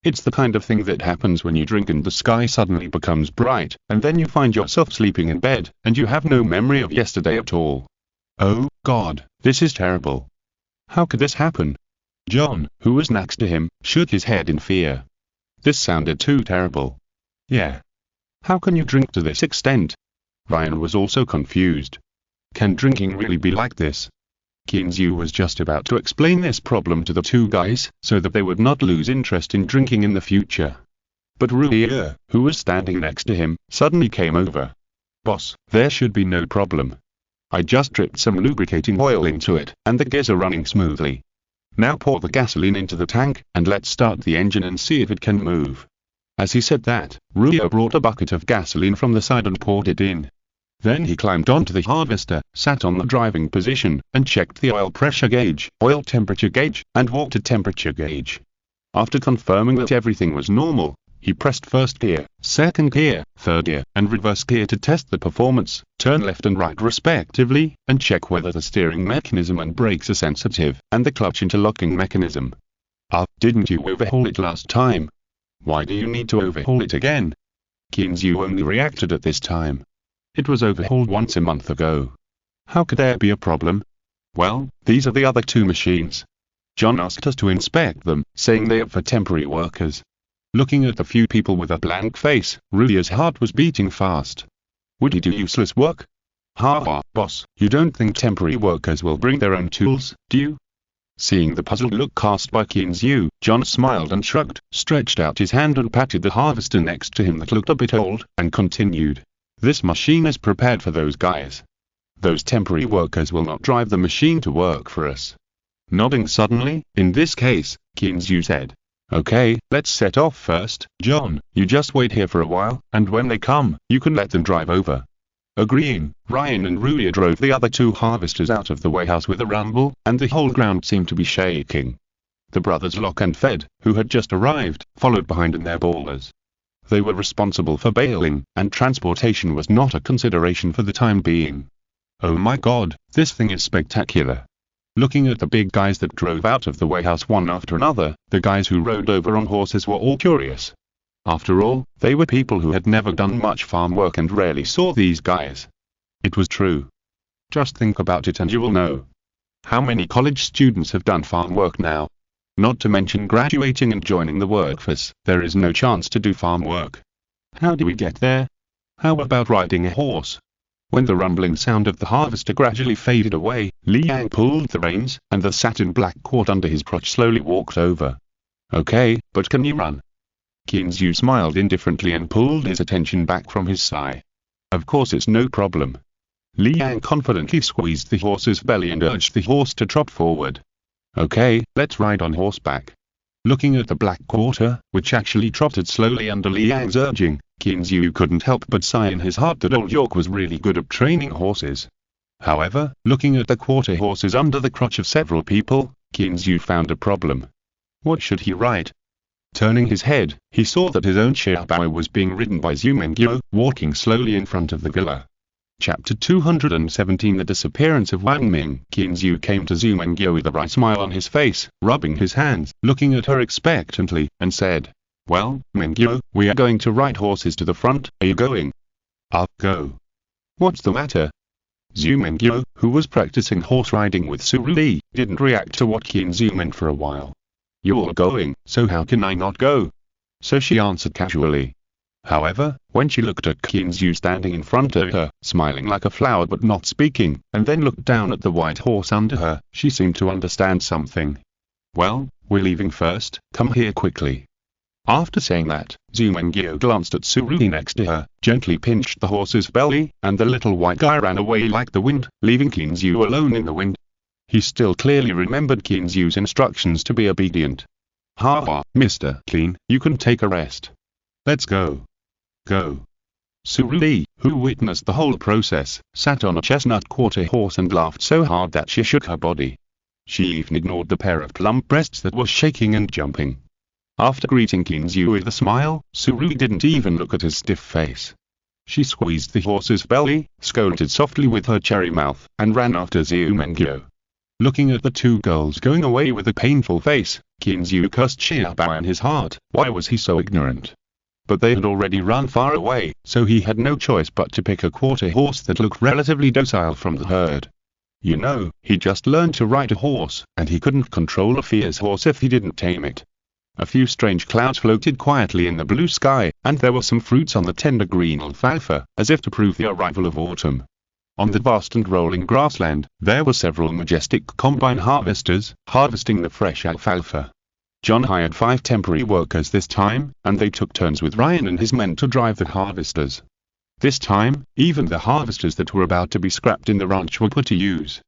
It's the kind of thing that happens when you drink and the sky suddenly becomes bright, and then you find yourself sleeping in bed, and you have no memory of yesterday at all. Oh, God, this is terrible. How could this happen?" John, who was next to him, shook his head in fear. This sounded too terrible. "Yeah. How can you drink to this extent?" Ryan was also confused. "Can drinking really be like this?" Kinzu was just about to explain this problem to the two guys, so that they would not lose interest in drinking in the future. But Ruya, who was standing next to him, suddenly came over. "Boss, there should be no problem. I just dripped some lubricating oil into it, and the gears are running smoothly. Now pour the gasoline into the tank, and let's start the engine and see if it can move." As he said that, Ruya brought a bucket of gasoline from the side and poured it in. Then he climbed onto the harvester, sat on the driving position, and checked the oil pressure gauge, oil temperature gauge, and water temperature gauge. After confirming that everything was normal, he pressed first gear, second gear, third gear, and reverse gear to test the performance, turn left and right respectively, and check whether the steering mechanism and brakes are sensitive, and the clutch interlocking mechanism. Didn't you overhaul it last time? Why do you need to overhaul it again? Kinzu only reacted at this time. It was overhauled once a month ago. How could there be a problem? Well, these are the other two machines. John asked us to inspect them, saying they are for temporary workers. Looking at the few people with a blank face, Ruya's heart was beating fast. Would he do useless work? Boss, you don't think temporary workers will bring their own tools, do you? Seeing the puzzled look cast by Kinzu, John smiled and shrugged, stretched out his hand and patted the harvester next to him that looked a bit old, and continued. This machine is prepared for those guys. Those temporary workers will not drive the machine to work for us. Nodding suddenly, in this case, Kinzu said. Okay, let's set off first, John, you just wait here for a while, and when they come, you can let them drive over. Agreeing, Ryan and Ruya drove the other two harvesters out of the warehouse with a rumble, and the whole ground seemed to be shaking. The brothers Locke and Fed, who had just arrived, followed behind in their bowlers. They were responsible for bailing, and transportation was not a consideration for the time being. Oh my god, this thing is spectacular. Looking at the big guys that drove out of the warehouse one after another, the guys who rode over on horses were all curious. After all, they were people who had never done much farm work and rarely saw these guys. It was true. Just think about it and you will know. How many college students have done farm work now? Not to mention graduating and joining the workforce, there is no chance to do farm work. How do we get there? How about riding a horse? When the rumbling sound of the harvester gradually faded away, Liang pulled the reins, and the satin black cord under his crotch slowly walked over. Okay, but can you run? Kinzu smiled indifferently and pulled his attention back from his sigh. Of course it's no problem. Liang confidently squeezed the horse's belly and urged the horse to trot forward. Okay, let's ride on horseback. Looking at the black quarter, which actually trotted slowly under Liang's urging, Kinzu couldn't help but sigh in his heart that old York was really good at training horses. However, looking at the quarter horses under the crotch of several people, Kinzu found a problem. What should he ride? Turning his head, he saw that his own Xiaobao was being ridden by Zumengyo, walking slowly in front of the villa. Chapter 217 The Disappearance of Wang Ming. Kinzu came to Zumengyo with a wry smile on his face, rubbing his hands, looking at her expectantly, and said, Well, Mingyo, we are going to ride horses to the front, are you going? I'll go. What's the matter? Zumengyo, who was practicing horse riding with Suruli, didn't react to what Kinzu meant for a while. You're going, so how can I not go? So she answered casually. However, when she looked at Kinzu standing in front of her, smiling like a flower but not speaking, and then looked down at the white horse under her, she seemed to understand something. Well, we're leaving first, come here quickly. After saying that, Zumengyo glanced at Suruli next to her, gently pinched the horse's belly, and the little white guy ran away like the wind, leaving Kinzu alone in the wind. He still clearly remembered Kinzu's instructions to be obedient. Mr. Clean, you can take a rest. Let's go. Go. Suruli, who witnessed the whole process, sat on a chestnut quarter horse and laughed so hard that she shook her body. She even ignored the pair of plump breasts that were shaking and jumping. After greeting Kinzu with a smile, Suruli didn't even look at his stiff face. She squeezed the horse's belly, scolded softly with her cherry mouth, and ran after Zumengyo. Looking at the two girls going away with a painful face, Kinzu cursed Xiaobao in his heart. Why was he so ignorant? But they had already run far away, so he had no choice but to pick a quarter horse that looked relatively docile from the herd. You know, he just learned to ride a horse, and he couldn't control a fierce horse if he didn't tame it. A few strange clouds floated quietly in the blue sky, and there were some fruits on the tender green alfalfa, as if to prove the arrival of autumn. On the vast and rolling grassland, there were several majestic combine harvesters, harvesting the fresh alfalfa. John hired 5 temporary workers this time, and they took turns with Ryan and his men to drive the harvesters. This time, even the harvesters that were about to be scrapped in the ranch were put to use.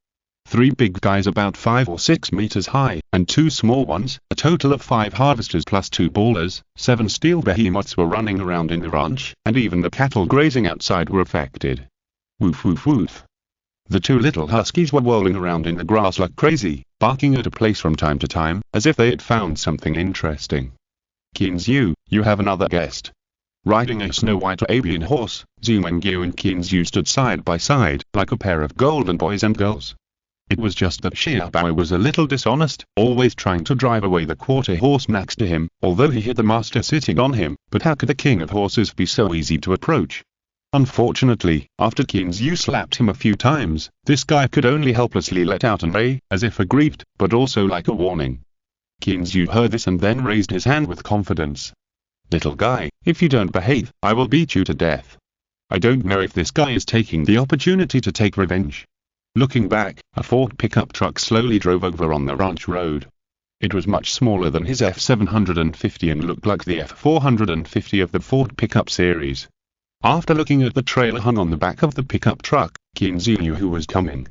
3 big guys about 5 or 6 meters high, and 2 small ones, a total of 5 harvesters plus 2 ballers, 7 steel behemoths were running around in the ranch, and even the cattle grazing outside were affected. Woof woof woof. The 2 little huskies were whirling around in the grass like crazy, barking at a place from time to time, as if they had found something interesting. Kinzu, you have another guest. Riding a snow-white Arabian horse, Zumengyo and Kinzu stood side by side, like a pair of golden boys and girls. It was just that Xiaobao was a little dishonest, always trying to drive away the quarter horse next to him, although he had the master sitting on him, but how could the king of horses be so easy to approach? Unfortunately, after Kinzu slapped him a few times, this guy could only helplessly let out an "ay," as if aggrieved, but also like a warning. Kinzu heard this and then raised his hand with confidence. Little guy, if you don't behave, I will beat you to death. I don't know if this guy is taking the opportunity to take revenge. Looking back, a Ford pickup truck slowly drove over on the ranch road. It was much smaller than his F750 and looked like the F450 of the Ford pickup series. After looking at the trailer hung on the back of the pickup truck, Kinzu knew who was coming.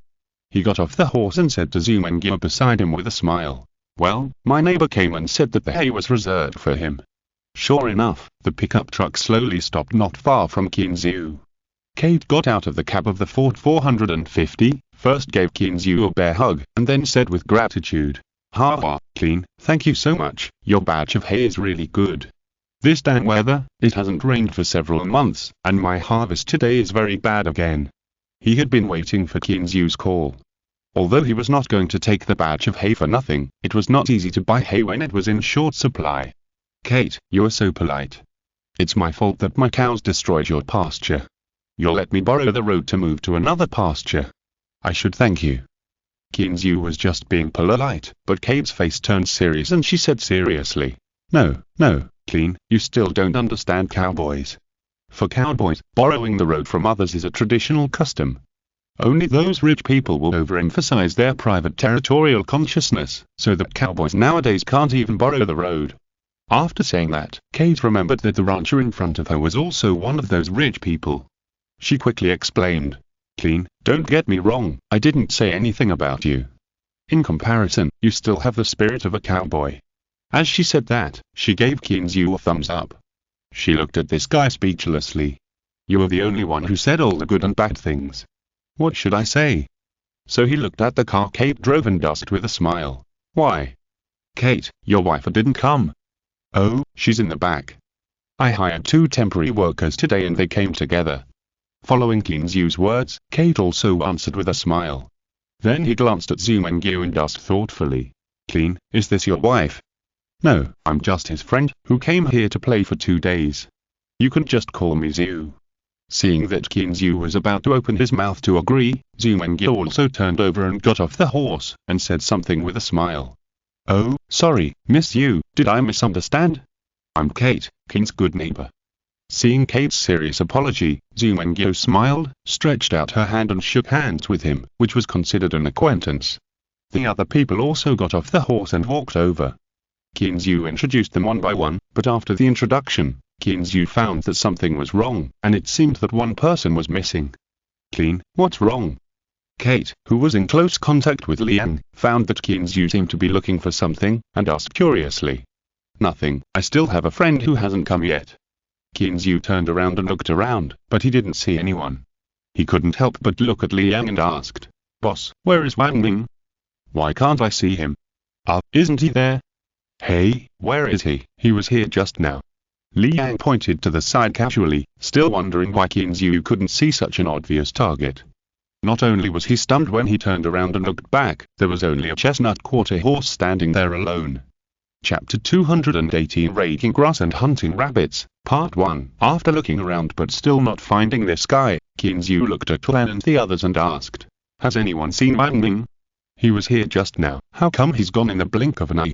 He got off the horse and said to Zumengyo beside him with a smile, "Well, my neighbor came and said that the hay was reserved for him." Sure enough, the pickup truck slowly stopped not far from Kinzu. Kate got out of the cab of the Ford 450, first gave Kinzu a bear hug, and then said with gratitude, "Ha, clean, thank you so much, your batch of hay is really good. This damn weather, it hasn't rained for several months, and my harvest today is very bad again." He had been waiting for Kinzu's call. Although he was not going to take the batch of hay for nothing, it was not easy to buy hay when it was in short supply. "Kate, you are so polite. It's my fault that my cows destroyed your pasture. You'll let me borrow the road to move to another pasture. I should thank you." Kinzu was just being polite, but Kate's face turned serious and she said seriously, No, Clean, you still don't understand cowboys. For cowboys, borrowing the road from others is a traditional custom. Only those rich people will overemphasize their private territorial consciousness, so that cowboys nowadays can't even borrow the road. After saying that, Kate remembered that the rancher in front of her was also one of those rich people. She quickly explained, "Clean, don't get me wrong, I didn't say anything about you. In comparison, you still have the spirit of a cowboy." As she said that, she gave Kinzu a thumbs up. She looked at this guy speechlessly. "You are the only one who said all the good and bad things. What should I say?" So he looked at the car Kate drove and asked with a smile, "Why? Kate, your wife didn't come." "Oh, she's in the back. I hired 2 temporary workers today and they came together." Following Kinzu's words, Kate also answered with a smile. Then he glanced at Zumengyo and asked thoughtfully, "Clean, is this your wife?" "No, I'm just his friend, who came here to play for 2 days. You can just call me Zu." Seeing that Kinzu was about to open his mouth to agree, Zumengyo also turned over and got off the horse, and said something with a smile. "Oh, sorry, Miss Yu, did I misunderstand? I'm Kate, King's good neighbor." Seeing Kate's serious apology, Zumengyo smiled, stretched out her hand and shook hands with him, which was considered an acquaintance. The other people also got off the horse and walked over. Kinzu introduced them one by one, but after the introduction, Kinzu found that something was wrong, and it seemed that one person was missing. "Clean, what's wrong?" Kate, who was in close contact with Liang, found that Kinzu seemed to be looking for something, and asked curiously, "Nothing, I still have a friend who hasn't come yet." Kinzu turned around and looked around, but he didn't see anyone. He couldn't help but look at Liang and asked, "Boss, where is Wang Ming? Why can't I see him? Isn't he there?" "Hey, where is he? He was here just now." Liang pointed to the side casually, still wondering why Kinzu couldn't see such an obvious target. Not only was he stunned when he turned around and looked back, there was only a chestnut quarter horse standing there alone. Chapter 218 Raking Grass and Hunting Rabbits, Part 1 After looking around but still not finding this guy, Kinzu looked at Lan and the others and asked, "Has anyone seen Wang Ming? He was here just now, how come he's gone in the blink of an eye?"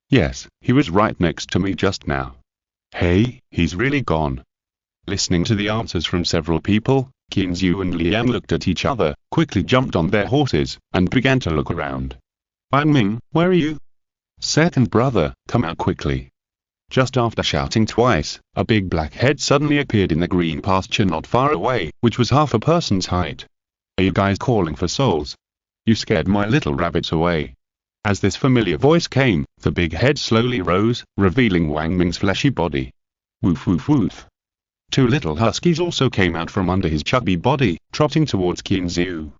"Yes, he was right next to me just now." "Hey, he's really gone." Listening to the answers from several people, Qinzu and Liang looked at each other, quickly jumped on their horses, and began to look around. Wanming, where are you? Second brother, come out quickly. Just after shouting twice, a big black head suddenly appeared in the green pasture not far away, which was half a person's height. Are you guys calling for souls? You scared my little rabbits away. As this familiar voice came, the big head slowly rose, revealing Wang Ming's fleshy body. Woof woof woof. Two little huskies also came out from under his chubby body, trotting towards Qinzu.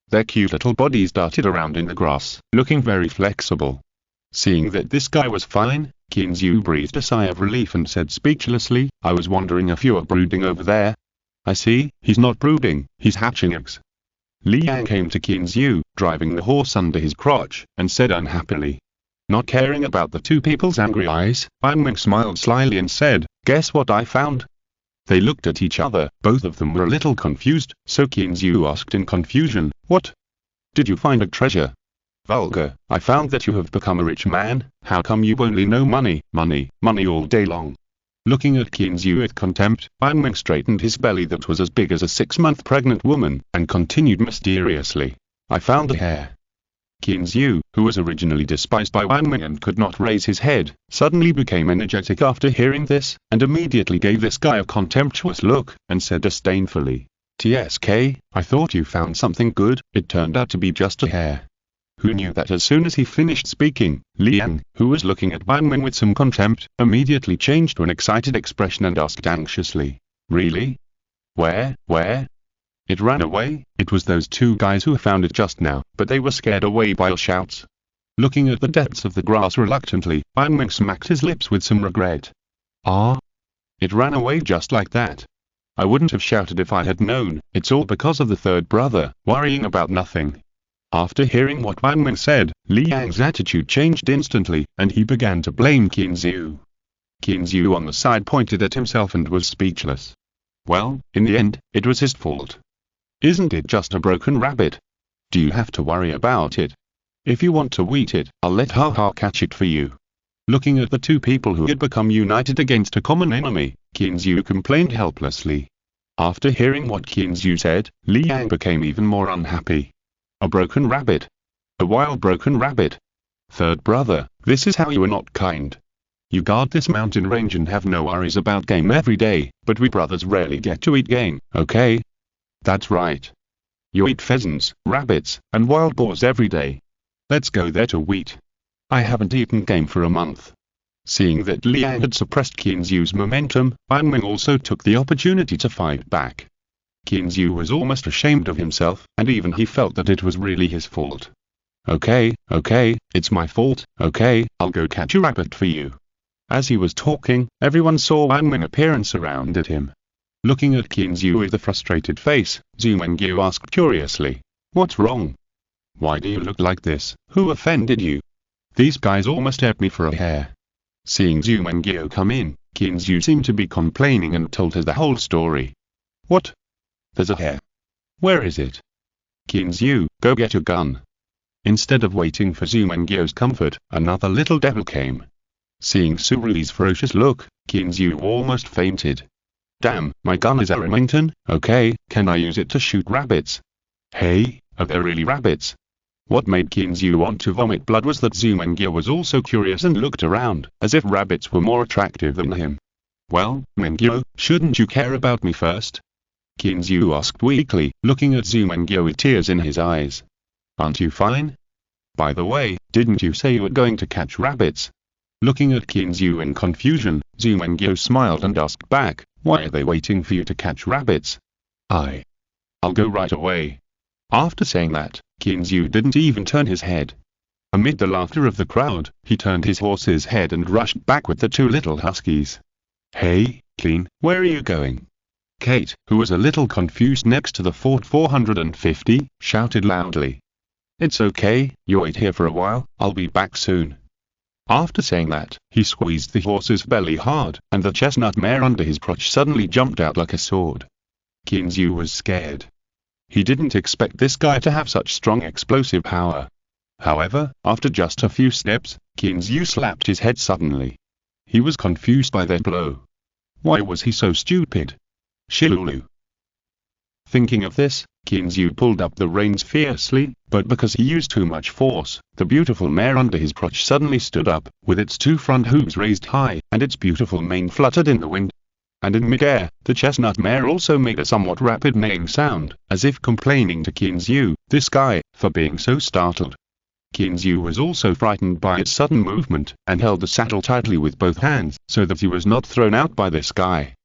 Their cute little bodies darted around in the grass, looking very flexible. Seeing that this guy was fine, Qinzu breathed a sigh of relief and said speechlessly, I was wondering if you were brooding over there. I see, he's not brooding, he's hatching eggs. Liang came to Qinzu, driving the horse under his crotch, and said unhappily. Not caring about the two people's angry eyes, Wang Ming smiled slyly and said, guess what I found? They looked at each other, both of them were a little confused, so Qinzu asked in confusion, what? Did you find a treasure? Vulgar, I found that you have become a rich man, how come you only know money, money, money all day long? Looking at Qinzu with contempt, Wang Ming straightened his belly that was as big as a 6-month pregnant woman, and continued mysteriously. I found a hair. Qinzu, who was originally despised by Wang Ming and could not raise his head, suddenly became energetic after hearing this, and immediately gave this guy a contemptuous look, and said disdainfully, TSK, I thought you found something good, it turned out to be just a hair. Who knew that? As soon as he finished speaking, Liang, who was looking at Wang Ming with some contempt, immediately changed to an excited expression and asked anxiously, really? Where? It ran away. It was those two guys who found it just now, but they were scared away by your shouts. Looking at the depths of the grass reluctantly, Wang Ming smacked his lips with some regret. Ah? It ran away just like that. I wouldn't have shouted if I had known. It's all because of the third brother, worrying about nothing. After hearing what Wang Ming said, Liang's attitude changed instantly, and he began to blame Qinzu. Qinzu on the side pointed at himself and was speechless. Well, in the end, it was his fault. Isn't it just a broken rabbit? Do you have to worry about it? If you want to eat it, I'll let Ha catch it for you. Looking at the two people who had become united against a common enemy, Qinzu complained helplessly. After hearing what Qinzu said, Liang became even more unhappy. A broken rabbit. A wild broken rabbit. Third brother, this is how you are not kind. You guard this mountain range and have no worries about game every day, but we brothers rarely get to eat game, okay? That's right. You eat pheasants, rabbits, and wild boars every day. Let's go there to eat. I haven't eaten game for a month. Seeing that Liang had suppressed Qinzu's momentum, Wang Ming also took the opportunity to fight back. Qinzu was almost ashamed of himself, and even he felt that it was really his fault. Okay, it's my fault, okay, I'll go catch a rabbit for you. As he was talking, everyone saw Wang Ming appear and surrounded him. Looking at Qinzu with a frustrated face, Zhu Mengyu asked curiously, what's wrong? Why do you look like this? Who offended you? These guys almost ate me for a hair. Seeing Zhu Mengyu come in, Qinzu seemed to be complaining and told her the whole story. What? There's a hair. Where is it? Qinzu, go get your gun. Instead of waiting for Zhu Mengyu's comfort, another little devil came. Seeing Surui's ferocious look, Qinzu almost fainted. Damn, my gun is a Remington, okay, can I use it to shoot rabbits? Hey, are there really rabbits? What made Qinzu want to vomit blood was that Zhu Mengyu was also curious and looked around, as if rabbits were more attractive than him. Well, Mengyu, shouldn't you care about me first? Qinzu asked weakly, looking at Zhu Mengyu with tears in his eyes. Aren't you fine? By the way, didn't you say you were going to catch rabbits? Looking at Qinzu in confusion, Zhu Mengyu smiled and asked back, why are they waiting for you to catch rabbits? I'll go right away. After saying that, Qinzu didn't even turn his head. Amid the laughter of the crowd, he turned his horse's head and rushed back with the two little huskies. Hey, Clean, where are you going? Kate, who was a little confused next to the Ford 450, shouted loudly. It's okay, you wait here for a while, I'll be back soon. After saying that, he squeezed the horse's belly hard, and the chestnut mare under his crotch suddenly jumped out like a sword. Qinzu was scared. He didn't expect this guy to have such strong explosive power. However, after just a few steps, Qinzu slapped his head suddenly. He was confused by that blow. Why was he so stupid? Shilulu. Thinking of this, Qinzu pulled up the reins fiercely, but because he used too much force, the beautiful mare under his crotch suddenly stood up, with its two front hooves raised high, and its beautiful mane fluttered in the wind. And in mid-air, the chestnut mare also made a somewhat rapid neighing sound, as if complaining to Qinzu, this guy, for being so startled. Qinzu was also frightened by its sudden movement, and held the saddle tightly with both hands, so that he was not thrown out by this guy.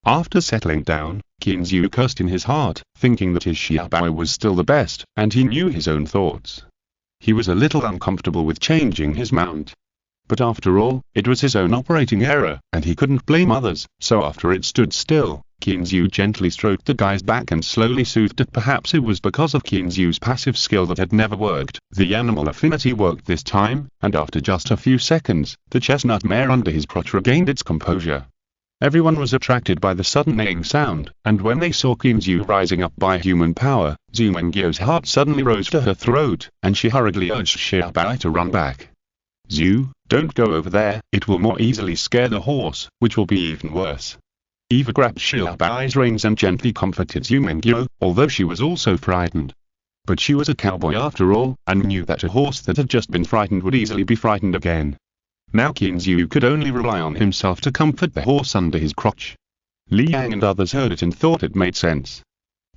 After settling down, Qinzu cursed in his heart, thinking that his Xiaobao was still the best, and he knew his own thoughts. He was a little uncomfortable with changing his mount. But after all, it was his own operating error, and he couldn't blame others, so after it stood still, Qinzu gently stroked the guy's back and slowly soothed it. Perhaps it was because of Qinzu's passive skill that had never worked. The animal affinity worked this time, and after just a few seconds, the chestnut mare under his crotch regained its composure. Everyone was attracted by the sudden neighing sound, and when they saw Qinzu rising up by human power, Zhu Mengyo's heart suddenly rose to her throat, and she hurriedly urged Xiaobai to run back. Zhu, don't go over there, it will more easily scare the horse, which will be even worse. Eva grabbed Xiaobai's reins and gently comforted Zhu Mengyo, although she was also frightened. But she was a cowboy after all, and knew that a horse that had just been frightened would easily be frightened again. Now Qinzu could only rely on himself to comfort the horse under his crotch. Liang and others heard it and thought it made sense.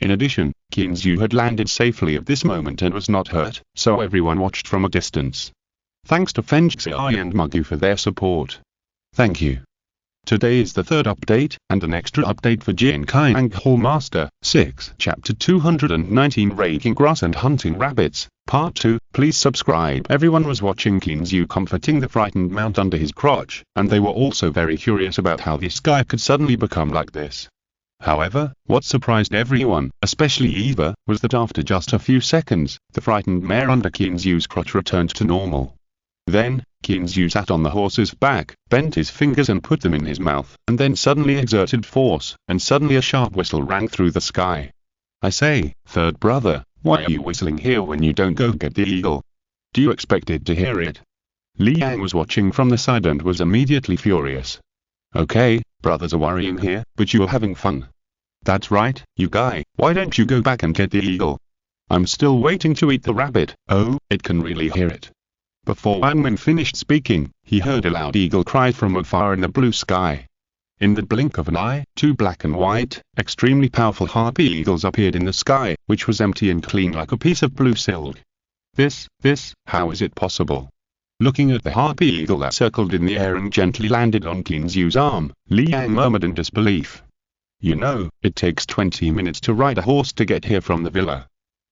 In addition, Qinzu had landed safely at this moment and was not hurt, so everyone watched from a distance. Thanks to Fengxiai and Mugu for their support. Thank you. Today is the third update, and an extra update for Jinkai Hall Master 6, Chapter 219 Raking Grass and Hunting Rabbits, Part 2. Please subscribe. Everyone was watching Qinzu comforting the frightened mount under his crotch, and they were also very curious about how this guy could suddenly become like this. However, what surprised everyone, especially Eva, was that after just a few seconds, the frightened mare under Qinzu's crotch returned to normal. Then, Qinzu sat on the horse's back, bent his fingers and put them in his mouth, and then suddenly exerted force, and suddenly a sharp whistle rang through the sky. I say, third brother, why are you whistling here when you don't go get the eagle? Do you expect it to hear it? Liang was watching from the side and was immediately furious. Okay, brothers are worrying here, but you're having fun. That's right, you guy, why don't you go back and get the eagle? I'm still waiting to eat the rabbit. Oh, it can really hear it. Before Wanmin finished speaking, he heard a loud eagle cry from afar in the blue sky. In the blink of an eye, two black and white, extremely powerful harpy eagles appeared in the sky, which was empty and clean like a piece of blue silk. How is it possible? Looking at the harpy eagle that circled in the air and gently landed on Qinzu's arm, Liang murmured in disbelief. You know, it takes 20 minutes to ride a horse to get here from the villa.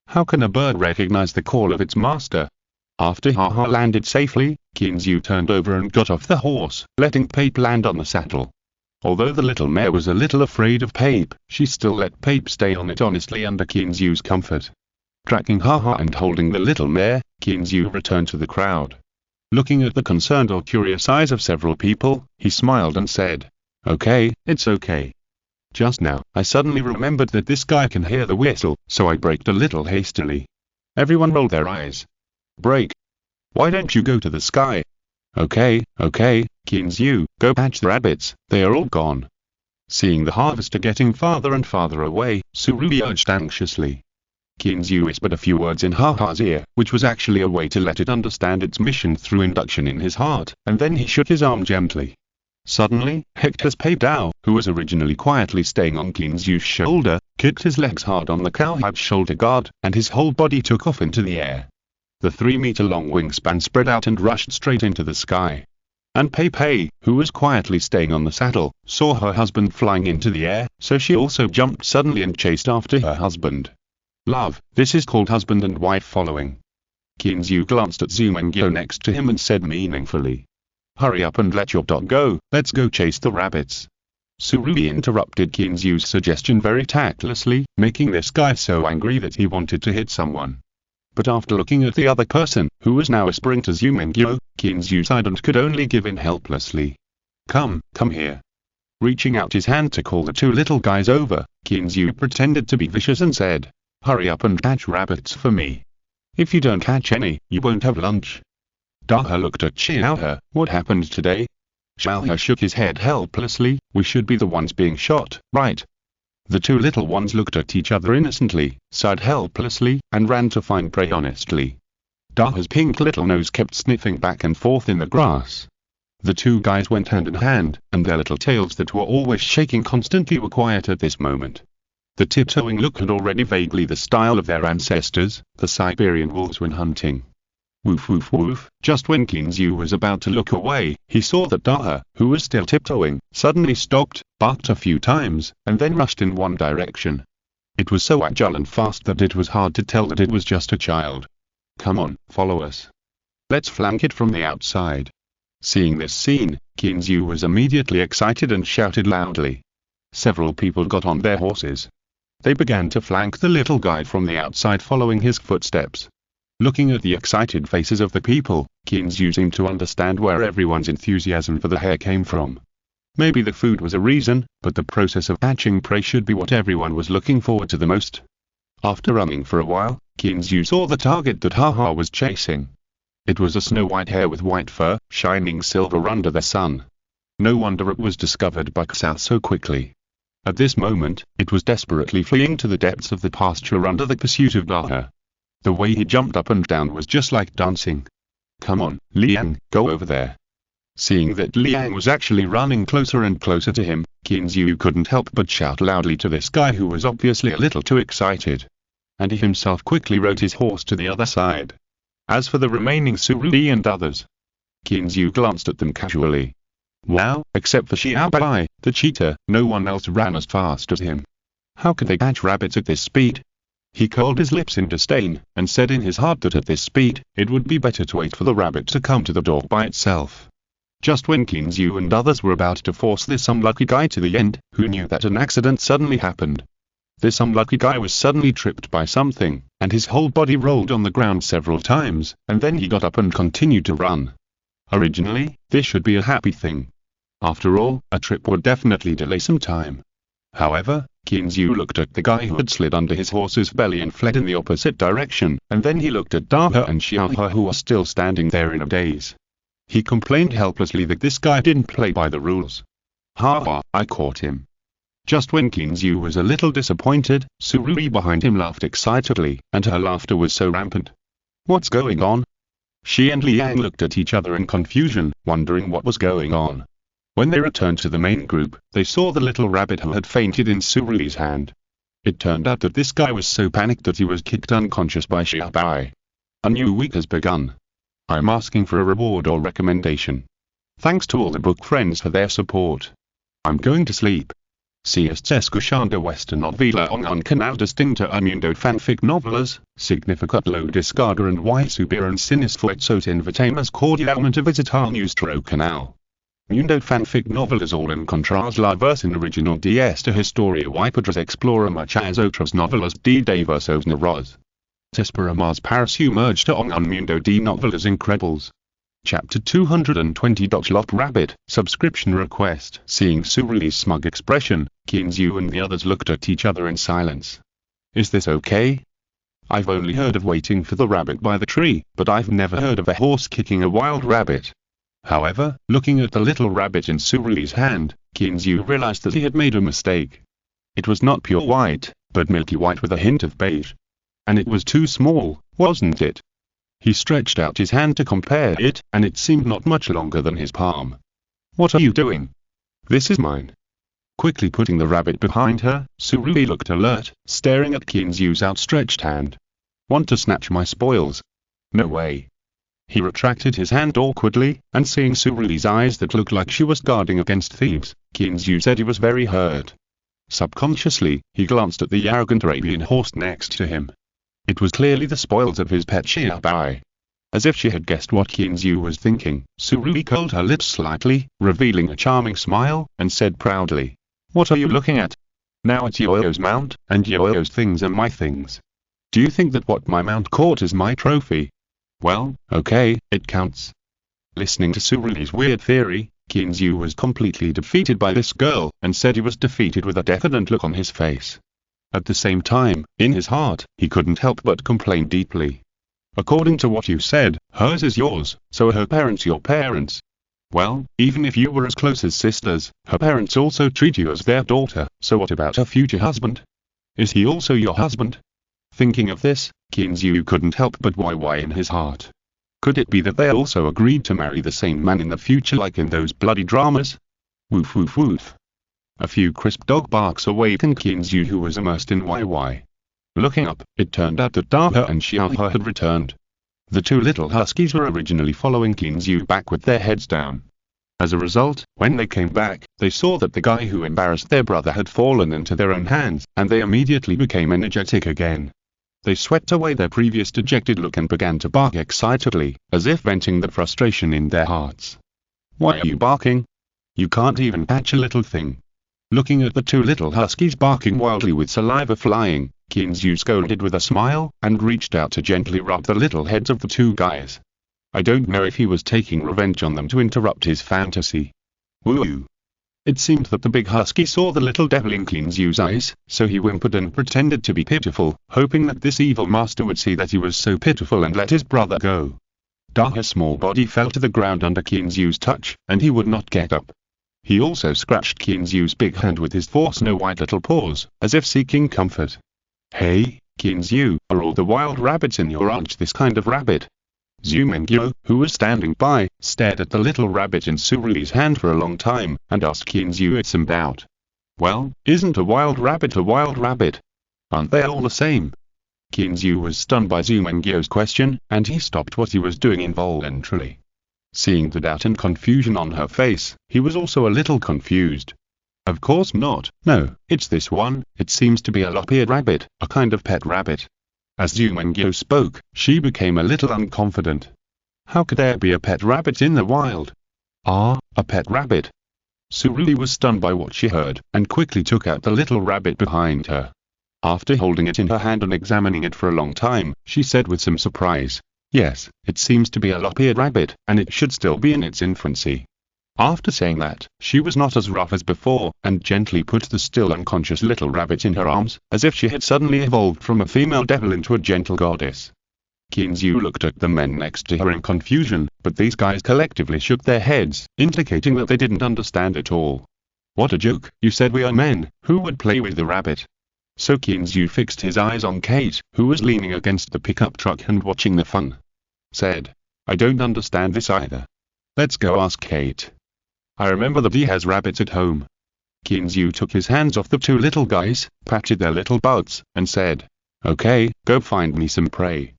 How can a bird recognize the call of its master? After Haha landed safely, Qinzu turned over and got off the horse, letting Pape land on the saddle. Although the little mare was a little afraid of Pape, she still let Pape stay on it honestly under Qinzu's comfort. Tracking Haha and holding the little mare, Qinzu returned to the crowd. Looking at the concerned or curious eyes of several people, he smiled and said, Okay, it's okay. Just now, I suddenly remembered that this guy can hear the whistle, so I braked a little hastily. Everyone rolled their eyes. Brake. Why don't you go to the sky? Okay, Qinzu, go catch the rabbits, they are all gone. Seeing the harvester getting farther and farther away, Surubi urged anxiously. Qinzu whispered a few words in Haha's ear, which was actually a way to let it understand its mission through induction in his heart, and then he shook his arm gently. Suddenly, Hector's Pape Dao, who was originally quietly staying on Qinzu's shoulder, kicked his legs hard on the cowhide shoulder guard, and his whole body took off into the air. The 3-meter-long wingspan spread out and rushed straight into the sky. And Pepe, who was quietly staying on the saddle, saw her husband flying into the air, so she also jumped suddenly and chased after her husband. Love, this is called husband and wife following. Qinzu glanced at Zhu Mengyo next to him and said meaningfully. Hurry up and let your dog go, let's go chase the rabbits. Surubi interrupted Qinzu's suggestion very tactlessly, making this guy so angry that he wanted to hit someone. But after looking at the other person, who was now whispering to Zhu Mengyo, Qinzu sighed and could only give in helplessly. Come here. Reaching out his hand to call the two little guys over, Qinzu pretended to be vicious and said, Hurry up and catch rabbits for me. If you don't catch any, you won't have lunch. Daha looked at Xiaohe. What happened today? Xiaohe shook his head helplessly. We should be the ones being shot, right? The two little ones looked at each other innocently, sighed helplessly, and ran to find prey honestly. Daha's pink little nose kept sniffing back and forth in the grass. The two guys went hand in hand, and their little tails that were always shaking constantly were quiet at this moment. The tiptoeing look had already vaguely the style of their ancestors, the Siberian wolves when hunting. Woof woof woof, just when Kinzu was about to look away, he saw that Daha, who was still tiptoeing, suddenly stopped, barked a few times, and then rushed in one direction. It was so agile and fast that it was hard to tell that it was just a child. Come on, follow us. Let's flank it from the outside. Seeing this scene, Kinzu was immediately excited and shouted loudly. Several people got on their horses. They began to flank the little guy from the outside, following his footsteps. Looking at the excited faces of the people, Kinzu seemed to understand where everyone's enthusiasm for the hare came from. Maybe the food was a reason, but the process of catching prey should be what everyone was looking forward to the most. After running for a while, Kinzu saw the target that Haha was chasing. It was a snow-white hare with white fur, shining silver under the sun. No wonder it was discovered by Ksal so quickly. At this moment, it was desperately fleeing to the depths of the pasture under the pursuit of Daha. The way he jumped up and down was just like dancing. Come on, Liang, go over there. Seeing that Liang was actually running closer and closer to him, Kinzu couldn't help but shout loudly to this guy who was obviously a little too excited. And he himself quickly rode his horse to the other side. As for the remaining Surui and others, Kinzu glanced at them casually. Wow, except for Xiaobai, the cheetah, no one else ran as fast as him. How could they catch rabbits at this speed? He curled his lips in disdain, and said in his heart that at this speed, it would be better to wait for the rabbit to come to the door by itself. Just when Kinzu and others were about to force this unlucky guy to the end, who knew that an accident suddenly happened. This unlucky guy was suddenly tripped by something, and his whole body rolled on the ground several times, and then he got up and continued to run. Originally, this should be a happy thing. After all, a trip would definitely delay some time. However, Kinzu looked at the guy who had slid under his horse's belly and fled in the opposite direction, and then he looked at Daha and Xiaohe who were still standing there in a daze. He complained helplessly that this guy didn't play by the rules. Haha, I caught him. Just when Kinzu was a little disappointed, Surui behind him laughed excitedly, and her laughter was so rampant. What's going on? She and Liang looked at each other in confusion, wondering what was going on. When they returned to the main group, they saw the little rabbit who had fainted in Surui's hand. It turned out that this guy was so panicked that he was kicked unconscious by Xiaobai. A new week has begun. I'm asking for a reward or recommendation. Thanks to all the book friends for their support. I'm going to sleep. Si este escuchando esta novela en un canal distinto a mundo fanfic novelas, significat lo descarga and y subir en cines fuerzos invitamos cordialmente a visitar nuestro canal. Mundo fanfic novelas all encontrar la versión original de esta historia y podrás explorar muchas otras novelas de diversos narradores. Te esperamos para sumergirte en un mundo de novelas increíbles. Chapter 220. Lot Rabbit, subscription request. Seeing Surui's smug expression, Kinzu and the others looked at each other in silence. Is this okay? I've only heard of waiting for the rabbit by the tree, but I've never heard of a horse kicking a wild rabbit. However, looking at the little rabbit in Surui's hand, Kinzu realized that he had made a mistake. It was not pure white, but milky white with a hint of beige. And it was too small, wasn't it? He stretched out his hand to compare it, and it seemed not much longer than his palm. What are you doing? This is mine. Quickly putting the rabbit behind her, Surui looked alert, staring at Kinzu's outstretched hand. Want to snatch my spoils? No way. He retracted his hand awkwardly, and seeing Surui's eyes that looked like she was guarding against thieves, Kinzu said he was very hurt. Subconsciously, he glanced at the arrogant Arabian horse next to him. It was clearly the spoils of his pet Xiaobai. As if she had guessed what Kinzu was thinking, Surui curled her lips slightly, revealing a charming smile, and said proudly, "What are you looking at? Now it's Yoyo's mount, and Yoyo's things are my things. Do you think that what my mount caught is my trophy? Well, okay, it counts." Listening to Surui's weird theory, Kinzu was completely defeated by this girl, and said he was defeated with a definite look on his face. At the same time, in his heart, he couldn't help but complain deeply. According to what you said, hers is yours, so are her parents your parents. Well, even if you were as close as sisters, her parents also treat you as their daughter, so what about her future husband? Is he also your husband? Thinking of this, Kinzu couldn't help but why in his heart. Could it be that they also agreed to marry the same man in the future like in those bloody dramas? Woof woof woof. A few crisp dog barks awakened Kinzu, who was immersed in YY. Looking up, it turned out that Daha and Xiaohe had returned. The two little huskies were originally following Kinzu back with their heads down. As a result, when they came back, they saw that the guy who embarrassed their brother had fallen into their own hands, and they immediately became energetic again. They swept away their previous dejected look and began to bark excitedly, as if venting the frustration in their hearts. Why are you barking? You can't even catch a little thing. Looking at the two little huskies barking wildly with saliva flying, Kinzu scolded with a smile, and reached out to gently rub the little heads of the two guys. I don't know if he was taking revenge on them to interrupt his fantasy. Woo! It seemed that the big husky saw the little devil in Kinzu's eyes, so he whimpered and pretended to be pitiful, hoping that this evil master would see that he was so pitiful and let his brother go. Daha's small body fell to the ground under Kinzu's touch, and he would not get up. He also scratched Kinzu's big hand with his 4 snow-white little paws, as if seeking comfort. Hey, Kinzu, are all the wild rabbits in your ranch this kind of rabbit? Zumengyo, who was standing by, stared at the little rabbit in Suruli's hand for a long time, and asked Kinzu it some doubt. Well, isn't a wild rabbit a wild rabbit? Aren't they all the same? Kinzu was stunned by Zumengyo's question, and he stopped what he was doing involuntarily. Seeing the doubt and confusion on her face, he was also a little confused. Of course not, no, it's this one, it seems to be a lop-eared rabbit, a kind of pet rabbit. As Zumengyo spoke, she became a little unconfident. How could there be a pet rabbit in the wild? Ah, a pet rabbit. Suruli was stunned by what she heard, and quickly took out the little rabbit behind her. After holding it in her hand and examining it for a long time, she said with some surprise, yes, it seems to be a lop-eared rabbit, and it should still be in its infancy. After saying that, she was not as rough as before, and gently put the still unconscious little rabbit in her arms, as if she had suddenly evolved from a female devil into a gentle goddess. Kinzu looked at the men next to her in confusion, but these guys collectively shook their heads, indicating that they didn't understand at all. What a joke, you said we are men, who would play with the rabbit? So Kinzu fixed his eyes on Kate, who was leaning against the pickup truck and watching the fun. Said, I don't understand this either. Let's go ask Kate. I remember that he has rabbits at home. Kinzu took his hands off the two little guys, patted their little butts, and said, okay, go find me some prey.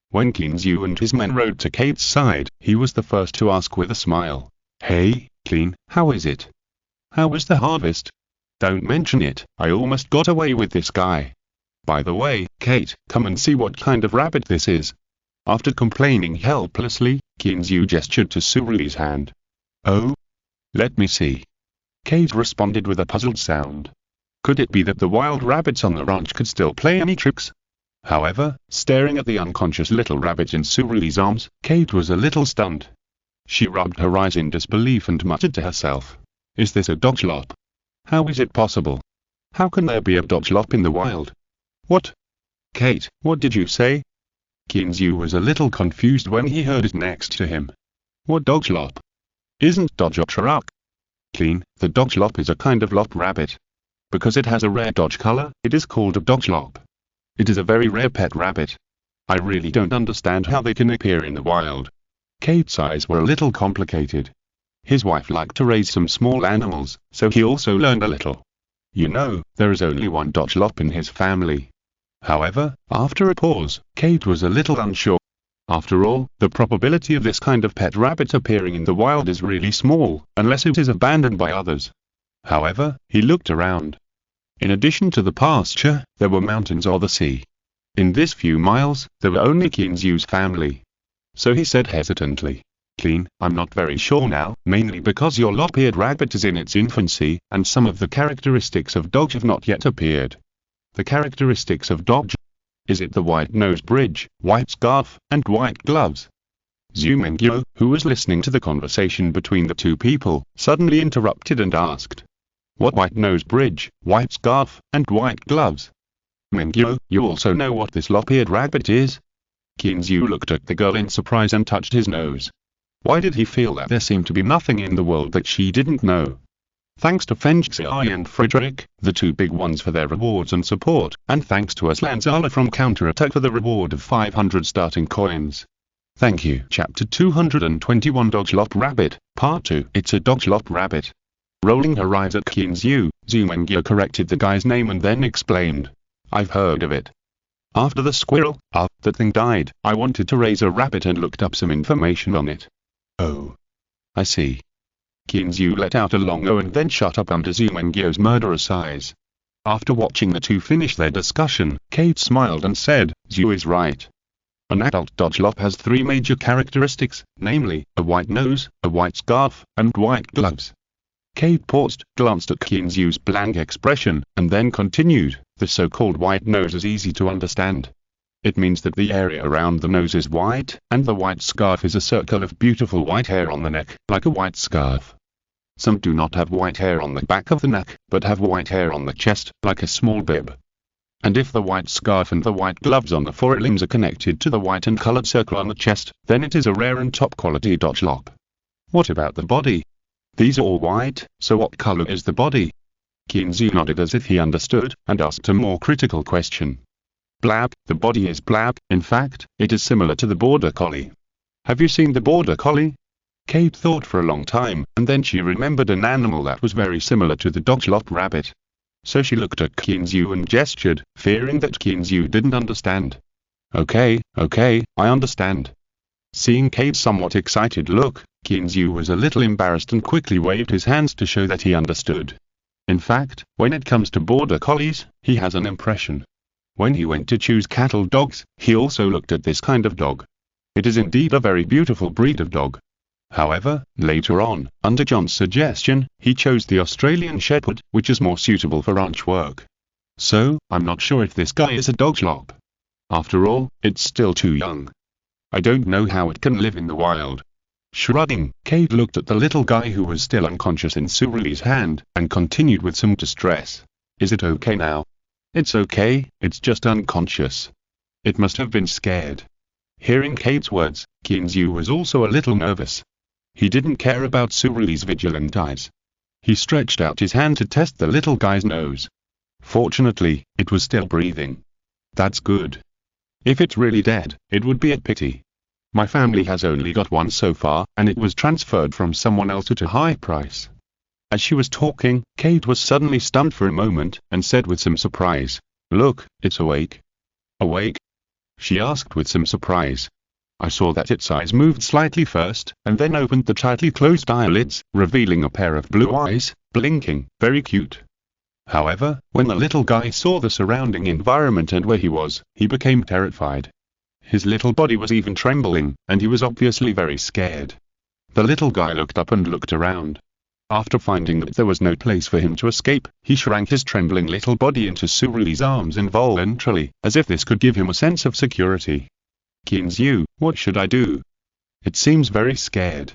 When Kinzu and his men rode to Kate's side, he was the first to ask with a smile, hey, Clean, how is it? How was the harvest? Don't mention it, I almost got away with this guy. By the way, Kate, come and see what kind of rabbit this is. After complaining helplessly, Kinzu gestured to Suruli's hand. Oh? Let me see. Kate responded with a puzzled sound. Could it be that the wild rabbits on the ranch could still play any tricks? However, staring at the unconscious little rabbit in Suruli's arms, Kate was a little stunned. She rubbed her eyes in disbelief and muttered to herself, is this a dodgelop? How is it possible? How can there be a dodgelop in the wild? What? Kate, what did you say? Kinzu was a little confused when he heard it next to him. What dodgelop? Isn't Dodge a truck? Clean, the dodgelop is a kind of lop rabbit. Because it has a rare dodge color, it is called a dodgelop. It is a very rare pet rabbit. I really don't understand how they can appear in the wild. Kate's eyes were a little complicated. His wife liked to raise some small animals, so he also learned a little. You know, there is only one dodgelop in his family. However, after a pause, Kate was a little unsure. After all, the probability of this kind of pet rabbit appearing in the wild is really small, unless it is abandoned by others. However, he looked around. In addition to the pasture, there were mountains or the sea. In this few miles, there were only Kinzu's family. So he said hesitantly, Clean, I'm not very sure now, mainly because your lop-eared rabbit is in its infancy, and some of the characteristics of Dodge have not yet appeared. The characteristics of Dodge. Is it the white nose bridge, white scarf, and white gloves? Zumengyo, who was listening to the conversation between the two people, suddenly interrupted and asked, what white nose bridge, white scarf, and white gloves? Mengyo, you also know what this lop-eared rabbit is? Kinzu looked at the girl in surprise and touched his nose. Why did he feel that there seemed to be nothing in the world that she didn't know? Thanks to Fengxi and Frederick, the two big ones for their rewards and support, and thanks to Aslanzala from Counterattack for the reward of 500 starting coins. Thank you. Chapter 221 Dogslop Rabbit, Part 2. It's a Dogslop Rabbit. Rolling her eyes at Qinzhu, Zhuangya corrected the guy's name and then explained. I've heard of it. After the squirrel, that thing died, I wanted to raise a rabbit and looked up some information on it. Oh. I see. Qinzhu let out a long oh and then shut up under Zhuangya's murderous eyes. After watching the two finish their discussion, Kate smiled and said, Zhu is right. An adult Dogslop has three major characteristics, namely, a white nose, a white scarf, and white gloves. Kate paused, glanced at Qinzhu's blank expression, and then continued, the so-called white nose is easy to understand. It means that the area around the nose is white, and the white scarf is a circle of beautiful white hair on the neck, like a white scarf. Some do not have white hair on the back of the neck, but have white hair on the chest, like a small bib. And if the white scarf and the white gloves on the forelimbs are connected to the white and colored circle on the chest, then it is a rare and top-quality Dogslop. What about the body? These are all white, so what color is the body? Qinzhu nodded as if he understood, and asked a more critical question. Blab, the body is blab, in fact, it is similar to the border collie. Have you seen the border collie? Kate thought for a long time, and then she remembered an animal that was very similar to the Dogslop rabbit. So she looked at Qinzhu and gestured, fearing that Qinzhu didn't understand. Okay, I understand. Seeing Kate's somewhat excited look, Qinzhu was a little embarrassed and quickly waved his hands to show that he understood. In fact, when it comes to border collies, he has an impression. When he went to choose cattle dogs, he also looked at this kind of dog. It is indeed a very beautiful breed of dog. However, later on, under John's suggestion, he chose the Australian Shepherd, which is more suitable for ranch work. So, I'm not sure if this guy is a Dogslop. After all, it's still too young. I don't know how it can live in the wild. Shrugging, Kate looked at the little guy who was still unconscious in Suruli's hand, and continued with some distress. Is it okay now? It's okay, it's just unconscious. It must have been scared. Hearing Kate's words, Qinzhu was also a little nervous. He didn't care about Suruli's vigilant eyes. He stretched out his hand to test the little guy's nose. Fortunately, it was still breathing. That's good. If it's really dead, it would be a pity. My family has only got one so far, and it was transferred from someone else at a high price. As she was talking, Kate was suddenly stunned for a moment, and said with some surprise, Look, it's awake. Awake? She asked with some surprise. I saw that its eyes moved slightly first, and then opened the tightly closed eyelids, revealing a pair of blue eyes, blinking, very cute. However, when the little guy saw the surrounding environment and where he was, he became terrified. His little body was even trembling, and he was obviously very scared. The little guy looked up and looked around. After finding that there was no place for him to escape, he shrank his trembling little body into Suruli's arms involuntarily, as if this could give him a sense of security. Qinzhu, what should I do? It seems very scared.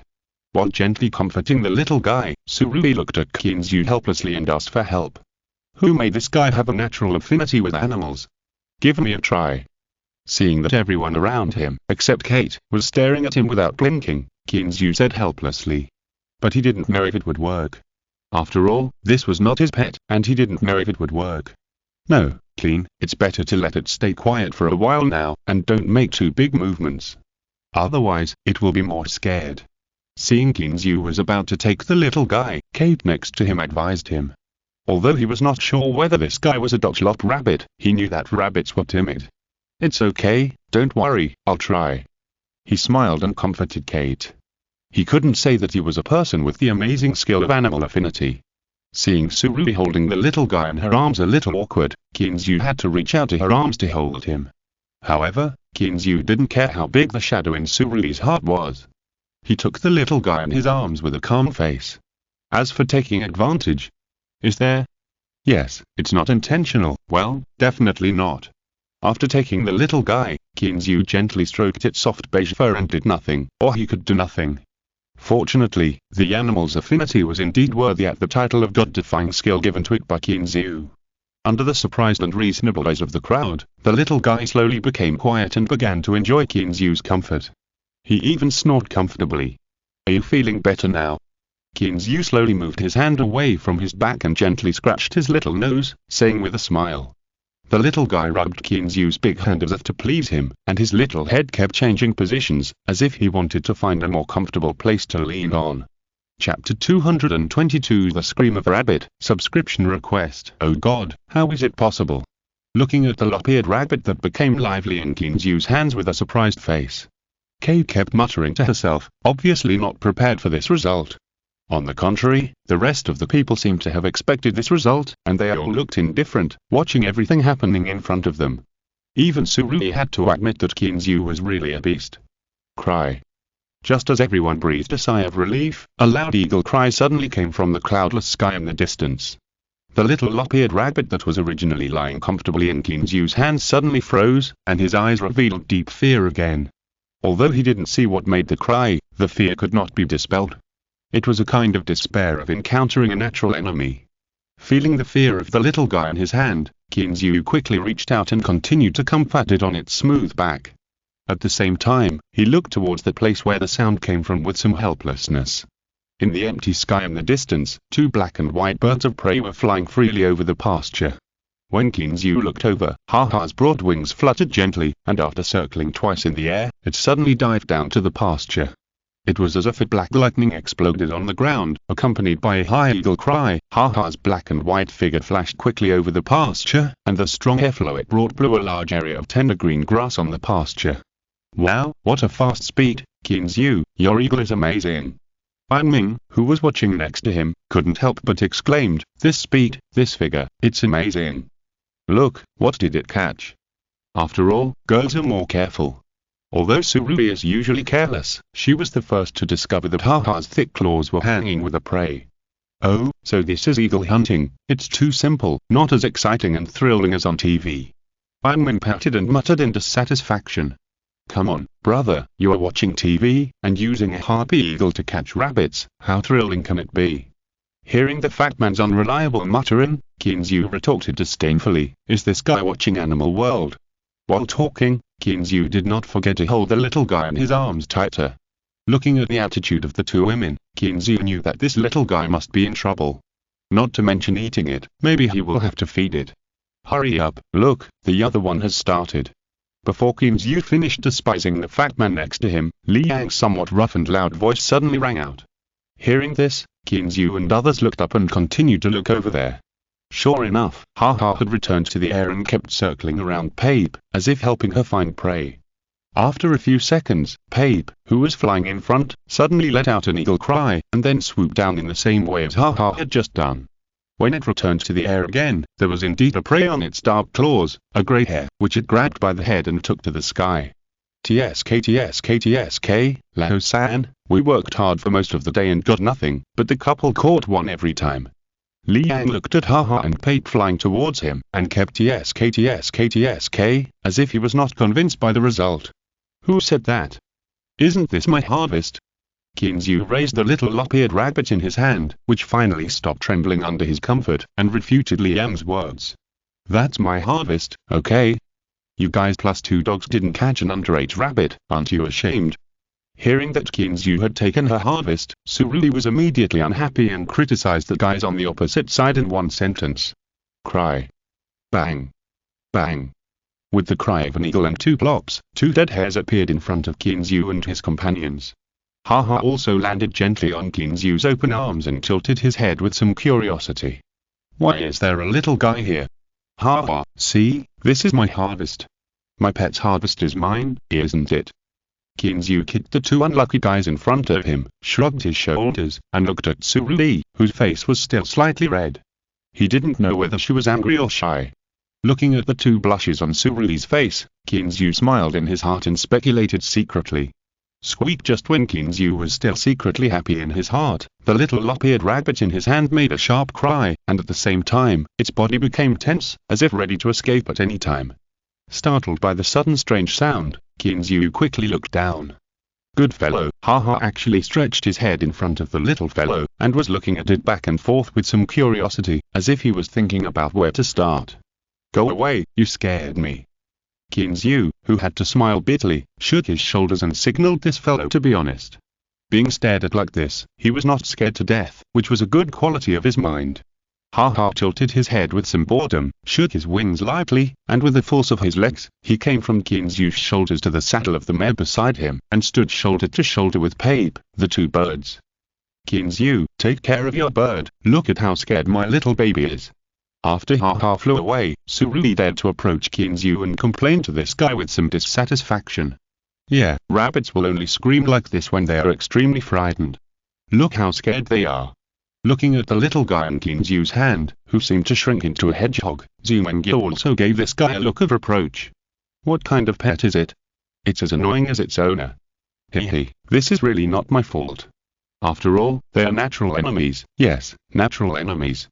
While gently comforting the little guy, Suruli looked at Qinzhu helplessly and asked for help. Who made this guy have a natural affinity with animals? Give me a try. Seeing that everyone around him, except Kate, was staring at him without blinking, Qinzhu said helplessly. But he didn't know if it would work. After all, this was not his pet, and he didn't know if it would work. No, Clean, it's better to let it stay quiet for a while now, and don't make too big movements. Otherwise, it will be more scared. Seeing Qinzhu was about to take the little guy, Kate next to him advised him. Although he was not sure whether this guy was a Dogslop rabbit, he knew that rabbits were timid. It's okay, don't worry, I'll try. He smiled and comforted Kate. He couldn't say that he was a person with the amazing skill of animal affinity. Seeing Suruli holding the little guy in her arms a little awkward, Qinzhu had to reach out to her arms to hold him. However, Qinzhu didn't care how big the shadow in Suruli's heart was. He took the little guy in his arms with a calm face. As for taking advantage, is there? Yes, it's not intentional, well, definitely not. After taking the little guy, Qinzhu gently stroked its soft beige fur and did nothing, or he could do nothing. Fortunately, the animal's affinity was indeed worthy at the title of God-defying skill given to it by Qinzhu. Under the surprised and reasonable eyes of the crowd, the little guy slowly became quiet and began to enjoy Qinzhu's comfort. He even snored comfortably. Are you feeling better now? Kinzu slowly moved his hand away from his back and gently scratched his little nose, saying with a smile. The little guy rubbed Kinzu's big hand as if to please him, and his little head kept changing positions, as if he wanted to find a more comfortable place to lean on. Chapter 222 The Scream of a Rabbit, Subscription Request. Oh God, how is it possible? Looking at the lop-eared rabbit that became lively in Kinzu's hands with a surprised face, Kay kept muttering to herself, obviously not prepared for this result. On the contrary, the rest of the people seemed to have expected this result, and they all looked indifferent, watching everything happening in front of them. Even Tsurui had to admit that Kinzu was really a beast. Cry. Just as everyone breathed a sigh of relief, a loud eagle cry suddenly came from the cloudless sky in the distance. The little lop-eared rabbit that was originally lying comfortably in Kinzu's hands suddenly froze, and his eyes revealed deep fear again. Although he didn't see what made the cry, the fear could not be dispelled. It was a kind of despair of encountering a natural enemy. Feeling the fear of the little guy in his hand, Kinzu quickly reached out and continued to comfort it on its smooth back. At the same time, he looked towards the place where the sound came from with some helplessness. In the empty sky in the distance, two black and white birds of prey were flying freely over the pasture. When Kinzu looked over, Haha's broad wings fluttered gently, and after circling twice in the air, it suddenly dived down to the pasture. It was as if a black lightning exploded on the ground, accompanied by a high eagle cry. Haha's black and white figure flashed quickly over the pasture, and the strong airflow it brought blew a large area of tender green grass on the pasture. Wow, what a fast speed, Kinzu, your eagle is amazing. Ming, who was watching next to him, couldn't help but exclaimed, this speed, this figure, it's amazing. Look, what did it catch? After all, girls are more careful. Although Tsurui is usually careless, she was the first to discover that Haha's thick claws were hanging with a prey. Oh, so this is eagle hunting, it's too simple, not as exciting and thrilling as on TV. Ming pouted and muttered in dissatisfaction. Come on, brother, you are watching TV, and using a harpy eagle to catch rabbits, how thrilling can it be? Hearing the fat man's unreliable muttering, Kinzu retorted disdainfully, is this guy watching Animal World? While talking, Kinzu did not forget to hold the little guy in his arms tighter. Looking at the attitude of the two women, Kinzu knew that this little guy must be in trouble. Not to mention eating it, maybe he will have to feed it. Hurry up, look, the other one has started. Before Kinzu finished despising the fat man next to him, Liang's somewhat rough and loud voice suddenly rang out. Hearing this, Kinzu and others looked up and continued to look over there. Sure enough, Haha had returned to the air and kept circling around Pape, as if helping her find prey. After a few seconds, Pape, who was flying in front, suddenly let out an eagle cry, and then swooped down in the same way as Haha had just done. When it returned to the air again, there was indeed a prey on its dark claws, a grey hare, which it grabbed by the head and took to the sky. TSK, Lao-san, we worked hard for most of the day and got nothing, but the couple caught one every time. Liang looked at Haha and Pape flying towards him, and kept TSK, as if he was not convinced by the result. Who said that? Isn't this my harvest? Kinzu raised the little lop-eared rabbit in his hand, which finally stopped trembling under his comfort, and refuted Liang's words. That's my harvest, okay? You guys plus 2 dogs didn't catch an underage rabbit, aren't you ashamed? Hearing that Kinzu had taken her harvest, Tsurui was immediately unhappy and criticized the guys on the opposite side in one sentence. Cry. Bang. Bang. With the cry of an eagle and 2 plops, 2 dead hares appeared in front of Kinzu and his companions. Haha also landed gently on Kinzu's open arms and tilted his head with some curiosity. Why is there a little guy here? Haha, see, this is my harvest. My pet's harvest is mine, isn't it? Kinzu kicked the 2 unlucky guys in front of him, shrugged his shoulders, and looked at Tsurui, whose face was still slightly red. He didn't know whether she was angry or shy. Looking at the 2 blushes on Tsurui's face, Kinzu smiled in his heart and speculated secretly. Squeak! Just when Kinzu was still secretly happy in his heart, the little lop-eared rabbit in his hand made a sharp cry, and at the same time, its body became tense, as if ready to escape at any time. Startled by the sudden strange sound, Kinzu quickly looked down. Good fellow, Haha actually stretched his head in front of the little fellow, and was looking at it back and forth with some curiosity, as if he was thinking about where to start. Go away, you scared me. Kinzu, who had to smile bitterly, shook his shoulders and signaled this fellow to be honest. Being stared at like this, he was not scared to death, which was a good quality of his mind. Ha tilted his head with some boredom, shook his wings lightly, and with the force of his legs, he came from Kinzyu's shoulders to the saddle of the mare beside him, and stood shoulder to shoulder with Pape, the two birds. Kinzyu, take care of your bird, look at how scared my little baby is. After Ha flew away, Suruli dared to approach Kinzyu and complain to this guy with some dissatisfaction. Yeah, rabbits will only scream like this when they are extremely frightened. Look how scared they are. Looking at the little guy in Kinzyu's hand, who seemed to shrink into a hedgehog, Zumengyo also gave this guy a look of reproach. What kind of pet is it? It's as annoying as its owner. Hehe, this is really not my fault. After all, they are natural enemies, yes, natural enemies.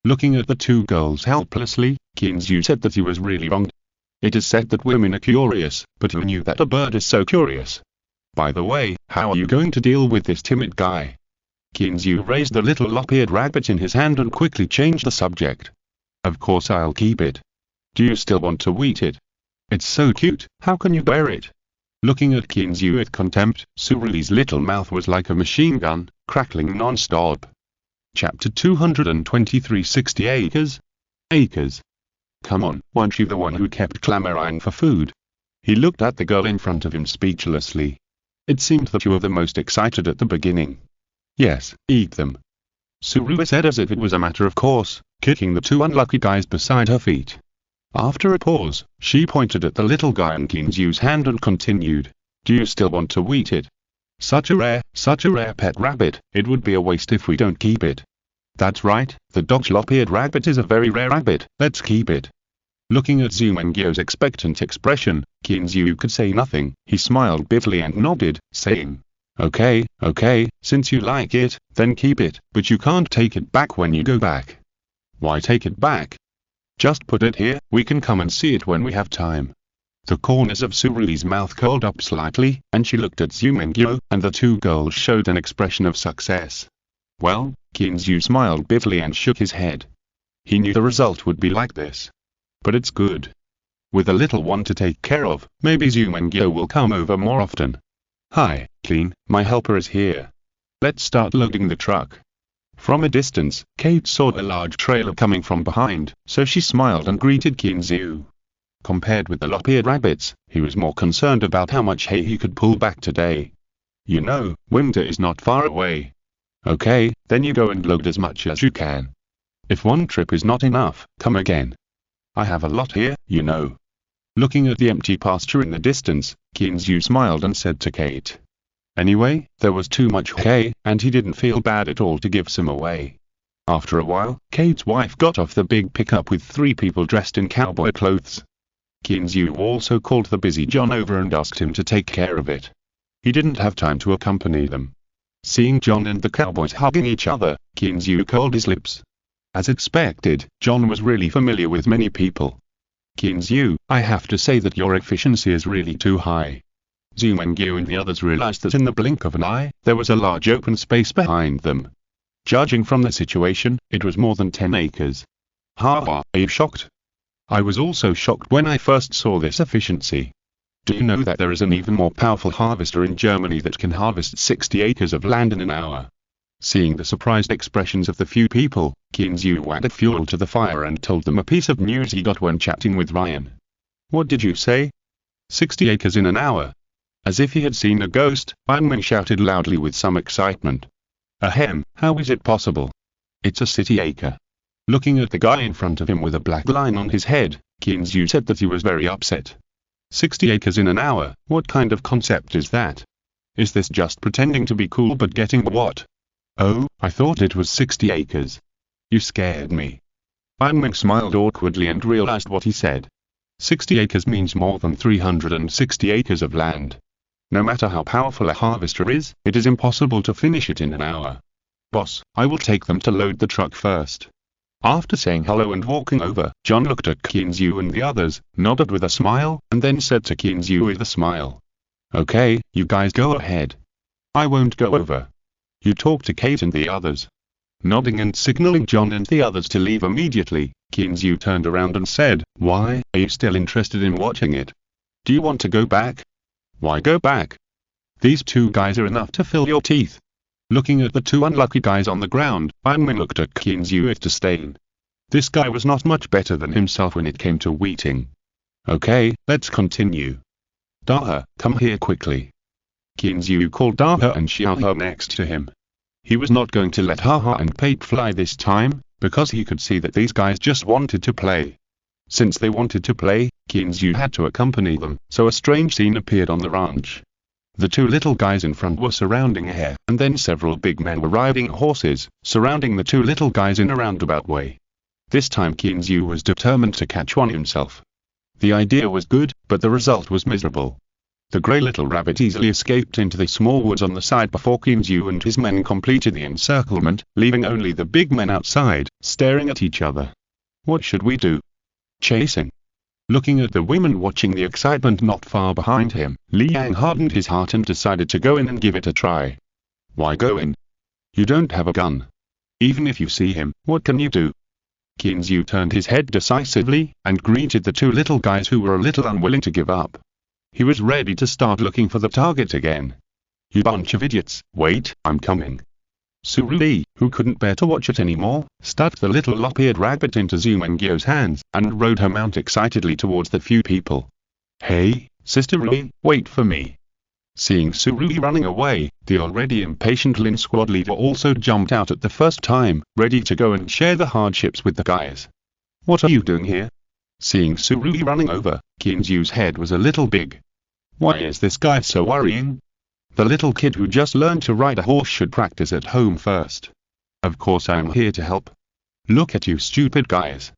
Looking at the two girls helplessly, Kinzyu said that he was really wronged. It is said that women are curious, but who knew that a bird is so curious? By the way, how are you going to deal with this timid guy? Kinzyu raised the little lop-eared rabbit in his hand and quickly changed the subject. Of course I'll keep it. Do you still want to eat it? It's so cute, how can you bear it? Looking at Kinzyu with contempt, Suruli's little mouth was like a machine gun, crackling non-stop. Chapter 223 60 acres? Acres. Come on, weren't you the one who kept clamoring for food? He looked at the girl in front of him speechlessly. It seemed that you were the most excited at the beginning. Yes, eat them. Surui said as if it was a matter of course, kicking the two unlucky guys beside her feet. After a pause, she pointed at the little guy in Kinzyu's hand and continued. Do you still want to eat it? Such a rare pet rabbit, it would be a waste if we don't keep it. That's right, the dog's lop-eared rabbit is a very rare rabbit, let's keep it. Looking at Zumengyo's expectant expression, Kinzyu could say nothing. He smiled bitterly and nodded, saying, Okay, since you like it, then keep it, but you can't take it back when you go back. Why take it back? Just put it here, we can come and see it when we have time. The corners of Suruli's mouth curled up slightly, and she looked at Zumengyo, and the two girls showed an expression of success. Well, Kinzyu smiled bitterly and shook his head. He knew the result would be like this. But it's good. With a little one to take care of, maybe Zumengyo will come over more often. Hi, Clean, my helper is here. Let's start loading the truck. From a distance, Kate saw a large trailer coming from behind, so she smiled and greeted Kinzyu. Compared with the lop-eared rabbits, he was more concerned about how much hay he could pull back today. You know, winter is not far away. Okay, then you go and load as much as you can. If one trip is not enough, come again. I have a lot here, you know. Looking at the empty pasture in the distance, Kinzyu smiled and said to Kate. Anyway, there was too much hay, and he didn't feel bad at all to give some away. After a while, Kate's wife got off the big pickup with 3 people dressed in cowboy clothes. Kinzyu also called the busy John over and asked him to take care of it. He didn't have time to accompany them. Seeing John and the cowboys hugging each other, Kinzyu curled his lips. As expected, John was really familiar with many people. Kinzyu, I have to say that your efficiency is really too high. Zumengyo and the others realized that in the blink of an eye, there was a large open space behind them. Judging from the situation, it was more than 10 acres. Are you shocked? I was also shocked when I first saw this efficiency. Do you know that there is an even more powerful harvester in Germany that can harvest 60 acres of land in an hour? Seeing the surprised expressions of the few people, Kinzyu added fuel to the fire and told them a piece of news he got when chatting with Ryan. What did you say? 60 acres in an hour. As if he had seen a ghost, Ironman shouted loudly with some excitement. Ahem, how is it possible? It's a city acre. Looking at the guy in front of him with a black line on his head, Kinzyu said that he was very upset. 60 acres in an hour, what kind of concept is that? Is this just pretending to be cool but getting what? Oh, I thought it was 60 acres. You scared me. Ironman smiled awkwardly and realized what he said. 60 acres means more than 360 acres of land. No matter how powerful a harvester is, it is impossible to finish it in an hour. Boss, I will take them to load the truck first. After saying hello and walking over, John looked at Kinzyu and the others, nodded with a smile, and then said to Kinzyu with a smile. Okay, you guys go ahead. I won't go over. You talk to Kate and the others. Nodding and signaling John and the others to leave immediately, Kinzyu turned around and said, Why, are you still interested in watching it? Do you want to go back? Why go back? These two guys are enough to fill your teeth. Looking at the two unlucky guys on the ground, Ironman looked at Qinzu with disdain. This guy was not much better than himself when it came to weeding. Okay, let's continue. Daha, come here quickly. Qinzu called Daha and Xiaohe next to him. He was not going to let Haha and Pate fly this time, because he could see that these guys just wanted to play. Since they wanted to play, Qinzu had to accompany them, so a strange scene appeared on the ranch. The two little guys in front were surrounding a hare, and then several big men were riding horses, surrounding the two little guys in a roundabout way. This time Qinzu was determined to catch one himself. The idea was good, but the result was miserable. The grey little rabbit easily escaped into the small woods on the side before Qinzu and his men completed the encirclement, leaving only the big men outside, staring at each other. What should we do? Chasing. Looking at the women watching the excitement not far behind him, Liang hardened his heart and decided to go in and give it a try. Why go in? You don't have a gun. Even if you see him, what can you do? Qinzu turned his head decisively, and greeted the two little guys who were a little unwilling to give up. He was ready to start looking for the target again. You bunch of idiots, wait, I'm coming. Suruli, who couldn't bear to watch it anymore, stuck the little lop-eared rabbit into Zumengyo's hands, and rode her mount excitedly towards the few people. Hey, Sister Rui, wait for me. Seeing Suruli running away, the already impatient Lin squad leader also jumped out at the first time, ready to go and share the hardships with the guys. What are you doing here? Seeing Suruli running over, Qinzu's head was a little big. Why is this guy so worrying? The little kid who just learned to ride a horse should practice at home first. Of course I am here to help. Look at you stupid guys.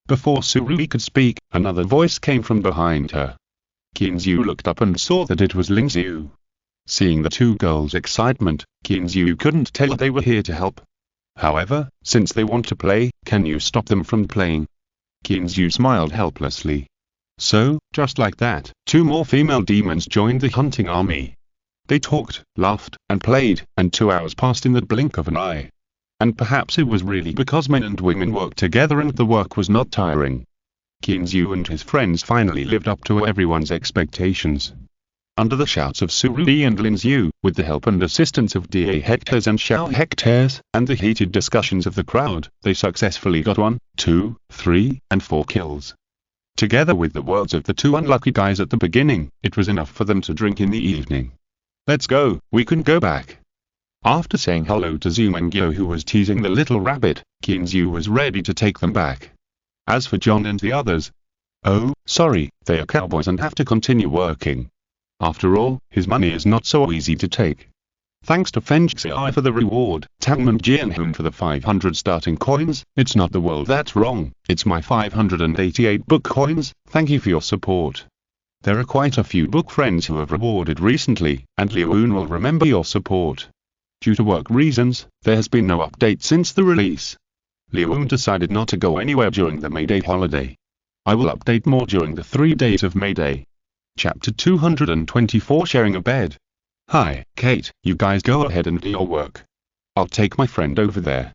Before Suruli could speak, another voice came from behind her. Qinzu looked up and saw that it was Ling Xiu. Seeing the two girls' excitement, Qinzu couldn't tell they were here to help. However, since they want to play, can you stop them from playing? Qinzu smiled helplessly. So, just like that, two more female demons joined the hunting army. They talked, laughed, and played, and 2 hours passed in the blink of an eye. And perhaps it was really because men and women worked together and the work was not tiring. Qinzu and his friends finally lived up to everyone's expectations. Under the shouts of Suruli and Lin Xiu, with the help and assistance of Da Hectares and Xiao Hectares, and the heated discussions of the crowd, they successfully got 1, 2, 3, and 4 kills. Together with the words of the two unlucky guys at the beginning, it was enough for them to drink in the evening. Let's go, we can go back. After saying hello to Zumengyo who was teasing the little rabbit, Qinzu was ready to take them back. As for John and the others, oh, sorry, they are cowboys and have to continue working. After all, his money is not so easy to take. Thanks to Feng Xiai for the reward, Tam and Jianhun for the 500 starting coins, it's not the world that's wrong, it's my 588 book coins, thank you for your support. There are quite a few book friends who have rewarded recently, and Liuun will remember your support. Due to work reasons, there has been no update since the release. Liuun decided not to go anywhere during the May Day holiday. I will update more during the 3 days of May Day. Chapter 224 Sharing a Bed. Hi, Kate, you guys go ahead and do your work. I'll take my friend over there.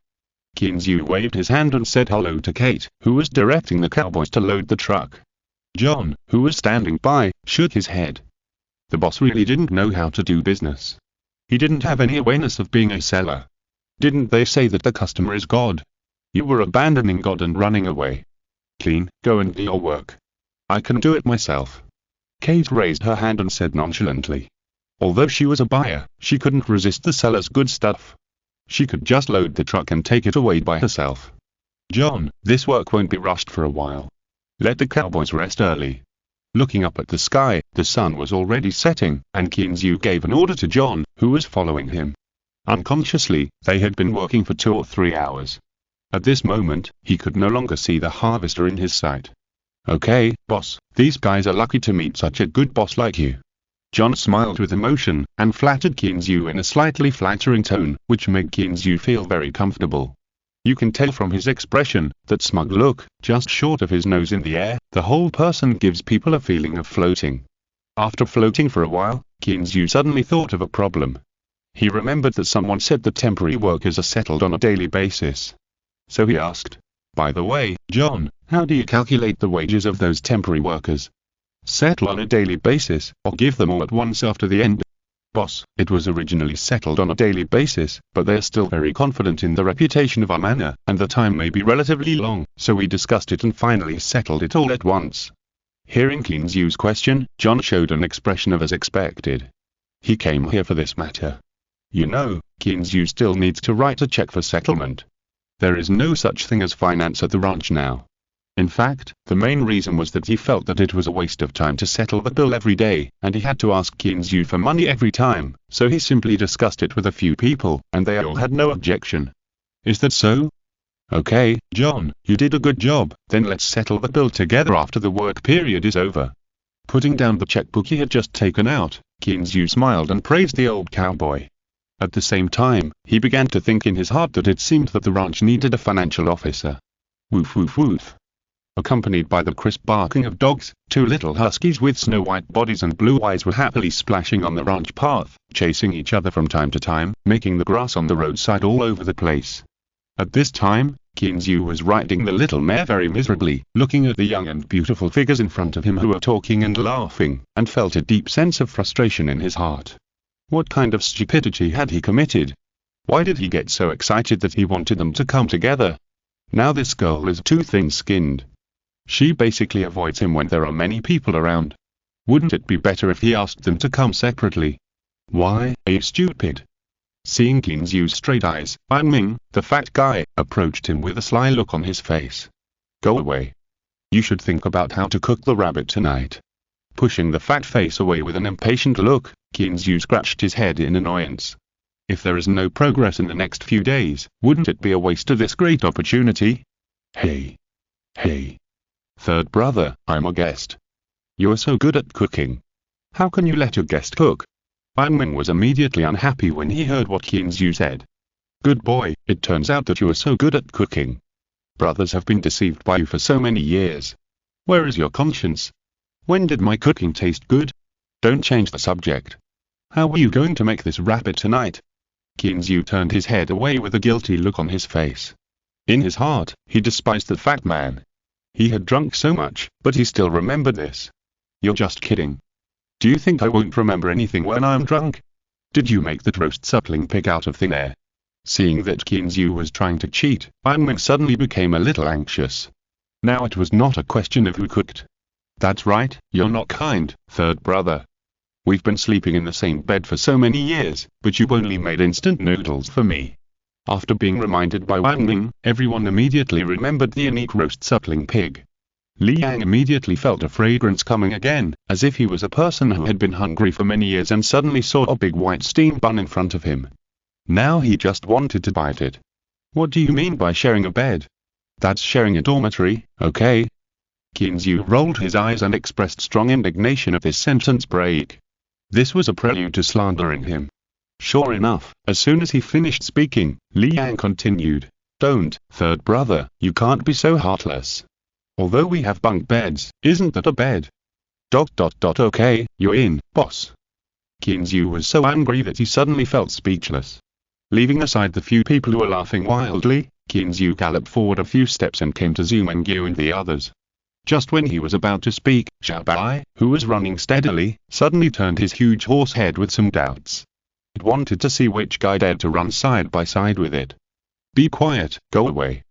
Qinzu waved his hand and said hello to Kate, who was directing the cowboys to load the truck. John, who was standing by, shook his head. The boss really didn't know how to do business. He didn't have any awareness of being a seller. Didn't they say that the customer is God? You were abandoning God and running away. Clean, go and do your work. I can do it myself. Kate raised her hand and said nonchalantly. Although she was a buyer, she couldn't resist the seller's good stuff. She could just load the truck and take it away by herself. John, this work won't be rushed for a while. Let the cowboys rest early. Looking up at the sky, the sun was already setting, and Qinzu gave an order to John, who was following him. Unconsciously, they had been working for 2 or 3 hours. At this moment, he could no longer see the harvester in his sight. Okay, boss, these guys are lucky to meet such a good boss like you. John smiled with emotion, and flattered Qinzu in a slightly flattering tone, which made Qinzu feel very comfortable. You can tell from his expression, that smug look, just short of his nose in the air, the whole person gives people a feeling of floating. After floating for a while, Qinzu suddenly thought of a problem. He remembered that someone said that temporary workers are settled on a daily basis. So he asked, by the way, John, how do you calculate the wages of those temporary workers? Settle on a daily basis, or give them all at once after the end? Boss, it was originally settled on a daily basis, but they're still very confident in the reputation of our manor, and the time may be relatively long, so we discussed it and finally settled it all at once. Hearing Kinzu's question, John showed an expression of as expected. He came here for this matter. You know, Kinzu still needs to write a check for settlement. There is no such thing as finance at the ranch now. In fact, the main reason was that he felt that it was a waste of time to settle the bill every day, and he had to ask Kinzu for money every time, so he simply discussed it with a few people, and they all had no objection. Is that so? Okay, John, you did a good job, then let's settle the bill together after the work period is over. Putting down the checkbook he had just taken out, Kinzu smiled and praised the old cowboy. At the same time, he began to think in his heart that it seemed that the ranch needed a financial officer. Woof woof woof. Accompanied by the crisp barking of dogs, two little huskies with snow-white bodies and blue eyes were happily splashing on the ranch path, chasing each other from time to time, making the grass on the roadside all over the place. At this time, Kinzu was riding the little mare very miserably, looking at the young and beautiful figures in front of him who were talking and laughing, and felt a deep sense of frustration in his heart. What kind of stupidity had he committed? Why did he get so excited that he wanted them to come together? Now this girl is too thin-skinned. She basically avoids him when there are many people around. Wouldn't it be better if he asked them to come separately? Why, are you stupid? Seeing Kinzu's straight eyes, Ban Ming, the fat guy, approached him with a sly look on his face. Go away. You should think about how to cook the rabbit tonight. Pushing the fat face away with an impatient look, Kinzu scratched his head in annoyance. If there is no progress in the next few days, wouldn't it be a waste of this great opportunity? Hey. Hey. Third brother, I'm a guest. You are so good at cooking. How can you let your guest cook? Ban Ming was immediately unhappy when he heard what Kinzu said. Good boy, it turns out that you are so good at cooking. Brothers have been deceived by you for so many years. Where is your conscience? When did my cooking taste good? Don't change the subject. How are you going to make this rabbit tonight? Kinzu turned his head away with a guilty look on his face. In his heart, he despised the fat man. He had drunk so much, but he still remembered this. You're just kidding. Do you think I won't remember anything when I'm drunk? Did you make that roast sapling pig out of thin air? Seeing that Kinzu was trying to cheat, Ban Ming suddenly became a little anxious. Now it was not a question of who cooked. That's right, you're not kind, third brother. We've been sleeping in the same bed for so many years, but you've only made instant noodles for me. After being reminded by Ban Ming, everyone immediately remembered the unique roast sapling pig. Li Yang immediately felt a fragrance coming again, as if he was a person who had been hungry for many years and suddenly saw a big white steam bun in front of him. Now he just wanted to bite it. What do you mean by sharing a bed? That's sharing a dormitory, okay? Kinzu rolled his eyes and expressed strong indignation at this sentence break. This was a prelude to slandering him. Sure enough, as soon as he finished speaking, Li Yang continued, Don't, third brother, you can't be so heartless. Although we have bunk beds, isn't that a bed? Okay, you're in, boss. Kinzu was so angry that he suddenly felt speechless. Leaving aside the few people who were laughing wildly, Kinzu galloped forward a few steps and came to Zhu Mengyu and the others. Just when he was about to speak, Xiaobai, who was running steadily, suddenly turned his huge horse head with some doubts. It wanted to see which guy dared to run side by side with it. Be quiet, go away.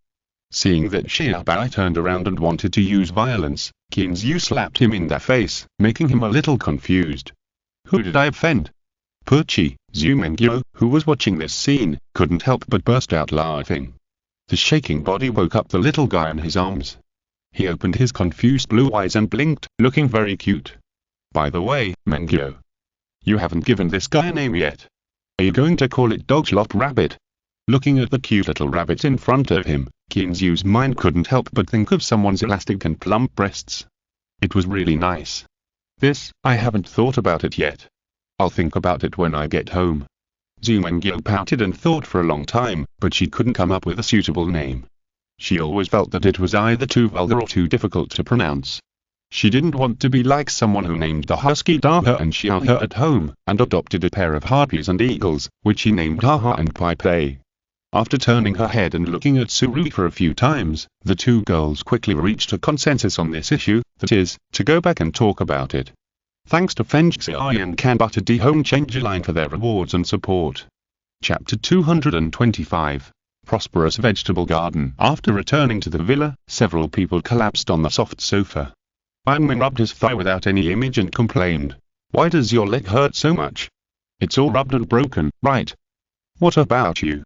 Seeing that Xiaobai turned around and wanted to use violence, Kinzu slapped him in the face, making him a little confused. Who did I offend? Puchi, Zhu Mengyu, who was watching this scene, couldn't help but burst out laughing. The shaking body woke up the little guy in his arms. He opened his confused blue eyes and blinked, looking very cute. By the way, Mengyu, you haven't given this guy a name yet. Are you going to call it Dogslop Rabbit? Looking at the cute little rabbit in front of him, Kinzu's mind couldn't help but think of someone's elastic and plump breasts. It was really nice. I haven't thought about it yet. I'll think about it when I get home. Zhu Mengyu pouted and thought for a long time, but she couldn't come up with a suitable name. She always felt that it was either too vulgar or too difficult to pronounce. She didn't want to be like someone who named the husky Daha and Xiaohe at home, and adopted a pair of harpies and eagles, which she named Haha and Pai Pei. After turning her head and looking at Surui for a few times, the two girls quickly reached a consensus on this issue, that is, to go back and talk about it. Thanks to Fengxi and Can Home Changer Line for their rewards and support. Chapter 225. Prosperous Vegetable Garden. After returning to the villa, several people collapsed on the soft sofa. Bangmin rubbed his thigh without any image and complained. Why does your leg hurt so much? It's all rubbed and broken, right? What about you?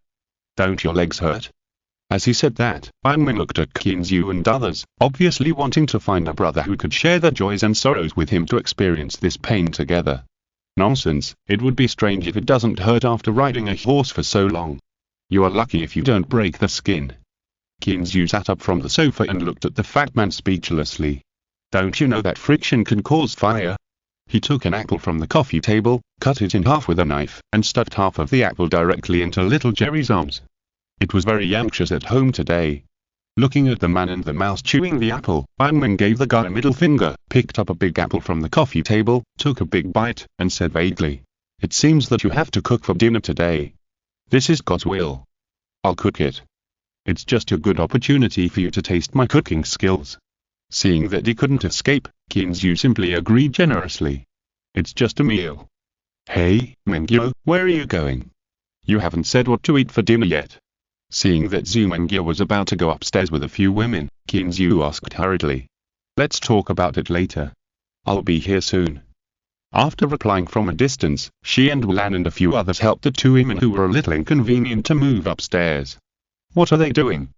Don't your legs hurt? As he said that, Bangmin looked at Qinzu and others, obviously wanting to find a brother who could share their joys and sorrows with him to experience this pain together. Nonsense, it would be strange if it doesn't hurt after riding a horse for so long. You are lucky if you don't break the skin. Qinzu sat up from the sofa and looked at the fat man speechlessly. Don't you know that friction can cause fire? He took an apple from the coffee table, cut it in half with a knife, and stuffed half of the apple directly into little Jerry's arms. It was very anxious at home today. Looking at the man and the mouse chewing the apple, Bangmin gave the guy a middle finger, picked up a big apple from the coffee table, took a big bite, and said vaguely, "It seems that you have to cook for dinner today. This is God's will. I'll cook it. It's just a good opportunity for you to taste my cooking skills." Seeing that he couldn't escape, Qinzu simply agreed generously. It's just a meal. Hey, Mengyo, where are you going? You haven't said what to eat for dinner yet. Seeing that Zhu Mengyo was about to go upstairs with a few women, Qinzu asked hurriedly. Let's talk about it later. I'll be here soon. After replying from a distance, she and Wulan and a few others helped the two women who were a little inconvenient to move upstairs. What are they doing?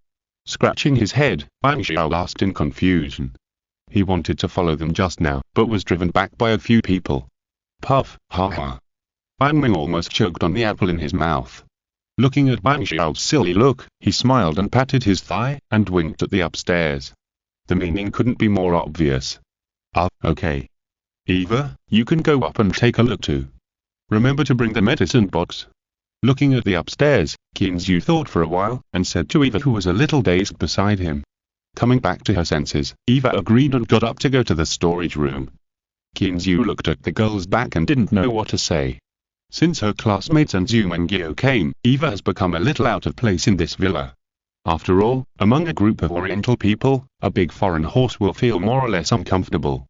Scratching his head, Bang Xiao asked in confusion. He wanted to follow them just now, but was driven back by a few people. Puff, ha ha. Bang Ming almost choked on the apple in his mouth. Looking at Bang Xiao's silly look, he smiled and patted his thigh, and winked at the upstairs. The meaning couldn't be more obvious. Ah, okay. Eva, you can go up and take a look too. Remember to bring the medicine box. Looking at the upstairs, Qinzu thought for a while, and said to Eva who was a little dazed beside him. Coming back to her senses, Eva agreed and got up to go to the storage room. Qinzu looked at the girl's back and didn't know what to say. Since her classmates and Zhu Mengyo came, Eva has become a little out of place in this villa. After all, among a group of Oriental people, a big foreign horse will feel more or less uncomfortable.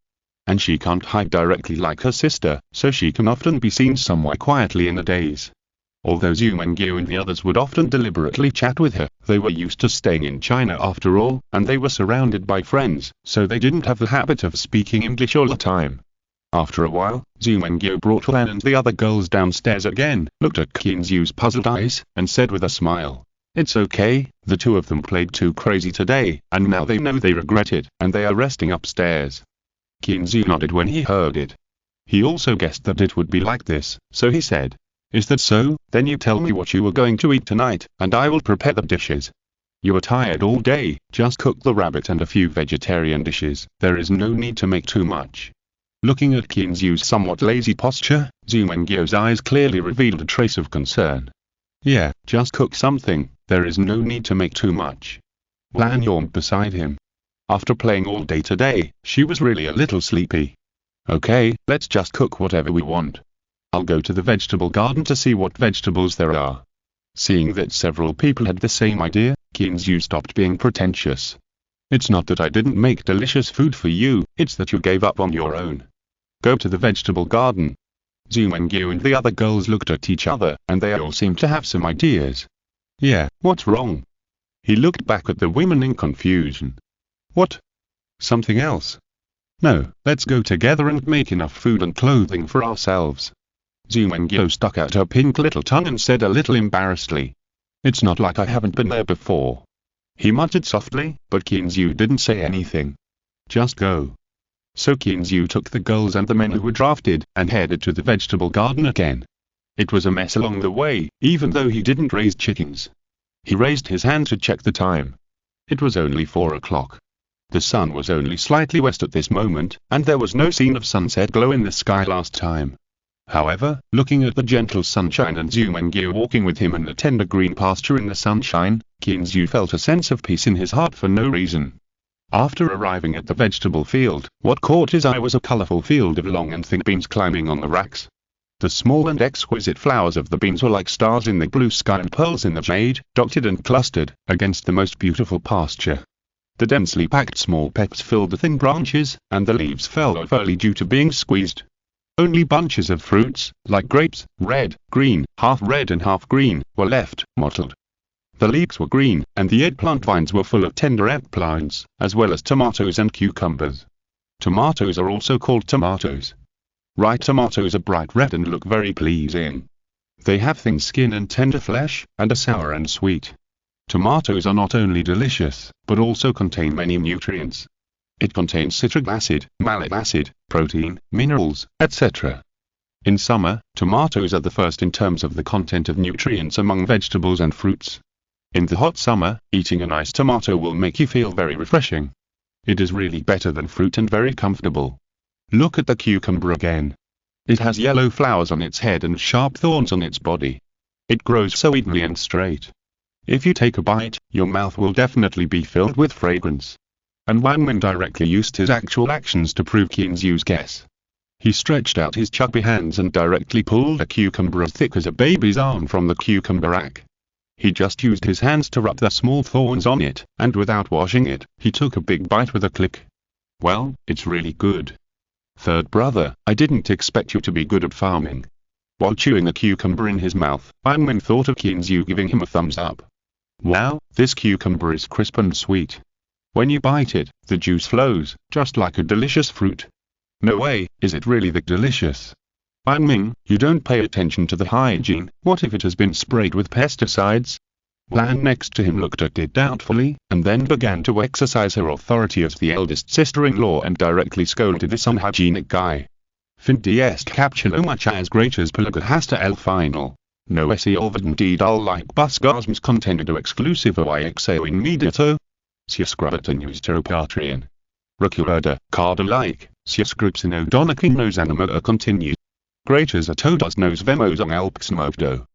And she can't hide directly like her sister, so she can often be seen somewhere quietly in the days. Although Zhu Mengyo and the others would often deliberately chat with her, they were used to staying in China after all, and they were surrounded by friends, so they didn't have the habit of speaking English all the time. After a while, Zhu Mengyo brought Lan and the other girls downstairs again, looked at Qinzu's puzzled eyes, and said with a smile, "It's okay, the two of them played too crazy today, and now they know they regret it, and they are resting upstairs." Qinzu nodded when he heard it. He also guessed that it would be like this, so he said, "Is that so? Then you tell me what you are going to eat tonight, and I will prepare the dishes. You are tired all day, just cook the rabbit and a few vegetarian dishes, there is no need to make too much." Looking at Qinzu's somewhat lazy posture, Zhu Mengyo's eyes clearly revealed a trace of concern. "Yeah, just cook something, there is no need to make too much." Lan yawned beside him. After playing all day today, she was really a little sleepy. "Okay, let's just cook whatever we want. I'll go to the vegetable garden to see what vegetables there are." Seeing that several people had the same idea, Qinzu stopped being pretentious. "It's not that I didn't make delicious food for you, it's that you gave up on your own. Go to the vegetable garden." Zhu Mengyo and the other girls looked at each other, and they all seemed to have some ideas. "Yeah, what's wrong?" He looked back at the women in confusion. "What? Something else?" "No, let's go together and make enough food and clothing for ourselves." Zhu Mengyo stuck out her pink little tongue and said a little embarrassedly, "It's not like I haven't been there before." He muttered softly, but Qinzu didn't say anything. "Just go." So Qinzu took the girls and the men who were drafted, and headed to the vegetable garden again. It was a mess along the way, even though he didn't raise chickens. He raised his hand to check the time. It was only 4 o'clock. The sun was only slightly west at this moment, and there was no scene of sunset glow in the sky last time. However, looking at the gentle sunshine and Zhu Mengyo walking with him in the tender green pasture in the sunshine, Qinzu felt a sense of peace in his heart for no reason. After arriving at the vegetable field, what caught his eye was a colorful field of long and thin beans climbing on the racks. The small and exquisite flowers of the beans were like stars in the blue sky and pearls in the shade, dotted and clustered against the most beautiful pasture. The densely packed small peps filled the thin branches, and the leaves fell off early due to being squeezed. Only bunches of fruits, like grapes, red, green, half red and half green, were left, mottled. The leeks were green, and the eggplant vines were full of tender eggplants, as well as tomatoes and cucumbers. Tomatoes are also called tomatoes. Ripe tomatoes are bright red and look very pleasing. They have thin skin and tender flesh, and are sour and sweet. Tomatoes are not only delicious, but also contain many nutrients. It contains citric acid, malic acid, protein, minerals, etc. In summer, tomatoes are the first in terms of the content of nutrients among vegetables and fruits. In the hot summer, eating a nice tomato will make you feel very refreshing. It is really better than fruit and very comfortable. Look at the cucumber again. It has yellow flowers on its head and sharp thorns on its body. It grows so evenly and straight. If you take a bite, your mouth will definitely be filled with fragrance. And Wang Min directly used his actual actions to prove Qin Zhu's guess. He stretched out his chubby hands and directly pulled a cucumber as thick as a baby's arm from the cucumber rack. He just used his hands to rub the small thorns on it, and without washing it, he took a big bite with a click. Well, it's really good. Third brother, I didn't expect you to be good at farming. While chewing a cucumber in his mouth, Wang Min thought of Qin Zhu giving him a thumbs up. Wow, this cucumber is crisp and sweet. When you bite it, the juice flows, just like a delicious fruit. No way, is it really that delicious? Wang Min, you don't pay attention to the hygiene. What if it has been sprayed with pesticides? Lan next to him looked at it doubtfully, and then began to exercise her authority as the eldest sister-in-law and directly scolded this unhygienic guy. Finde est captulo much as great as Pelaga hasta el final. No esse olvidentid all like busgasms contenido exclusivo ixo immediato. Si escrabata news patreon. Recurda, card alike, si escripsino donaking nos anima a continue. Great as a todos nos vemos on el próximo video.